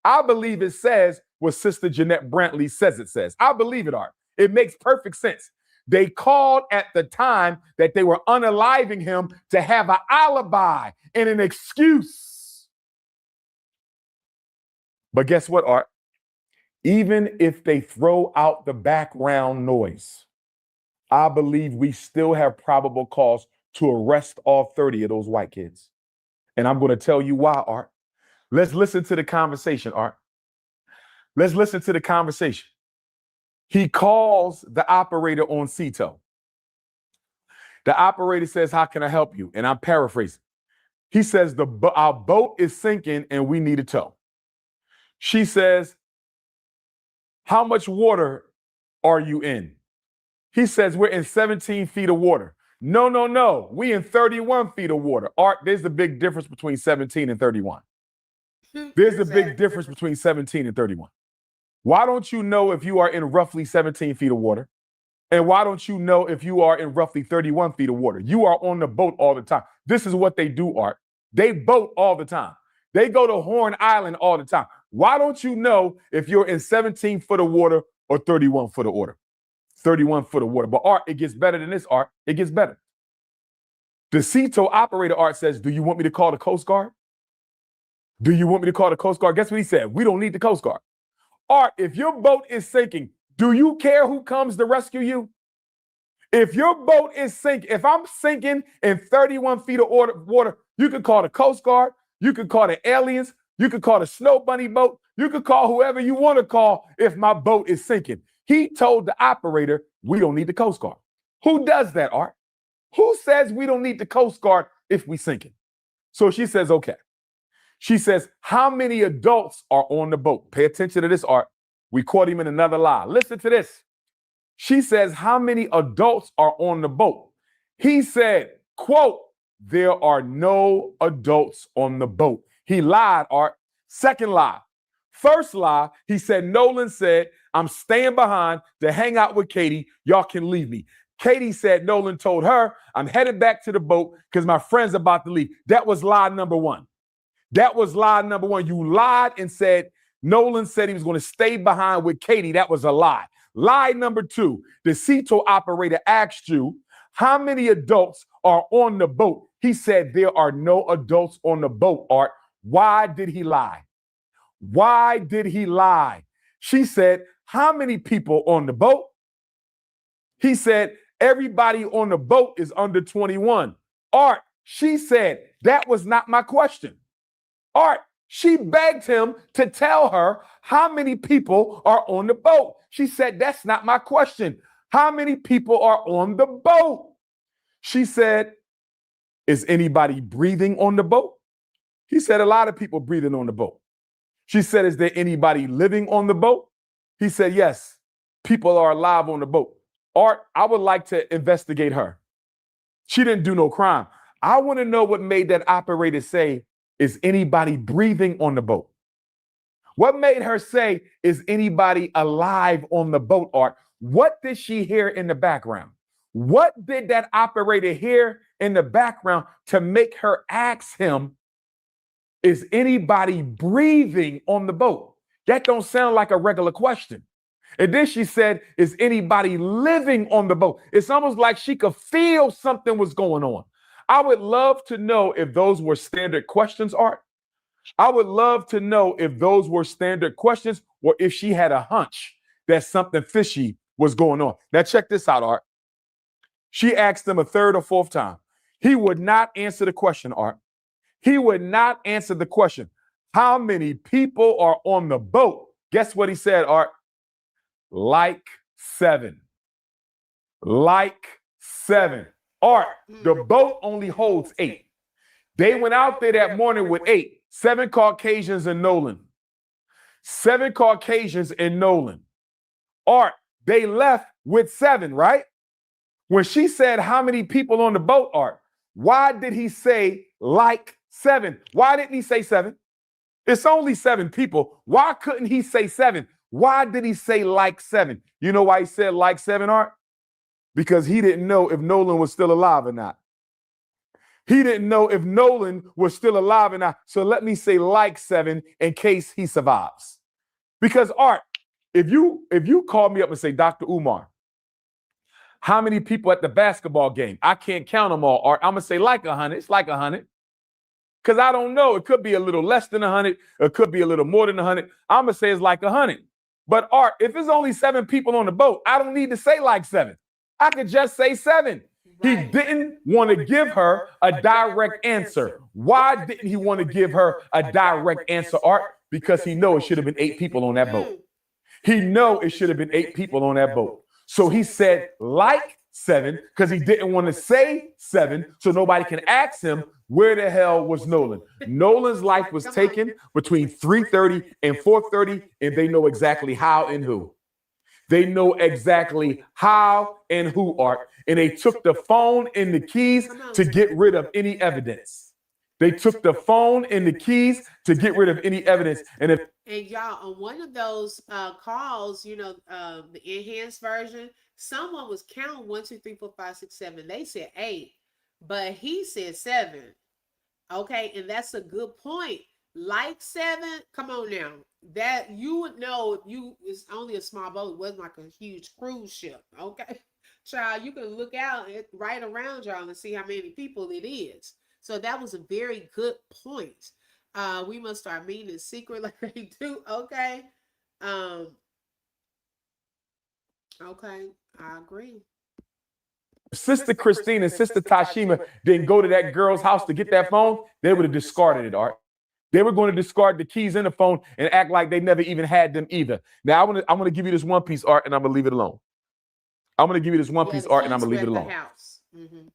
I believe it says what Sister Jeanette Brantley says it says. I believe it, Art. It makes perfect sense. They called at the time that they were unaliving him to have an alibi and an excuse. But guess what, Art? Even if they throw out the background noise, I believe we still have probable cause to arrest all 30 of those white kids. And I'm going to tell you why, Art. Let's listen to the conversation, Art. Let's listen to the conversation. He calls the operator on CETO. The operator says, how can I help you? And I'm paraphrasing. He says, our boat is sinking and we need a tow. She says, how much water are you in? He says, we're in 17 feet of water. No. We in 31 feet of water. Art, there's a big difference between 17 and 31. There's a big difference between 17 and 31. Why don't you know if you are in roughly 17 feet of water? And why don't you know if you are in roughly 31 feet of water? You are on the boat all the time. This is what they do, Art. They boat all the time. They go to Horn Island all the time. Why don't you know if you're in 17 foot of water or 31 foot of water? 31 foot of water. But Art, it gets better than this, Art. It gets better. The CETO operator, Art, says, do you want me to call the Coast Guard? Do you want me to call the Coast Guard? Guess what he said? We don't need the Coast Guard. Art, if your boat is sinking, do you care who comes to rescue you? If your boat is sinking, if I'm sinking in 31 feet of water, you could call the Coast Guard, you could call the aliens, you could call the Snow Bunny boat, you could call whoever you want to call if my boat is sinking. He told the operator, we don't need the Coast Guard. Who does that, Art? Who says we don't need the Coast Guard if we sinking? So she says, okay. She says, how many adults are on the boat? Pay attention to this, Art. We caught him in another lie. Listen to this. She says, how many adults are on the boat? He said, quote, there are no adults on the boat. He lied, Art. Second lie. First lie, he said, Nolan said, I'm staying behind to hang out with Katie. Y'all can leave me. Katie said Nolan told her, I'm headed back to the boat because my friend's about to leave. That was lie number one. That was lie number one. You lied and said Nolan said he was going to stay behind with Katie. That was a lie. Lie number two, the CETO operator asked you, how many adults are on the boat? He said there are no adults on the boat, Art. Why did he lie? Why did he lie? She said, how many people on the boat? He said, everybody on the boat is under 21. Art, she said, that was not my question. Art, she begged him to tell her how many people are on the boat. She said, that's not my question. How many people are on the boat? She said, is anybody breathing on the boat? He said, a lot of people breathing on the boat. She said, is there anybody living on the boat? He said, yes, people are alive on the boat. Art, I would like to investigate her. She didn't do no crime. I want to know what made that operator say, is anybody breathing on the boat? What made her say, is anybody alive on the boat, Art? What did she hear in the background? What did that operator hear in the background to make her ask him, is anybody breathing on the boat? That don't sound like a regular question. And then she said, is anybody living on the boat? It's almost like she could feel something was going on. I would love to know if those were standard questions, Art. I would love to know if those were standard questions or if she had a hunch that something fishy was going on. Now check this out, Art. She asked him a third or fourth time. He would not answer the question, Art. He would not answer the question. How many people are on the boat? Guess what he said, Art? Like 7. Like 7. Art, the boat only holds 8. They went out there that morning with 8. 7 Caucasians and Nolan. 7 Caucasians and Nolan. Art, they left with 7, right? When she said how many people on the boat, Art, why did he say like 7? Why didn't he say 7? It's only 7 people. Why couldn't he say 7? Why did he say like 7? You know why he said like 7, Art? Because he didn't know if Nolan was still alive or not. He didn't know if Nolan was still alive or not. So let me say like 7 in case he survives. Because Art, if you call me up and say, Dr. Umar, How many people at the basketball game? I can't count them all, Art. I'm going to say like 100. It's like 100. Because I don't know. It could be a little less than 100. It could be a little more than 100. I'm going to say it's like 100. But Art, if there's only 7 people on the boat, I don't need to say like 7. I could just say 7. He didn't want to give her a direct answer. Why didn't he want to give her a direct answer, Art? Because he knows it should have been 8 people on that boat. He knows it should have been 8 people on that boat. So he said like 7 because he didn't want to say 7 so nobody can ask him where the hell was Nolan. Nolan's life was taken between 3:30 and 4:30, and they know exactly how and who. They know exactly how and who, Art. And they took the phone and the keys to get rid of any evidence. They took the phone and the keys to get rid of any evidence. And y'all, on one of those calls, you know, the enhanced version, someone was counting 1, 2, 3, 4, 5, 6, 7. They said 8, but he said 7. Okay, and that's a good point. Like 7, come on now. That you would know if it's only a small boat. It wasn't like a huge cruise ship. Okay, child, you can look out right around y'all and see how many people it is. So that was a very good point. We must start meeting in secret like they do. Okay. Okay, I agree. Sister Christine and Sister Tashima didn't go to that girl's house to get that phone, they would have discarded it, Art. They were going to discard the keys in the phone and act like they never even had them either. Now, I'm going to give you this one piece, Art, and I'm going to leave it alone. I'm going to give you this one piece, Art, and I'm going to leave it alone. Mm-hmm.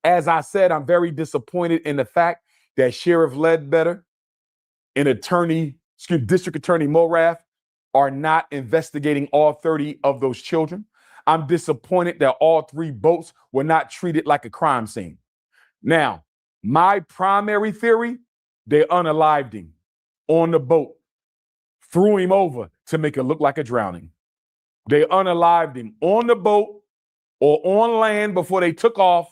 As I said, I'm very disappointed in the fact that Sheriff Ledbetter and District Attorney Morath are not investigating all 30 of those children. I'm disappointed that all 3 boats were not treated like a crime scene. Now, my primary theory, they unalived him on the boat, threw him over to make it look like a drowning. They unalived him on the boat or on land before they took off,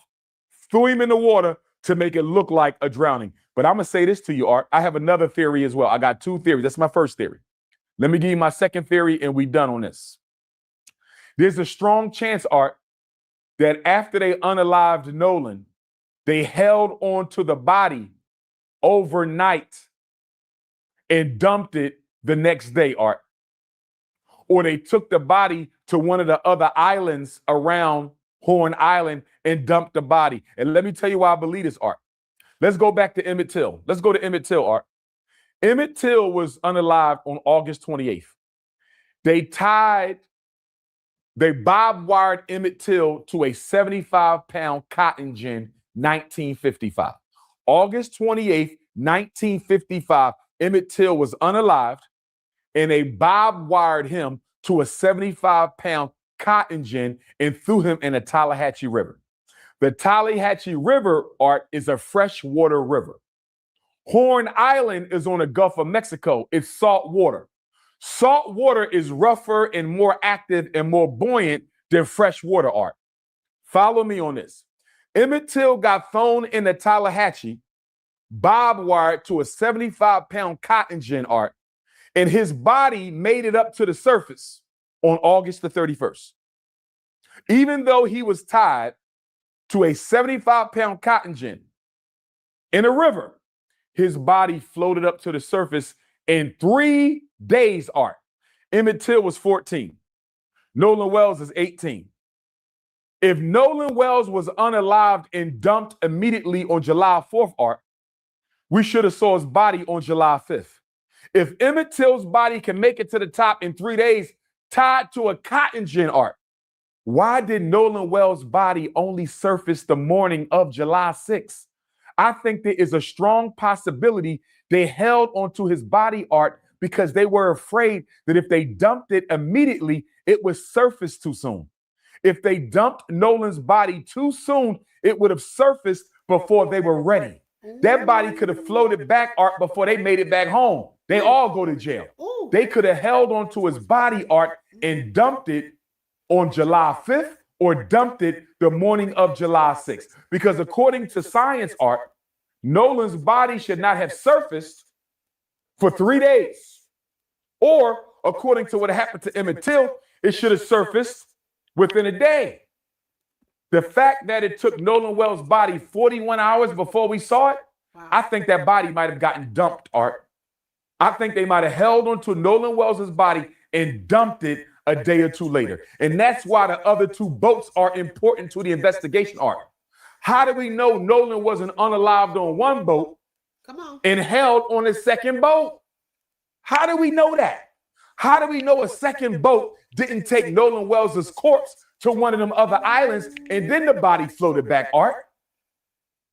threw him in the water to make it look like a drowning. But I'm going to say this to you, Art. I have another theory as well. I got 2 theories. That's my first theory. Let me give you my second theory, and we're done on this. There's a strong chance, Art, that after they unalived Nolan, they held on to the body overnight and dumped it the next day, Art. Or they took the body to one of the other islands around Horn Island and dumped the body. And let me tell you why I believe this, Art. Let's go back to Emmett Till. Let's go to Emmett Till, Art. Emmett Till was unalived on August 28th. They bob-wired Emmett Till to a 75-pound cotton gin, 1955. August 28th, 1955, Emmett Till was unalived, and they bob-wired him to a 75-pound cotton gin and threw him in the Tallahatchie River. The Tallahatchie River, Art, is a freshwater river. Horn Island is on the Gulf of Mexico. It's salt water. Salt water is rougher and more active and more buoyant than freshwater, Art. Follow me on this. Emmett Till got thrown in the Tallahatchie, bob-wired to a 75-pound cotton gin, Art, and his body made it up to the surface on August the 31st. Even though he was tied to a 75-pound cotton gin in a river, his body floated up to the surface in 3 days, Art. Emmett Till was 14. Nolan Wells is 18. If Nolan Wells was unalived and dumped immediately on July 4th, Art, we should have saw his body on July 5th. If Emmett Till's body can make it to the top in 3 days, tied to a cotton gin, Art, why did Nolan Wells' body only surface the morning of July 6th? I think there is a strong possibility they held onto his body, Art, because they were afraid that if they dumped it immediately, it would surface too soon. If they dumped Nolan's body too soon, it would have surfaced before they were ready. That body could have floated back, Art, before they made it back home. They all go to jail. They could have held onto his body, Art, and dumped it on July 5th or dumped it the morning of July 6th. Because according to science, Art, Nolan's body should not have surfaced for 3 days. Or, according to what happened to Emmett Till, it should have surfaced within a day. The fact that it took Nolan Wells' body 41 hours before we saw it, Wow. I think that body might have gotten dumped, Art. I think they might have held onto Nolan Wells' body and dumped it a day or two later. And that's why the other two boats are important to the investigation, Art. How do we know Nolan wasn't unalived on one boat Come on. and held on the second boat? How do we know that? How do we know a second boat didn't take Nolan Wells' corpse to one of them other islands and then the body floated back, Art?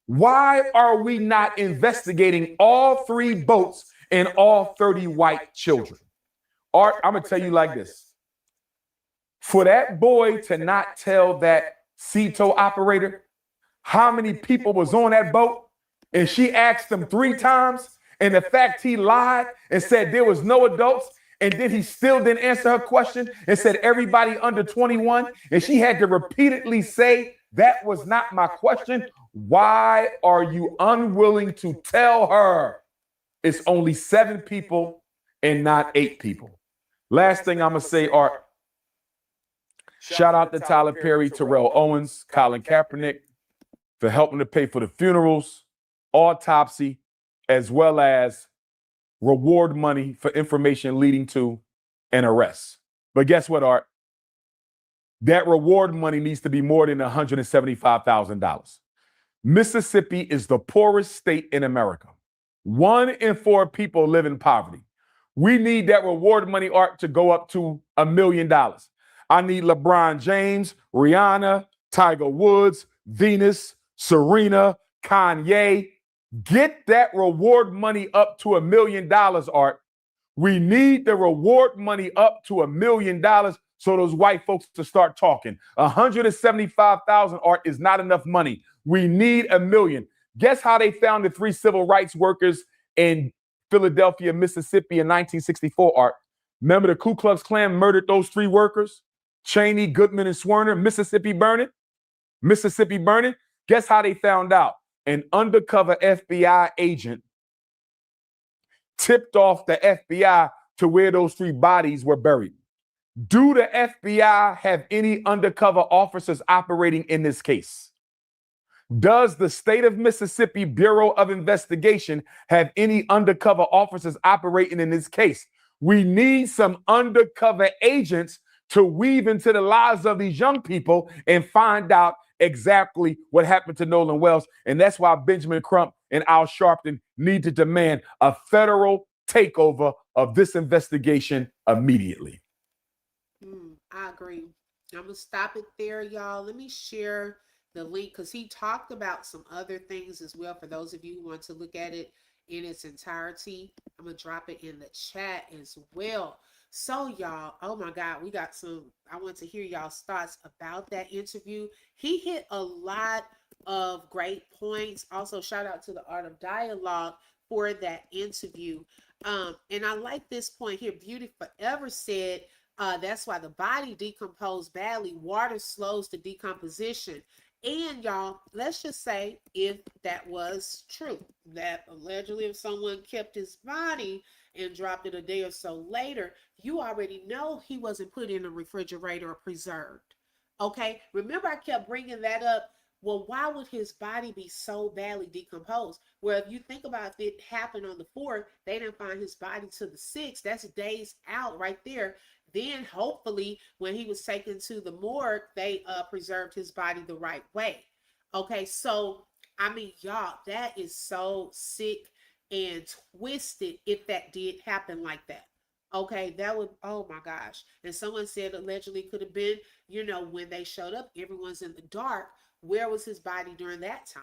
Why are we not investigating all 3 boats and all 30 white children? Art, I'm going to tell you like this. For that boy to not tell that CETO operator how many people was on that boat, and she asked him 3 times, and the fact he lied and said there was no adults, and then he still didn't answer her question and said everybody under 21, and she had to repeatedly say that was not my question. Why are you unwilling to tell her it's only 7 people and not 8 people? Last thing I'm going to say, Art, shout out to Tyler Perry, Terrell Owens, Colin Kaepernick for helping to pay for the funerals, autopsy, as well as reward money for information leading to an arrest. But guess what, Art? That reward money needs to be more than $175,000. Mississippi is the poorest state in America. 1 in 4 people live in poverty. We need that reward money, Art, to go up to $1 million. I need LeBron James, Rihanna, Tiger Woods, Venus, Serena, Kanye. Get that reward money up to $1 million, Art. We need the reward money up to $1 million so those white folks to start talking. $175,000, Art, is not enough money. We need $1 million. Guess how they found the 3 civil rights workers in Philadelphia, Mississippi in 1964, Art? Remember the Ku Klux Klan murdered those 3 workers? Cheney, Goodman, and Swerner, Mississippi burning. Guess how they found out? An undercover FBI agent tipped off the FBI to where those 3 bodies were buried. Do the FBI have any undercover officers operating in this case? Does the state of Mississippi Bureau of Investigation have any undercover officers operating in this case? We need some undercover agents to weave into the lives of these young people and find out exactly what happened to Nolan Wells. And that's why Benjamin Crump and Al Sharpton need to demand a federal takeover of this investigation immediately. I agree. I'm going to stop it there, y'all. Let me share the link because he talked about some other things as well for those of you who want to look at it in its entirety. I'm going to drop it in the chat as well. So y'all, oh my God, we got some, I want to hear y'all's thoughts about that interview. He hit a lot of great points. Also, shout out to the Art of Dialogue for that interview. And I like this point here. Beauty Forever said, that's why the body decomposed badly. Water slows the decomposition. And y'all, let's just say if that was true, that allegedly if someone kept his body and dropped it a day or so later, you already know he wasn't put in a refrigerator or preserved. Okay, remember I kept bringing that up. Well, why would his body be so badly decomposed? Well, if you think about if it happened on the 4th, they didn't find his body till the 6th. That's days out right there. Then hopefully when he was taken to the morgue, they preserved his body the right way. Okay, so I mean, y'all, that is so sick and twisted if that did happen like that. Okay, that would, oh my gosh. And someone said allegedly could have been, you know, when they showed up, everyone's in the dark. Where was his body during that time?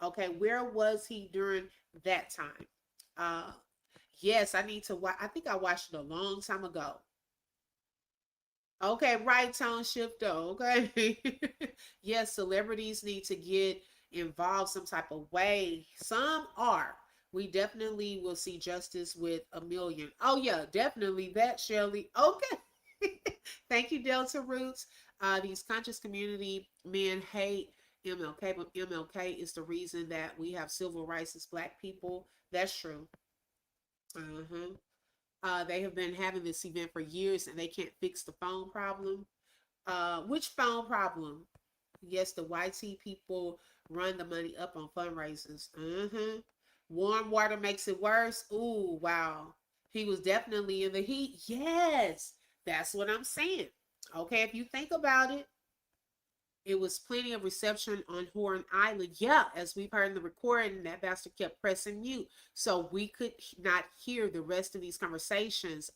Okay, where was he during that time? Yes, I need to watch. I think I watched it a long time ago. Okay, right, tone shifter. Okay. Yes, celebrities need to get involved some type of way. Some are. We definitely will see justice with $1 million. Oh, yeah, definitely that, Shirley. Okay. Thank you, Delta Roots. These conscious community men hate MLK, but MLK is the reason that we have civil rights as Black people. That's true. They have been having this event for years and they can't fix the phone problem. Which phone problem? Yes, the YT people run the money up on fundraisers. Warm water makes it worse. Ooh, wow. He was definitely in the heat. Yes, that's what I'm saying. Okay, if you think about it, it was plenty of reception on Horn Island. Yeah, as we've heard in the recording, that bastard kept pressing mute. So we could not hear the rest of these conversations.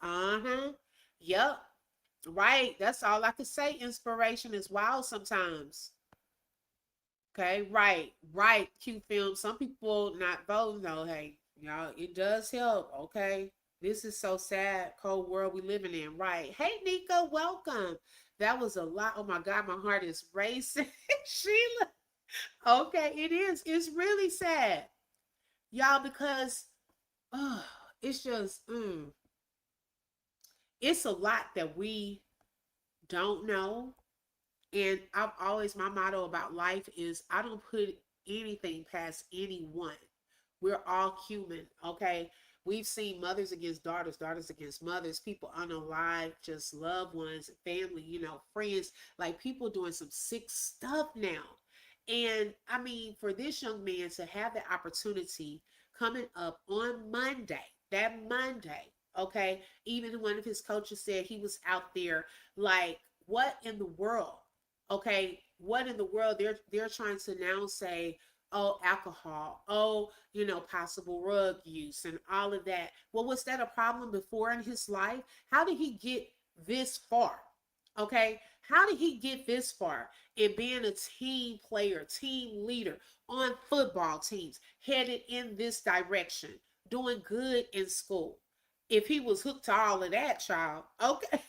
Yep. Right. That's all I could say. Inspiration is wild sometimes. Okay, right, right. Q film. Some people not voting though. Hey, y'all, it does help. Okay, this is so sad, cold world we living in. Right. Hey, Nika, welcome. That was a lot. Oh my God, my heart is racing. Sheila. Okay, it is. It's really sad, y'all, because uh, it's just it's a lot that we don't know. And I've always, my motto about life is I don't put anything past anyone. We're all human, okay? We've seen mothers against daughters, daughters against mothers, people unalive, just loved ones, family, friends, like people doing some sick stuff now. And I mean, for this young man to have the opportunity coming up on Monday, that Monday, okay? Even one of his coaches said he was out there like, what in the world? Okay, what in the world they're trying to now say, oh, alcohol, oh, possible drug use and all of that. Well, was that a problem before in his life? How did he get this far? Okay, how did he get this far in being a team player, team leader on football teams, headed in this direction, doing good in school? If he was hooked to all of that, child, okay.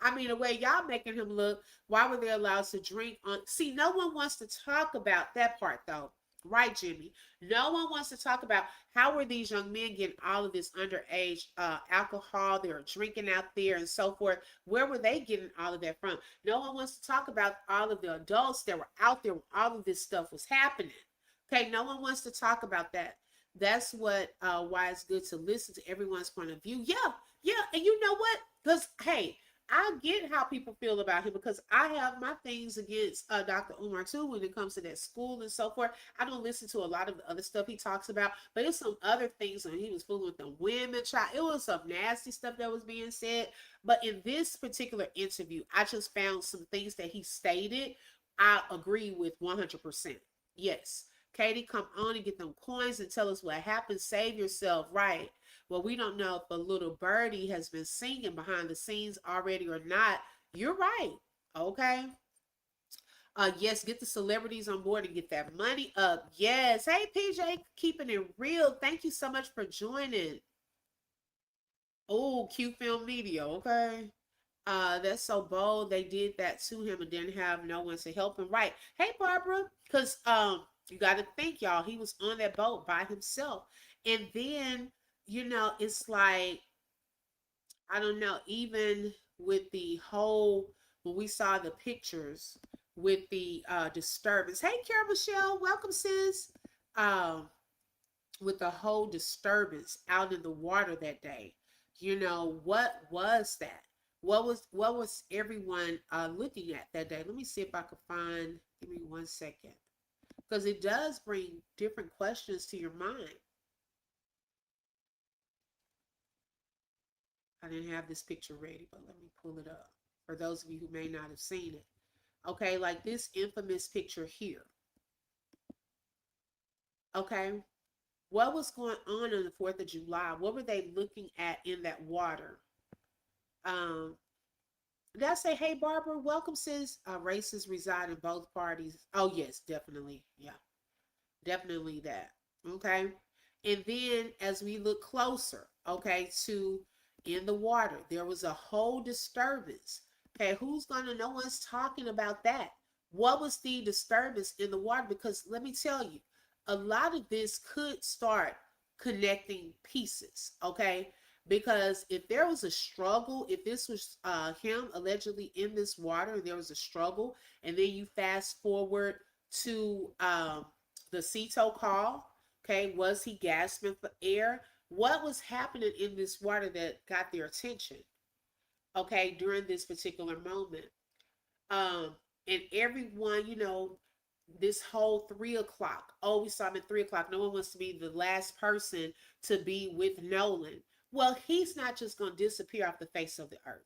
I mean, the way y'all making him look, why were they allowed to drink on? See, no one wants to talk about that part though. Right, Jimmy? No one wants to talk about how were these young men getting all of this underage alcohol? They were drinking out there and so forth. Where were they getting all of that from? No one wants to talk about all of the adults that were out there when all of this stuff was happening. Okay, no one wants to talk about that. That's what why it's good to listen to everyone's point of view. Yeah, and you know what? Because hey, I get how people feel about him because I have my things against Dr. Umar too when it comes to that school and so forth. I don't listen to a lot of the other stuff he talks about, but it's some other things when he was fooling with the women. Child, it was some nasty stuff that was being said. But in this particular interview, I just found some things that he stated I agree with 100%. Yes. Katie, come on and get them coins and tell us what happened. Save yourself, right? Well, we don't know if a little birdie has been singing behind the scenes already or not. You're right. Okay. Yes, get the celebrities on board and get that money up. Yes. Hey, PJ, keeping it real. Thank you so much for joining. Oh, Q Film Media. Okay. That's so bold. They did that to him and didn't have no one to help him. Right. Hey, Barbara. Because you got to think, y'all, he was on that boat by himself. And then, it's like, I don't know, even with the whole, when we saw the pictures with the disturbance. Hey, Kara Michelle, welcome, sis. With the whole disturbance out in the water that day, what was that? What was everyone looking at that day? Let me see if I can find, give me 1 second. Because it does bring different questions to your mind. I didn't have this picture ready, but let me pull it up for those of you who may not have seen it. Okay, like this infamous picture here. Okay, what was going on the 4th of July? What were they looking at in that water? Did I say, hey, Barbara, welcome, sis? Races reside in both parties. Oh, yes, definitely. Yeah, definitely that. Okay. And then as we look closer, okay, to in the water, there was a whole disturbance. Okay, who's gonna, no one's talking about that. What was the disturbance in the water? Because let me tell you, a lot of this could start connecting pieces, okay? Because if there was a struggle, if this was him allegedly in this water and there was a struggle, and then you fast forward to the CETO call, okay, was he gasping for air? What was happening in this water that got their attention, okay, during this particular moment? And everyone, this whole 3 o'clock. Oh, we saw him at 3 o'clock. No one wants to be the last person to be with Nolan. Well, he's not just going to disappear off the face of the earth.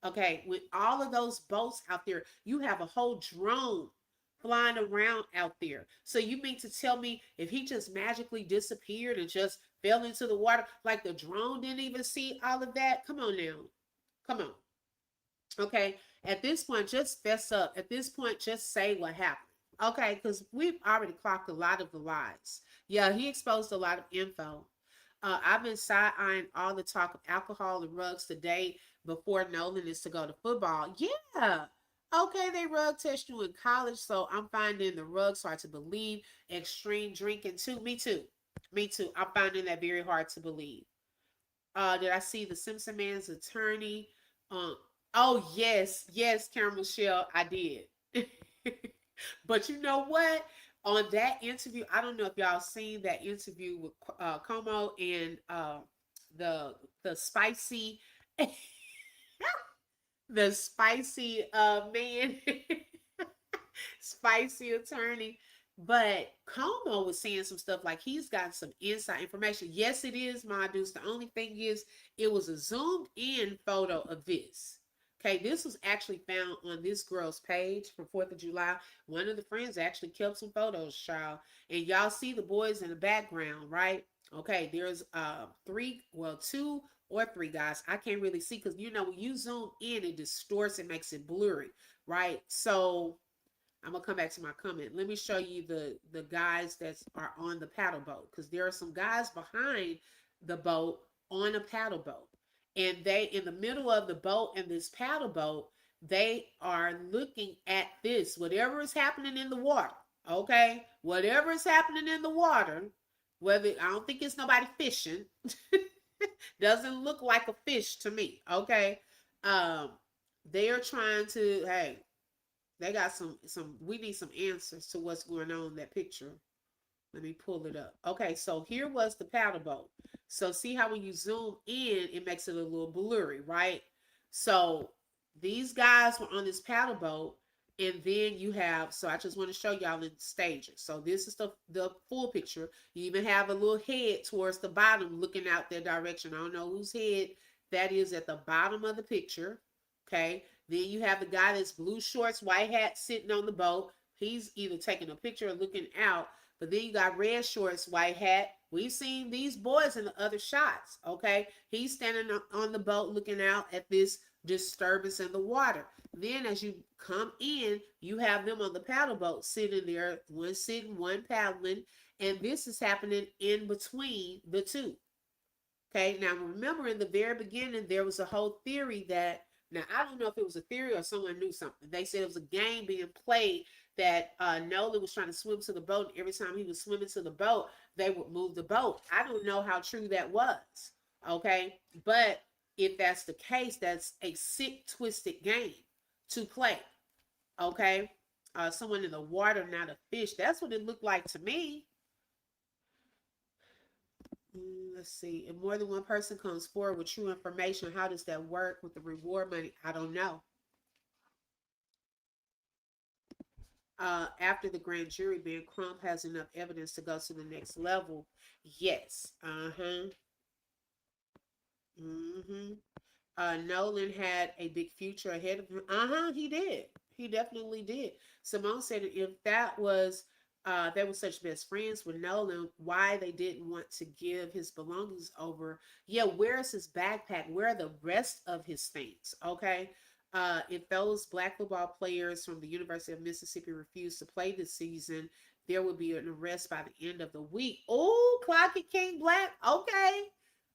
Okay, with all of those boats out there, you have a whole drone flying around out there. So you mean to tell me if he just magically disappeared and just fell into the water, like the drone didn't even see all of that? Come on now. Come on. Okay. At this point, just fess up. At this point, just say what happened. Okay, because we've already clocked a lot of the lies. Yeah, he exposed a lot of info. I've been side-eyeing all the talk of alcohol and rugs today before Nolan is to go to football. Yeah. Okay, they rug test you in college, so I'm finding the rugs hard to believe. Extreme drinking too. Me too. Me too. I'm finding that very hard to believe. Did I see the Simpson man's attorney? Um, oh yes, Karen Michelle, I did. But you know what? On that interview, I don't know if y'all seen that interview with Como and the spicy the spicy man spicy attorney. But Como was saying some stuff like he's got some inside information. Yes, it is, my dudes. The only thing is, it was a zoomed in photo of this. Okay, this was actually found on this girl's page for 4th of July. One of the friends actually kept some photos, child. And y'all see the boys in the background, right? Okay, there's two or three guys. I can't really see because when you zoom in, it distorts, it makes it blurry, right? So I'm gonna come back to my comment. Let me show you the guys that are on the paddle boat, because there are some guys behind the boat on a paddle boat, and they in the middle of the boat and this paddle boat, they are looking at this, whatever is happening in the water. Okay, whatever is happening in the water, whether I don't think it's nobody fishing, doesn't look like a fish to me. Okay, um, they are trying to, hey, they got some we need some answers to what's going on in that picture. Let me pull it up. Okay, so here was the paddle boat. So see how when you zoom in, it makes it a little blurry, right? So these guys were on this paddle boat, and then you have, so I just want to show y'all in stages. So this is the full picture. You even have a little head towards the bottom looking out their direction. I don't know whose head that is at the bottom of the picture. Okay. Then you have the guy that's blue shorts, white hat, sitting on the boat. He's either taking a picture or looking out. But then you got red shorts, white hat. We've seen these boys in the other shots. Okay. He's standing on the boat looking out at this disturbance in the water. Then as you come in, you have them on the paddle boat sitting there, one sitting, one paddling. And this is happening in between the two. Okay. Now remember, in the very beginning, there was a whole theory that, now, I don't know if it was a theory or someone knew something. They said it was a game being played that Nolan was trying to swim to the boat. Every time he was swimming to the boat, they would move the boat. I don't know how true that was. Okay. But if that's the case, that's a sick, twisted game to play. Okay. Someone in the water, not a fish. That's what it looked like to me. Let's see. If more than one person comes forward with true information, how does that work with the reward money? I don't know. After the grand jury, Ben Crump has enough evidence to go to the next level. Yes. Nolan had a big future ahead of him. He did. He definitely did. Simone said if that was they were such best friends with Nolan, why they didn't want to give his belongings over. Yeah, where's his backpack? Where are the rest of his things? Okay. If those black football players from the University of Mississippi refuse to play this season, there will be an arrest by the end of the week. Oh, clock it, King Black. Okay.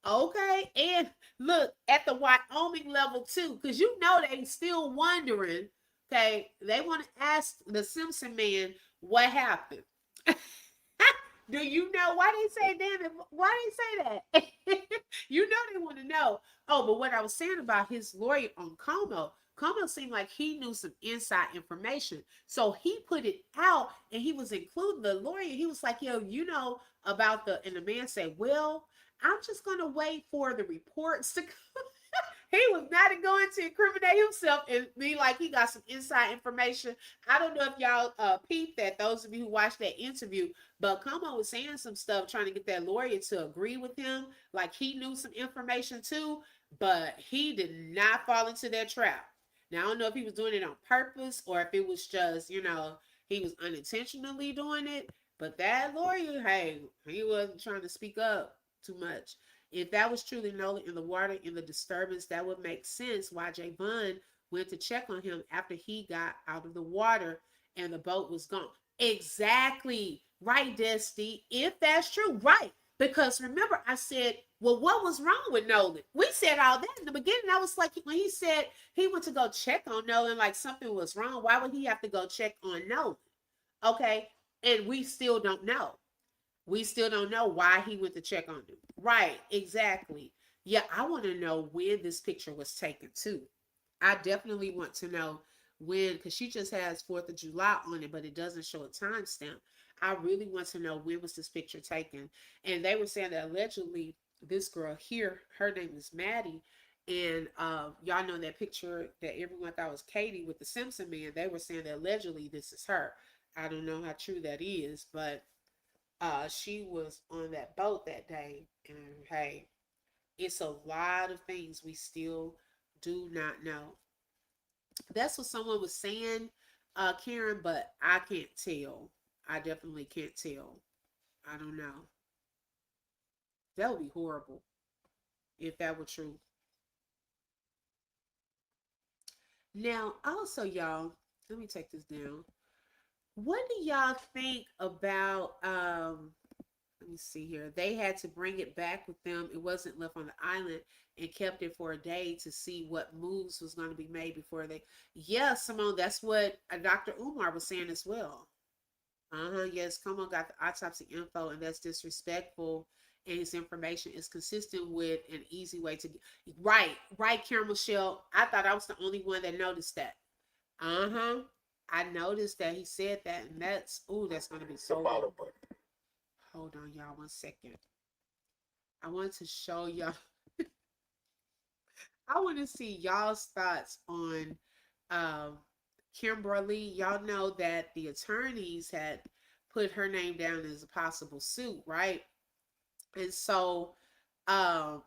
Okay. And look at the Wyoming level too, because they still wondering. Okay. They want to ask the Simpson man what happened. Do you know why they say, damn it? Why they say that? They want to know. Oh, but what I was saying about his lawyer on Como seemed like he knew some inside information. So he put it out, and he was including the lawyer. He was like, yo, about and the man said, well, I'm just going to wait for the reports to come. He was not going to incriminate himself and be like he got some inside information. I don't know if y'all peeped that, those of you who watched that interview, but Como was saying some stuff trying to get that lawyer to agree with him. Like he knew some information too, but he did not fall into that trap. Now, I don't know if he was doing it on purpose or if it was just, he was unintentionally doing it. But that lawyer, hey, he wasn't trying to speak up too much. If that was truly Nolan in the water in the disturbance, that would make sense why Javon went to check on him after he got out of the water and the boat was gone. Exactly. Right, Dusty. If that's true, right. Because remember, I said, well, what was wrong with Nolan? We said all that in the beginning. I was like, when he said he went to go check on Nolan, like something was wrong, why would he have to go check on Nolan? Okay. And we still don't know. We still don't know why he went to check on him. Right, exactly. Yeah, I want to know when this picture was taken too. I definitely want to know when, because she just has 4th of July on it, but it doesn't show a timestamp. I really want to know when was this picture taken. And they were saying that allegedly this girl here, her name is Maddie, and y'all know that picture that everyone thought was Katie with the Simpson man. They were saying that allegedly this is her. I don't know how true that is, but she was on that boat that day, and hey, it's a lot of things we still do not know. That's what someone was saying, Karen, but I can't tell. I definitely can't tell. I don't know. That would be horrible if that were true. Now, also, y'all, let me take this down. What do y'all think about let me see here. They had to bring it back with them. It wasn't left on the island and kept it for a day to see what moves was going to be made before they. Yeah, Simone, that's what Dr. Umar was saying as well. Yes, Como got the autopsy info, and that's disrespectful. And his information is consistent with an easy way to. Right, Karen Michelle. I thought I was the only one that noticed that. I noticed that he said that, and that's going to be so. Hold on, y'all, 1 second. I want to show y'all. I want to see y'all's thoughts on Kimberly. Y'all know that the attorneys had put her name down as a possible suit, right? And so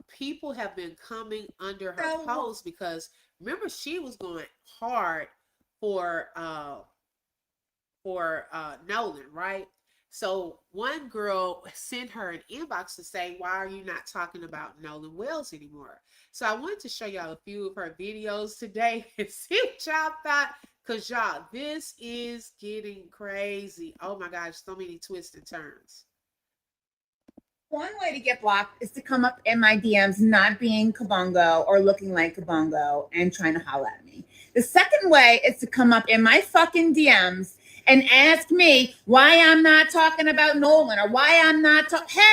people have been coming under her post because remember she was going hard for Nolan, right? So one girl sent her an inbox to say, why are you not talking about Nolan Wells anymore? So I wanted to show y'all a few of her videos today and see what y'all thought. Because y'all, this is getting crazy. Oh my gosh, so many twists and turns. One way to get blocked is to come up in my DMs not being Kabongo or looking like Kabongo and trying to holler at me. The second way is to come up in my fucking DMs and ask me why I'm not talking about Nolan or why I'm not talking.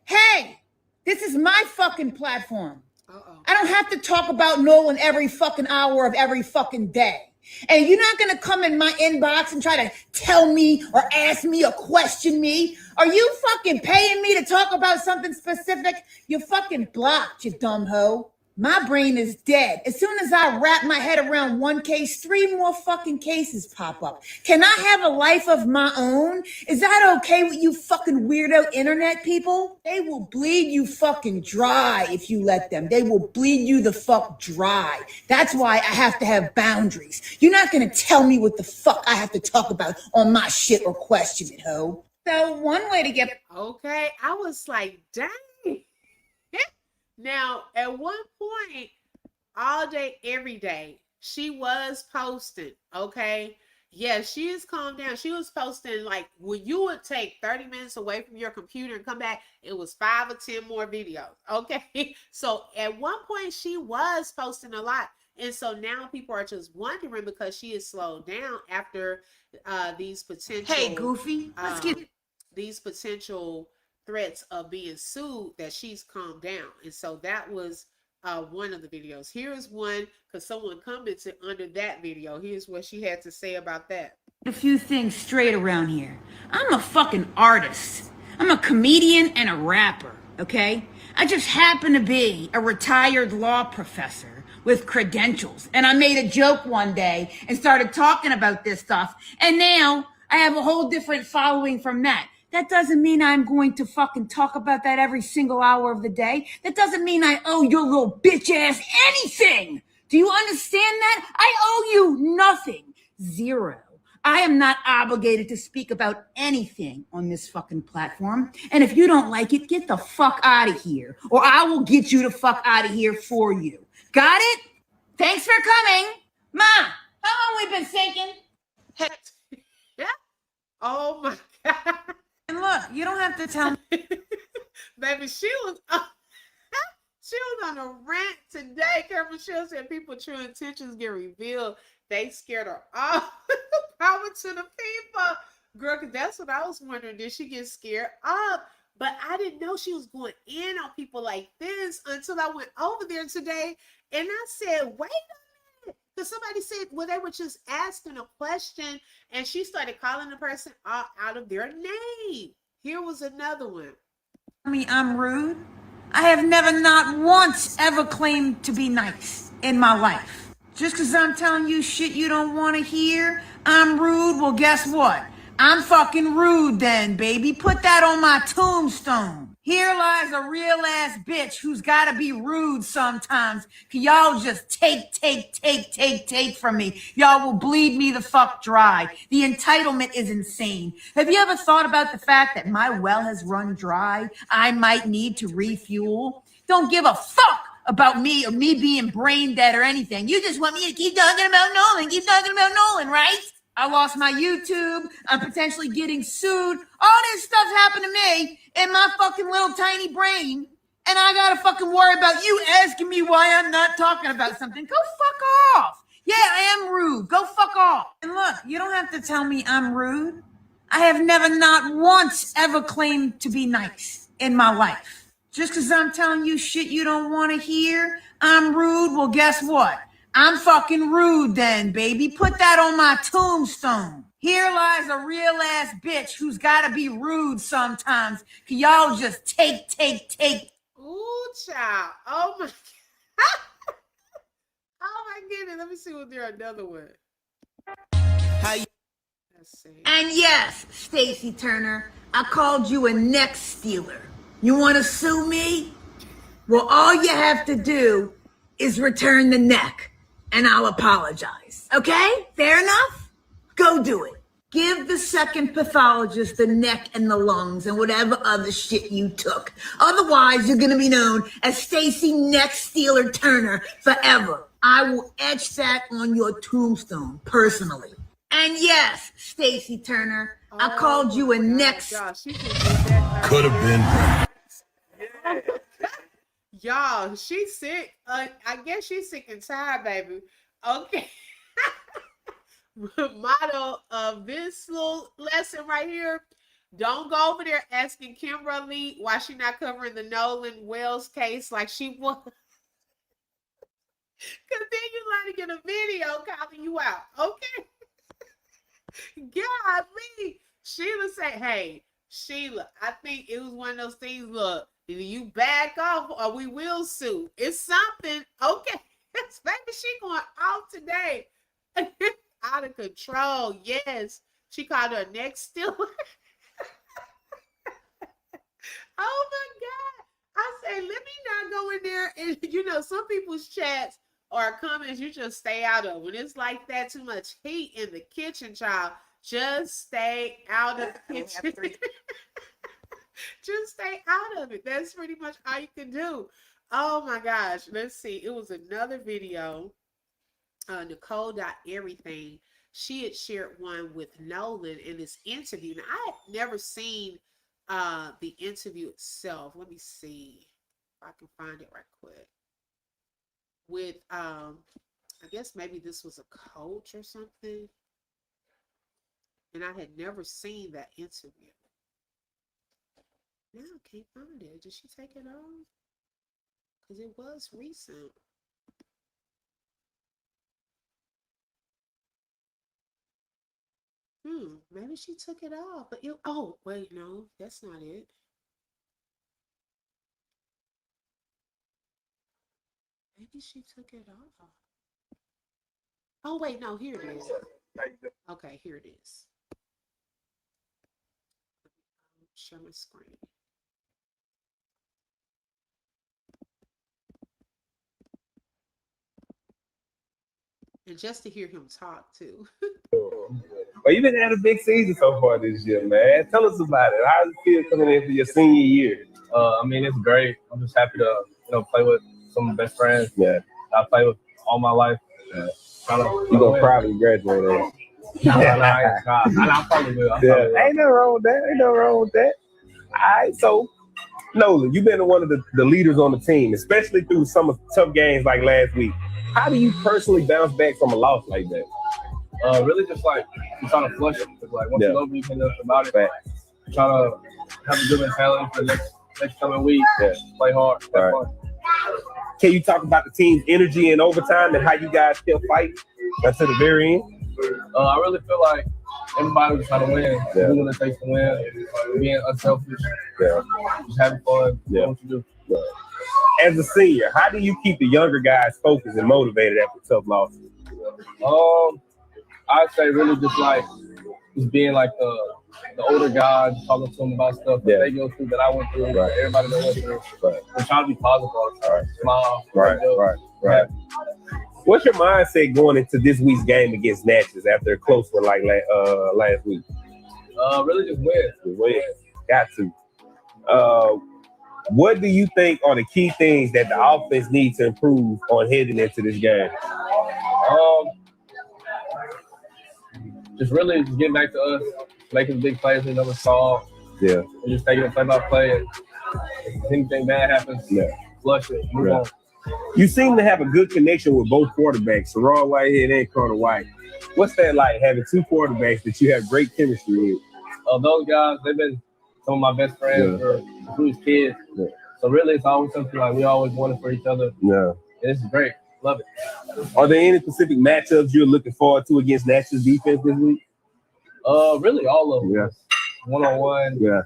Hey, this is my fucking platform. I don't have to talk about Nolan every fucking hour of every fucking day. And you're not going to come in my inbox and try to tell me or ask me or question me. Are you fucking paying me to talk about something specific? You're fucking blocked, you dumb hoe. My brain is dead. As soon as I wrap my head around one case, 3 more fucking cases pop up. Can I have a life of my own? Is that okay with you fucking weirdo internet people? They will bleed you fucking dry if you let them. They will bleed you the fuck dry. That's why I have to have boundaries. You're not gonna tell me what the fuck I have to talk about on my shit or question it, ho. So one way to get... Okay, I was like, dang. Now, at one point, all day, every day, she was posting, okay? Yeah, she has calmed down. She was posting, like, when you would take 30 minutes away from your computer and come back, it was 5 or 10 more videos, okay? So, at one point, she was posting a lot. And so now people are just wondering because she has slowed down after these potential... Hey, Goofy, let's get... These potential... threats of being sued, that she's calmed down. And so that was one of the videos. Here is one because someone commented under that video. Here's what she had to say about that. A few things straight around here. I'm a fucking artist. I'm a comedian and a rapper. okay? I just happen to be a retired law professor with credentials. And I made a joke one day and started talking about this stuff. And now I have a whole different following from that. That doesn't mean I'm going to fucking talk about that every single hour of the day. That doesn't mean I owe your little bitch ass anything. Do you understand that? I owe you nothing. Zero. I am not obligated to speak about anything on this fucking platform. And if you don't like it, get the fuck out of here. Or I will get you the fuck out of here for you. Got it? Thanks for coming. Ma, how long we been thinking? Yeah. Oh my God. And look, you don't have to tell me. Baby, she was on a rant today. Carol Michelle said people true intentions get revealed. They scared her off. Power to the people. Girl, 'cause that's what I was wondering. Did she get scared up? But I didn't know she was going in on people like this until I went over there today. And I said, wait a minute. Because somebody said, well, they were just asking a question. And she started calling the person out of their name. Here was another one. I'm rude. I have never, not once, ever claimed to be nice in my life. Just because I'm telling you shit you don't want to hear, I'm rude. Well, guess what? I'm fucking rude then, baby. Put that on my tombstone. Here lies a real ass bitch who's got to be rude sometimes. Cause y'all just take from me. Y'all will bleed me the fuck dry. The entitlement is insane. Have you ever thought about the fact that my well has run dry? I might need to refuel. Don't give a fuck about me or me being brain dead or anything. You just want me to keep talking about Nolan, right? I lost my YouTube. I'm potentially getting sued. All this stuff happened to me in my fucking little tiny brain. And I gotta fucking worry about you asking me why I'm not talking about something. Go fuck off. Yeah, I am rude. Go fuck off. And look, you don't have to tell me I'm rude. I have never, not once, ever claimed to be nice in my life. Just because I'm telling you shit you don't want to hear, I'm rude. Well, guess what? I'm fucking rude then, baby. Put that on my tombstone. Here lies a real ass bitch who's got to be rude sometimes. Cause y'all just take. Ooh, child. Oh my Oh my goodness. Let me see what there's another one. Let's see. And yes, Stacy Turner, I called you a neck stealer. You want to sue me? Well, all you have to do is return the neck, and I'll apologize. Okay? Fair enough? Go do it. Give the second pathologist the neck and the lungs and whatever other shit you took. Otherwise, you're going to be known as Stacy Neck Stealer Turner forever. I will etch that on your tombstone personally. And yes, Stacy Turner, I called you a neck. Could have been. Y'all, she's sick. I guess she's sick and tired, baby. Okay. Motto of this little lesson right here: don't go over there asking Kimberly why she not covering the Nolan Wells case like she was. Because then you're going to get a video calling you out. Okay. Golly. Sheila said, hey, Sheila, I think it was one of those things, look, either you back off or we will sue. It's something. Okay. Baby, she going off today. Out of control. Yes. She called her neck stealer. Oh my God. I say, let me not go in there. And some people's chats or comments, you just stay out of. When it's like that, too much heat in the kitchen, child, just stay out of the kitchen. Just stay out of it. That's pretty much all you can do. Oh my gosh. Let's see. It was another video. Nicole.everything. She had shared one with Nolan in this interview. Now, I had never seen the interview itself. Let me see if I can find it right quick. With I guess maybe this was a coach or something. And I had never seen that interview. Now I can't find it. Did she take it off? Because it was recent. Maybe she took it off. But oh, wait, no, that's not it. Maybe she took it off. Oh wait, no, here it is. Okay, here it is. Share my screen. And just to hear him talk too. Well, you've been having a big season so far this year, man. Tell us about it. How does it feel coming into your senior year? I mean, it's great. I'm just happy to, play with some of my best friends. Yeah. I play with all my life. Yeah. You gonna cry when you graduate, I probably will. Ain't nothing wrong with that. Ain't nothing wrong with that. All right, so Nolan, you've been one of the leaders on the team, especially through some of tough games like last week. How do you personally bounce back from a loss like that? Really just like I'm trying to flush it. Like once you over, you can do nothing about it. Right. Try to have a good mentality for the next coming week. Yeah. Play hard. Have Right. fun. Can you talk about the team's energy in overtime and how you guys still fight until the very end? I really feel like everybody was trying to win. Yeah. Doing what it takes to win. Being unselfish. Yeah. Just having fun. Yeah. Doing what you do. As a senior, how do you keep the younger guys focused and motivated after tough losses? I'd say really just being like the older guy, talking to them about stuff that they go through that I went through, that everybody that went through. Right. And trying to be positive all the time. Smile. Right. What's your mindset going into this week's game against Natchez after a close one like last week? Really just win. Got to. What do you think are the key things that the offense needs to improve on heading into this game? Just really just getting back to us, making big plays we never saw. Yeah. And just taking it play by play. And if anything bad happens, flush it, move on. You seem to have a good connection with both quarterbacks, Sarah Whitehead and Carter White. What's that like, having two quarterbacks that you have great chemistry with? Those guys, they've been some of my best friends through his kids. Yeah. So really, it's always something like we always wanted for each other. Yeah. And this is great. Love it. Are there any specific matchups you're looking forward to against Natchez defense this week? Really all of them. Yeah. One-on-one. Yeah.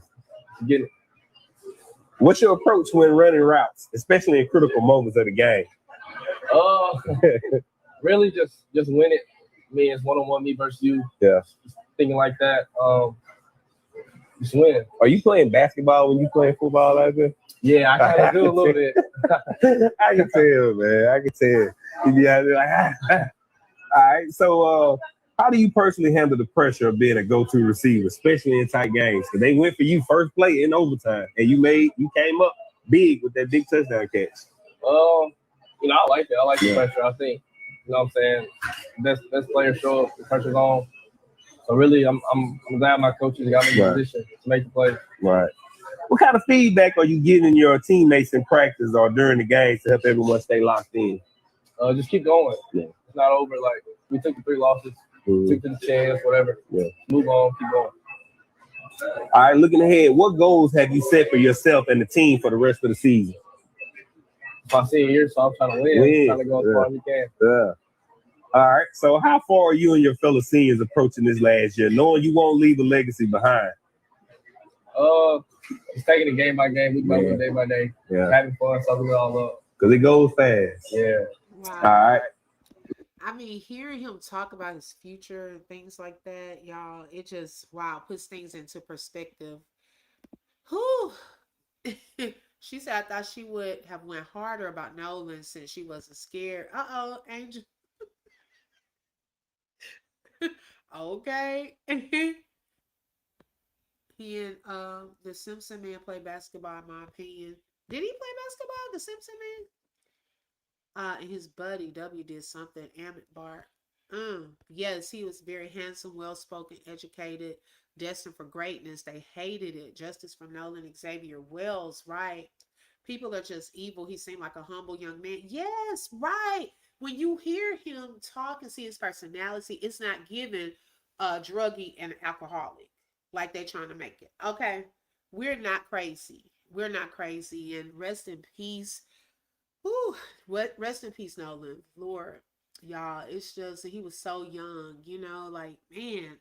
Get it. What's your approach when running routes, especially in critical moments of the game? Really just win it. Me, it's one-on-one, me versus you. Yeah. Just thinking like that. Just win. Are you playing basketball when you playing football like that? Yeah, I kind of do a little bit. I can tell, man. I can tell. You be out there like, All right. So, how do you personally handle the pressure of being a go-to receiver, especially in tight games? Because they went for you first play in overtime, and you came up big with that big touchdown catch. I like it. I like the pressure. I think, you know what I'm saying, best player show up, the pressure's on. So really, I'm glad my coaches got me in a position to make the play. Right. What kind of feedback are you giving your teammates in practice or during the games to help everyone stay locked in? Just keep going. Yeah. It's not over. Like, we took the 3 losses, took to the chance, whatever. Yeah. Move on, keep going. All right, looking ahead, what goals have you set for yourself and the team for the rest of the season? It's my senior year, so I'm trying to win. Trying to go as far as we can. Yeah. All right, so how far are you and your fellow seniors approaching this last year, knowing you won't leave a legacy behind? Just taking it game by game, week by week, day by day. Yeah. Having fun, soaking it all up. Because it goes fast. Yeah. Wow. All right. I mean, hearing him talk about his future and things like that, y'all, it just, puts things into perspective. Whew. She said, I thought she would have went harder about Nolan since she wasn't scared. Angel. Okay. He and the Simpson man play basketball, in my opinion. Did he play basketball, the Simpson man? And his buddy W did something. Amit Bart. Yes, he was very handsome, well-spoken, educated, destined for greatness. They hated it. Justice from Nolan Xavier Wells, right? People are just evil. He seemed like a humble young man. Yes, right. When you hear him talk and see his personality, it's not given druggy and alcoholic like they're trying to make it. Okay, we're not crazy. We're not crazy. And rest in peace. Whew, rest in peace, Nolan. Lord, y'all, it's just, he was so young, like, man.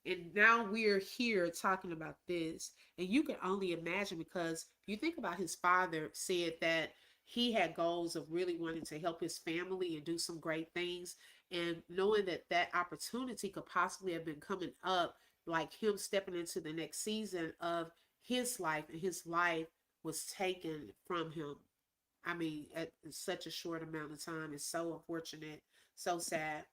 And now we're here talking about this. And you can only imagine, because you think about his father said that he had goals of really wanting to help his family and do some great things. And knowing that that opportunity could possibly have been coming up, like him stepping into the next season of his life, and his life was taken from him. I mean, at such a short amount of time. It's so unfortunate, so sad.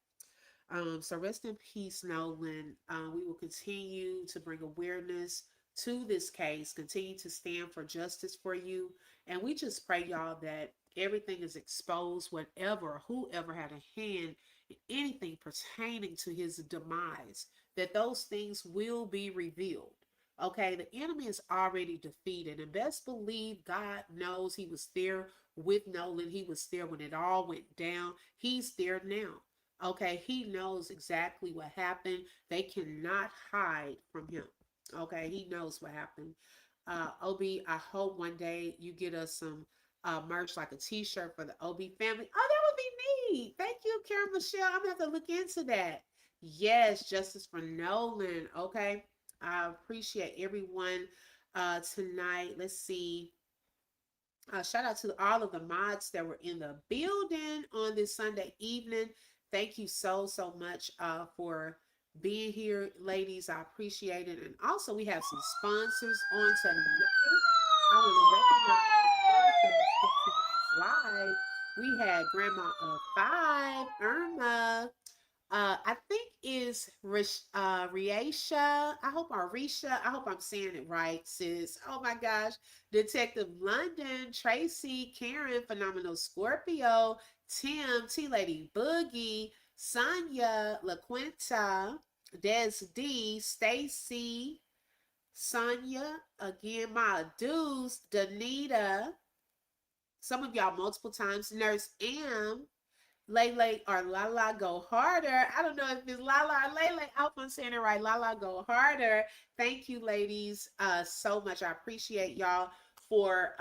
So rest in peace, Nolan. We will continue to bring awareness to this case, continue to stand for justice for you. And we just pray, y'all, that everything is exposed, whatever, whoever had a hand in anything pertaining to his demise, that those things will be revealed. Okay, the enemy is already defeated, and best believe God knows he was there with Nolan. He was there when it all went down. He's there now. Okay, he knows exactly what happened. They cannot hide from him. Okay, he knows what happened. OB, I hope one day you get us some merch, like a t-shirt for the OB family. Oh, that would be neat. Thank you, Karen Michelle. I'm gonna have to look into that. Yes, justice for Nolan. Okay. I appreciate everyone tonight. Let's see. Shout out to all of the mods that were in the building on this Sunday evening. Thank you so, so much for being here, ladies. I appreciate it. And also, we have some sponsors on tonight. I want to recognize the sponsors for tonight's live. We had Grandma of Five, Irma, I think is Riesha. I hope I'm saying it right, sis. Oh my gosh. Detective London, Tracy, Karen, Phenomenal Scorpio, Tim, T Lady Boogie, Sonia, LaQuinta, Des D, Stacy, Sonia, again, my dudes, Danita, some of y'all multiple times, Nurse M, Lele or Lala Go Harder. I don't know if it's Lala or Lele. I hope I'm saying it right. Lala Go Harder. Thank you, ladies, so much. I appreciate y'all for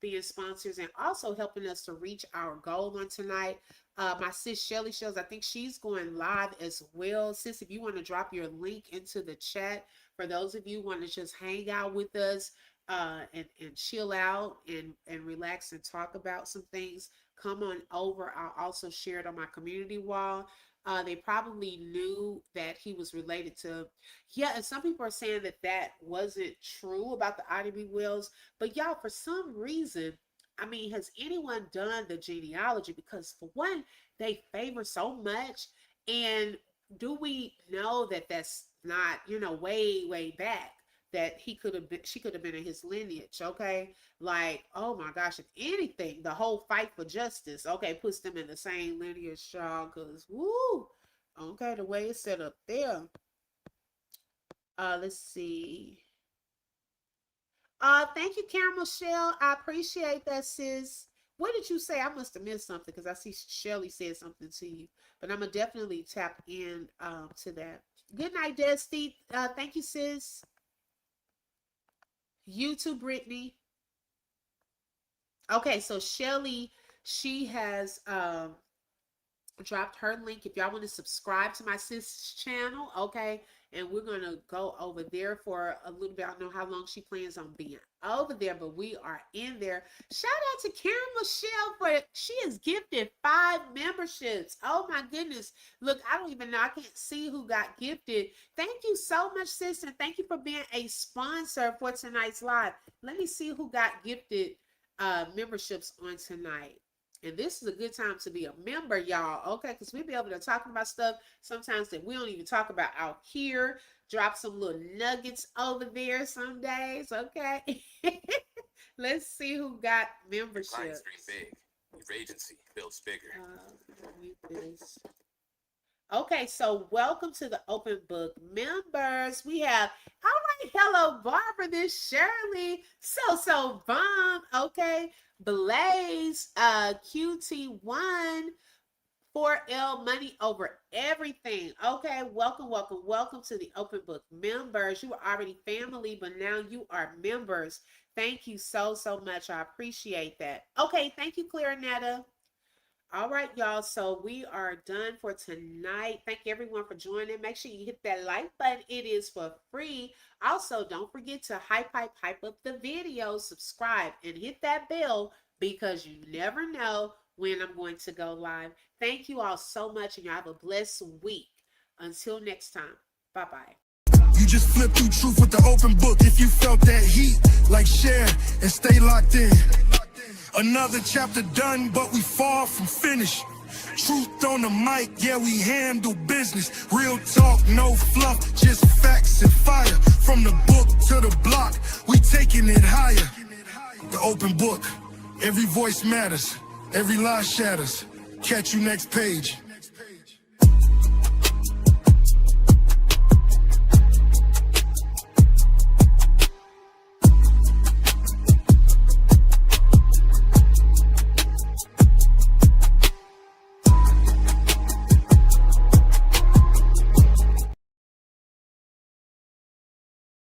being sponsors and also helping us to reach our goal on tonight. My sis Shelly Shells, I think she's going live as well. Sis, if you want to drop your link into the chat, for those of you who want to just hang out with us and chill out and relax and talk about some things, come on over. I'll also share it on my community wall. They probably knew that he was related to, yeah, and some people are saying that that wasn't true about the IDB wills, but y'all, for some reason, I mean, has anyone done the genealogy? Because for one, they favor so much, and do we know that that's not, way, way back, that she could have been in his lineage, okay? Like, oh my gosh, if anything, the whole fight for justice, okay, puts them in the same lineage, y'all, because, woo, okay, the way it's set up there. Let's see. Thank you, Karen Michelle. I appreciate that, sis. What did you say? I must have missed something because I see Shelly said something to you, but I'm gonna definitely tap in to that. Good night, Dusty. Thank you, sis. You too, Brittany. Okay, so Shelly, she has dropped her link if y'all want to subscribe to my sis channel, okay? And we're going to go over there for a little bit. I don't know how long she plans on being over there, but we are in there. Shout out to Karen Michelle for, she has gifted 5 memberships. Oh my goodness. Look, I don't even know. I can't see who got gifted. Thank you so much, sis, and thank you for being a sponsor for tonight's live. Let me see who got gifted memberships on tonight. And this is a good time to be a member, y'all, okay? Because we be able to talk about stuff sometimes that we don't even talk about out here. Drop some little nuggets over there some days, okay? Let's see who got memberships. Clients dream big. Your agency builds bigger. Okay, so welcome to the Open Book members. We have, all right, hello, Barbara, this Shirley, so bomb, okay, Blaze, QT1, 4L Money Over Everything, okay, welcome to the Open Book members. You were already family, but now you are members. Thank you so much. I appreciate that. Okay, thank you, Clarinetta. All right, y'all. So we are done for tonight. Thank you, everyone, for joining. Make sure you hit that like button. It is for free. Also, don't forget to hype up the video, subscribe, and hit that bell. because you never know when I'm going to go live. Thank you all so much, and y'all have a blessed week. Until next time, bye-bye. You just flip through truth with the open book. If you felt that heat, like share and stay locked in. Another chapter done, but we far from finished. Truth on the mic, yeah, we handle business. Real talk, no fluff, just facts and fire. From the book to the block, we taking it higher. The open book, every voice matters, every lie shatters. Catch you next page.